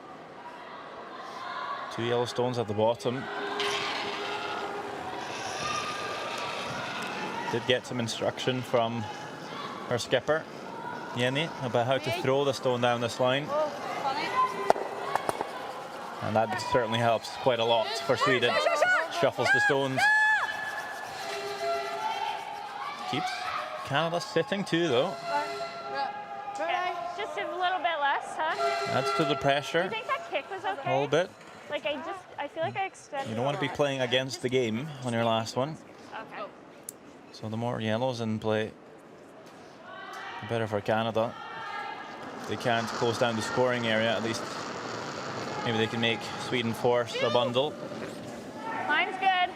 two yellow stones at the bottom. Did get some instruction from her skipper, Jenny, about how to throw the stone down this line. And that certainly helps quite a lot for Sweden. Shuffles the stones. Keeps Canada sitting too, though. Yeah, just a little bit less, huh? Adds to the Do pressure you think that kick was okay? a little bit. Like I feel like I extended. You don't want to be playing against the game on your last one. Okay. So the more yellows in play, the better for Canada. They can't close down the scoring area, at least maybe they can make Sweden force a bundle. Line's good.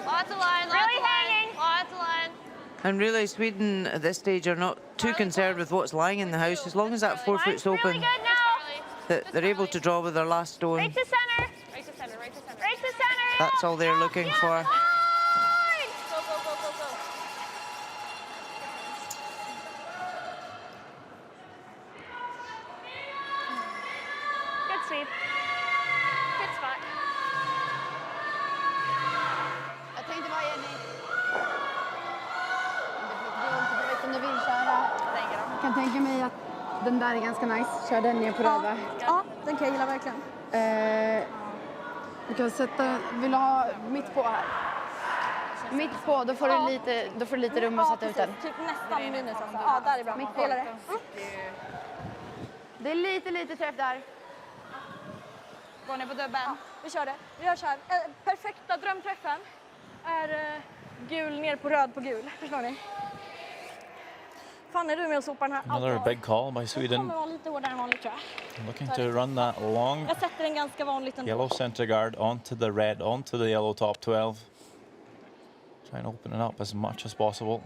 Lots of line. Really hanging. Lots of line. And really, Sweden at this stage are not too concerned with what's lying in the house, as long as that 4 foot's Line's really open, good now. that they're able to draw with their last stone. Right to center. Right to center. Right to center. Right to center. That's all they're looking for. Line. Go, go, go, go, go. Good sweep. Good spot. Jag tänkte bara Jenny. Om du vill köra. Jag kan tänka mig att den där är ganska nice. Kör den ner på röda. Ja, den kan jag gilla verkligen. Du kan sätta, vill du ha mitt på här? Mitt på, då får du lite rum att sätta ut den. Typ nästan minus alltså. Ja, där är bra. Jag gillar det. Det är lite träff där. Går ner på dubben. Vi kör det. Vi gör så här. Perfekta drömträffen är gul ner på röd på gul. Förstår ni? Fan, är du med och sopar den här? Another big call by Den Sweden. kommer vara lite hårdare än vanligt tror jag. Looking to run that long Jag sätter en ganska vanligt ändå. yellow center guard onto the red, onto the yellow top 12. Trying to open it up as much as possible.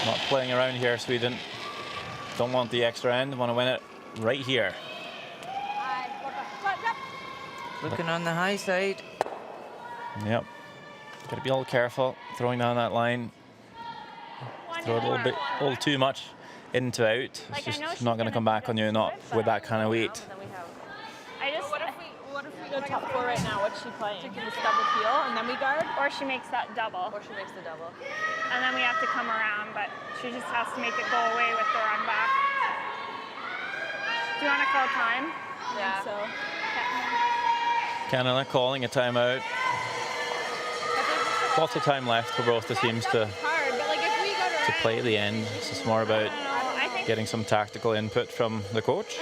Not playing around here, Sweden. Don't want the extra end, want to win it right here. Looking on the high side. Yep. Got to be all careful throwing down that line. Throw it a little too much into out. It's Like, I know just she's not going to gonna come back on you, not with that kind of weight. Then we have. I just. What if we go top four right now? What's she playing? Just double peel and then we guard? Or she makes that double. Or she makes the double. And then we have to come around, but she just has to make it go away with the run back. Do you want to call time? Yeah. So Canada calling a timeout. Lots of time left for both the teams to hard, but like if we go to play at the end. It's just more about I think getting some tactical input from the coach,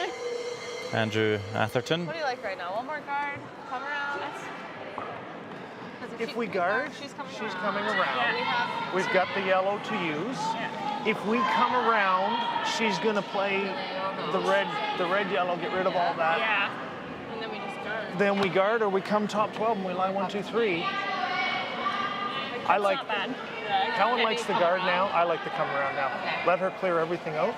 Andrew Atherton. What do you like right now? One more guard. Come around. If we guard, she's coming around. We've got the yellow to use. If we come around, she's going to play the red, yellow, get rid of all that. Yeah. And then we just guard. Then we guard, or we come top 12 and we lie 1, 2, 3. I like. Not bad. Helen likes the guard now. I like to come around now. Let her clear everything out,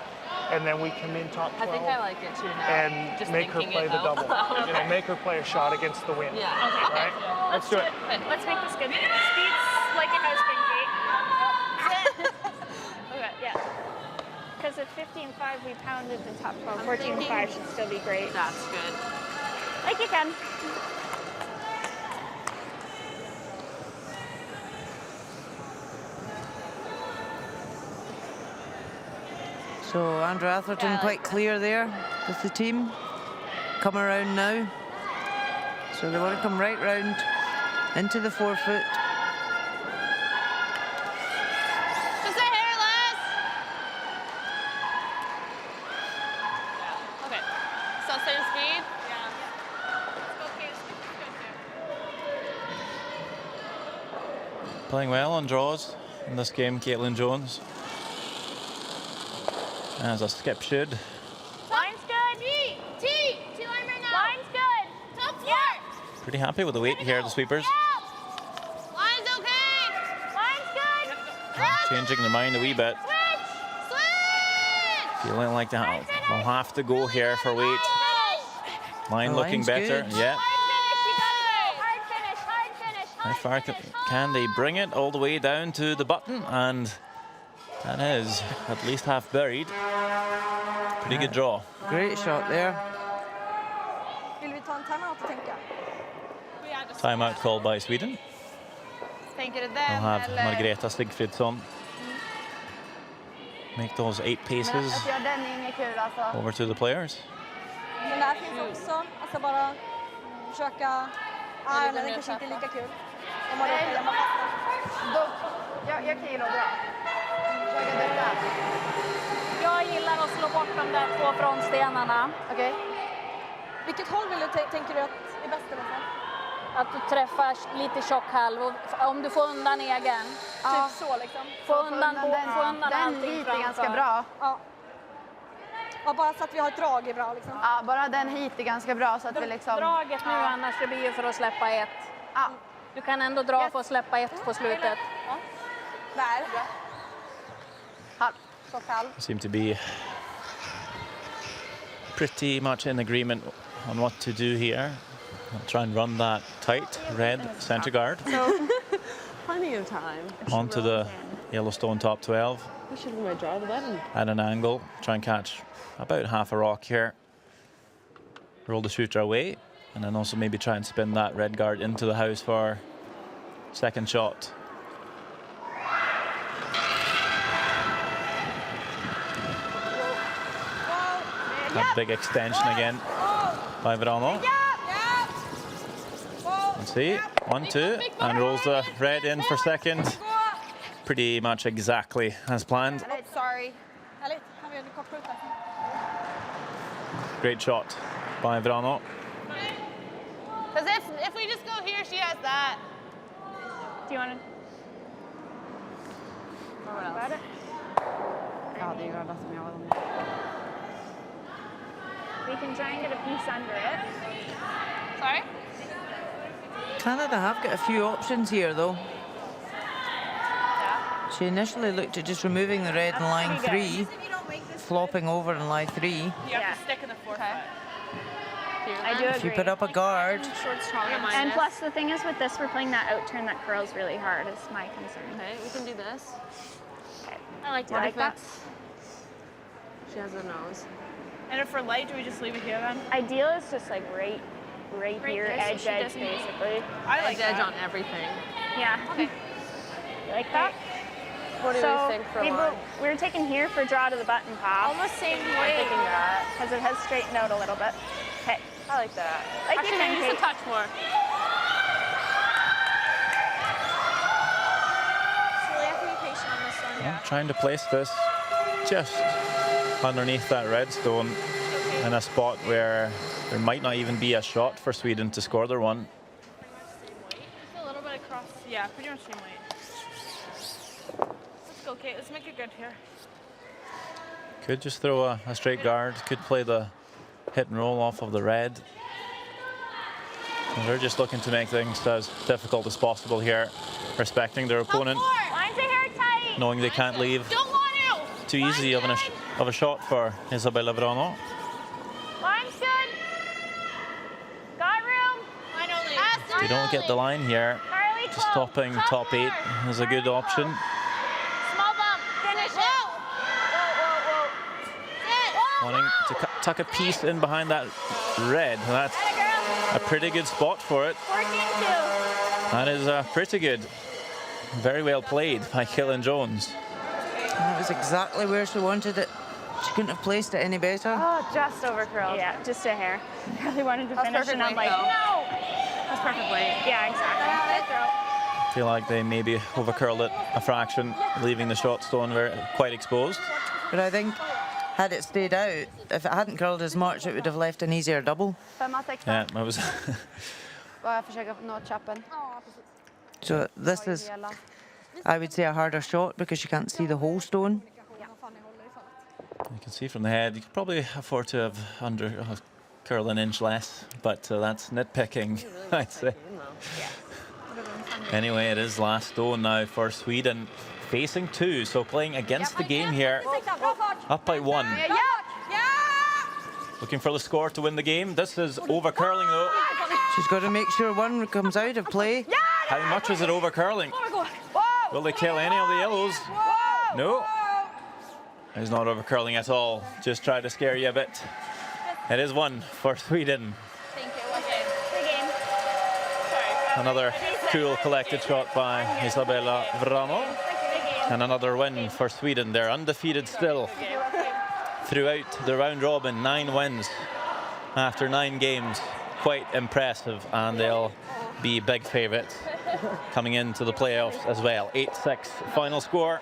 and then we come in top 12. I think I like it too now. And Just make her thinking play it the out double. loud. You know, make her play a shot against the wind. Yeah. Right? Let's do it. Let's make this good. Speeds like it has been, Kate. Okay, yeah. Because at 15-5, we pounded the top 12. 14-5 should still be great. That's good. Like you can. So Andrew Atherton quite clear there with the team. Come around now. So they want to come right round into the 4 foot. Just a hair less. Okay. So same speed? Playing well on draws in this game, Caitlin Jones. As a skip should. Line's good. T line right now. Line's good. Top 4. Pretty happy with the weight here, the sweepers. Line's okay. Line's good. Changing their mind a wee bit. Switch. Feeling like they'll have to go here for weight. Line The looking line's better. good. Yeah. Hard finish. Hard finish. How far can they bring it all the way down to the button? And that is at least half buried. Pretty good draw. Great shot there. Vill vi ta en timeout och tänka? Timeout called by Sweden. Tänker du They'll den have eller? Margareta Sigfridsson make those 8 paces Att göra den är inget kul alltså. over to the players. Den där finns också. Alltså bara försöka... Ah, men den kanske inte är lika kul. Om man råkar gömma fast den. Då, jag kan gilla att dra. Försöka dutta. Jag gillar att slå bort de där 2 frontstenarna. Okej. Vilket håll vill du tänker du att är bäst eller så? Att du träffar lite tjock halv. Och om du får undan egen. Ja. Typ så liksom. Få undan Den allting hit är framför. ganska bra. Ja. Ja, bara så att vi har ett drag är bra liksom. Ja, bara den hit är ganska bra så att vi liksom... Draget nu annars det blir ju för att släppa 1. Ja. Du kan ändå dra för att släppa 1 på slutet. Där. Halv. Så kall. Seem to be pretty much in agreement on what to do here. I'll try and run that tight red center guard Plenty of time. onto the Yellowstone top 12 We should have draw the button. at an angle. Try and catch about half a rock here. Roll the shooter away, and then also maybe try and spin that red guard into the house for second shot. That big extension again by Verano. Let's see, 1, 2, and rolls the red in for second. Pretty much exactly as planned. Sorry. Härligt. Här har vi en kortskjut där. Great shot by Verano. Because if we just go here, she has that. Do you want to? About it? Ja, det gör det som jag var dem. We can try and get a piece under it. Sorry? Canada have got a few options here though. She initially looked at just removing the red in line 3, flopping over in line 3. You have to stick in the 4 foot. I do If you agree. put up a guard, Short, stronger, minus. And plus, the thing is with this, we're playing that out turn that curls really hard. Is my concern. Okay, we can do this. I like What if that. it's... She has a nose. And if for light, do we just leave it here then? Ideal is just like right here, there, so edge, she edge, doesn't- basically. I like Edge that. on everything. Yeah. Okay. You like that? What do So we think for we line? we're taking here for draw to the button pop. Almost same I'm way. thinking that. Because it has straightened out a little bit. Okay. I like that. Like Actually, you can, maybe just a Kate. touch more. Julie, have to be patient on this one. Well, trying to place this just underneath that red stone in a spot where there might not even be a shot for Sweden to score their one. Just a little bit across. Yeah, pretty much same weight. Let's go, Kate. Let's make it good here. Could just throw a straight guard. Could play the hit and roll off of the red. And they're just looking to make things as difficult as possible here, respecting their opponent, Lines are hair tight. knowing they can't leave Don't want to. too easy of a shot for Isabella Verano. Line's good. Got room. Line only. If they don't get the line here, Carly, just close. stopping top 8 is a good option. Small bump. Finish it. Wanting to tuck a piece in behind that red. That's a pretty good spot for it. 14-2. That is pretty good. Very well played by Kaylin Jones. That was exactly where she wanted it. She couldn't have placed it any better. Oh, just over curled. Yeah, just a hair. Really wanted to finish, and I'm like, though. no. That's perfect weight. Yeah, exactly. I feel like they maybe overcurled it a fraction, leaving the shot stone quite exposed. But I think had it stayed out, if it hadn't curled as much, it would have left an easier double. 5-6. Yeah, it was. Bara jag försöker nå chappen. So this is, I would say, a harder shot because you can't see the whole stone. You can see from the head, you could probably afford to have curl an inch less, but that's nitpicking, I'd say. Anyway, it is last stone now for Sweden, facing 2, so playing against the game here, up by 1. Looking for the score to win the game. This is over curling though. She's got to make sure one comes out of play. How much is it over curling? Will they kill any of the yellows? No. It's not over curling at all. Just try to scare you a bit. It is 1 for Sweden. Thank you. Okay. Good game. Sorry. Another cool collected shot by Isabella Verano. And another win for Sweden. They're undefeated still throughout the round robin. 9 wins after 9 games. Quite impressive, and they'll be big favourites coming into the playoffs as well. 8-6 final score.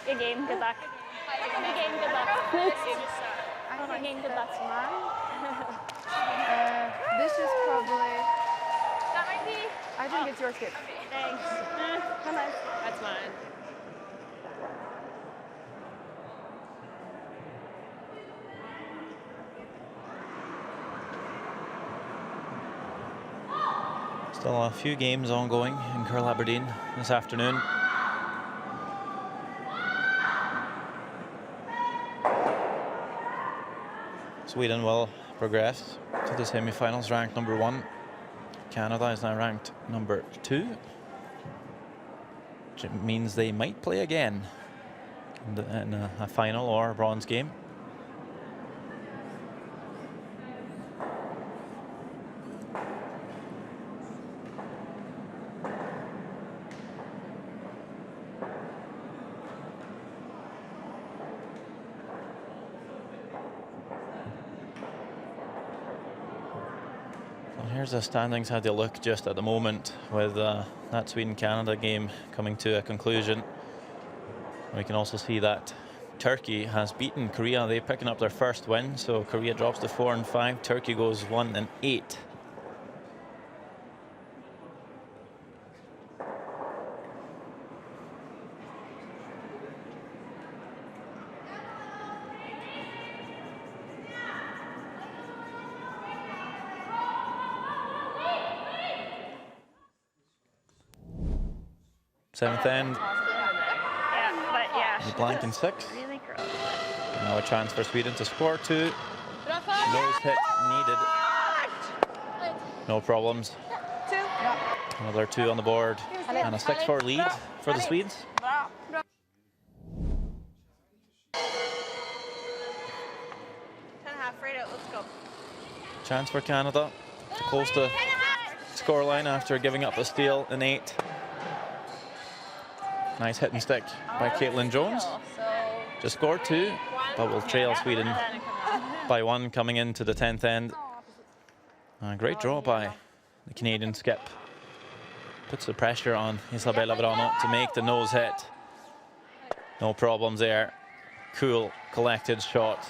Good game. Good luck. Good game. Good luck. Good game. Good luck tomorrow. This is probably... That might be. I think it's your skip. Thanks. Come on. That's mine. Still a few games ongoing in Curl Aberdeen this afternoon. Sweden will progress to the semi-finals ranked number 1. Canada is now ranked number 2. Which means they might play again in a final or a bronze game. Here's the standings, how they look just at the moment with that Sweden-Canada game coming to a conclusion. We can also see that Turkey has beaten Korea. They're picking up their first win, so Korea drops to 4-5. Turkey goes 1-8. Seventh end. Yeah, but yeah. The blank in 6. Really gross. Now a chance for Sweden to score 2. Nose hit needed. No problems. 2. Another 2 on the board. And a 6-4 lead for the Swedes. 10.5, right out, let's go. Chance for Canada to close the scoreline after giving up a steal in 8. Nice hit and stick by Caitlin Jones. Just scored 2, but will trail Sweden by 1 coming into the 10th end. A great draw by the Canadian skip. Puts the pressure on Isabella Verano to make the nose hit. No problems there. Cool, collected shot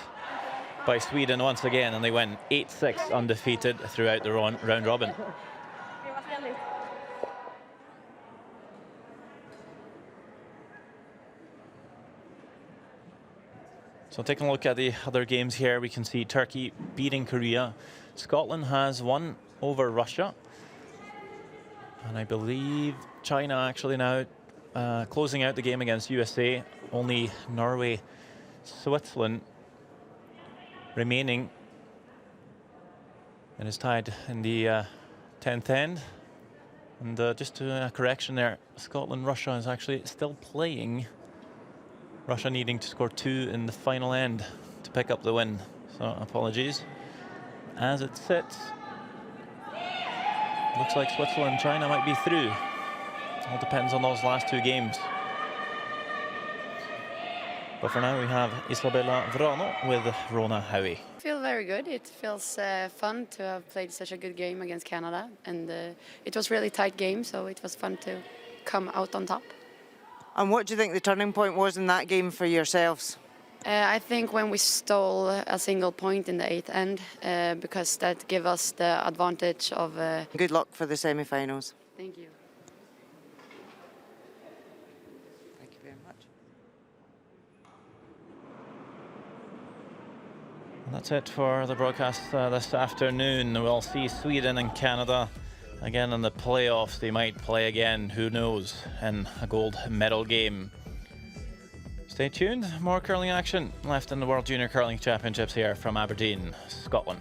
by Sweden once again, and they went 8-6 undefeated throughout the round robin. So taking a look at the other games here, we can see Turkey beating Korea. Scotland has won over Russia. And I believe China actually now closing out the game against USA. Only Norway, Switzerland remaining. And is tied in the 10th end. And just a correction there, Scotland-Russia is actually still playing. Russia needing to score 2 in the final end to pick up the win. So apologies. As it sits, looks like Switzerland and China might be through. All depends on those last 2 games. But for now we have Isabella Vrano with Rona Howie. I feel very good. It feels fun to have played such a good game against Canada, and it was really tight game, so it was fun to come out on top. And what do you think the turning point was in that game for yourselves? I think when we stole a single point in the 8th end, because that gave us the advantage of... Good luck for the semi-finals. Thank you. Thank you very much. And that's it for the broadcast this afternoon. We'll see Sweden and Canada again in the playoffs. They might play again, who knows, in a gold medal game. Stay tuned, more curling action left in the World Junior Curling Championships here from Aberdeen, Scotland.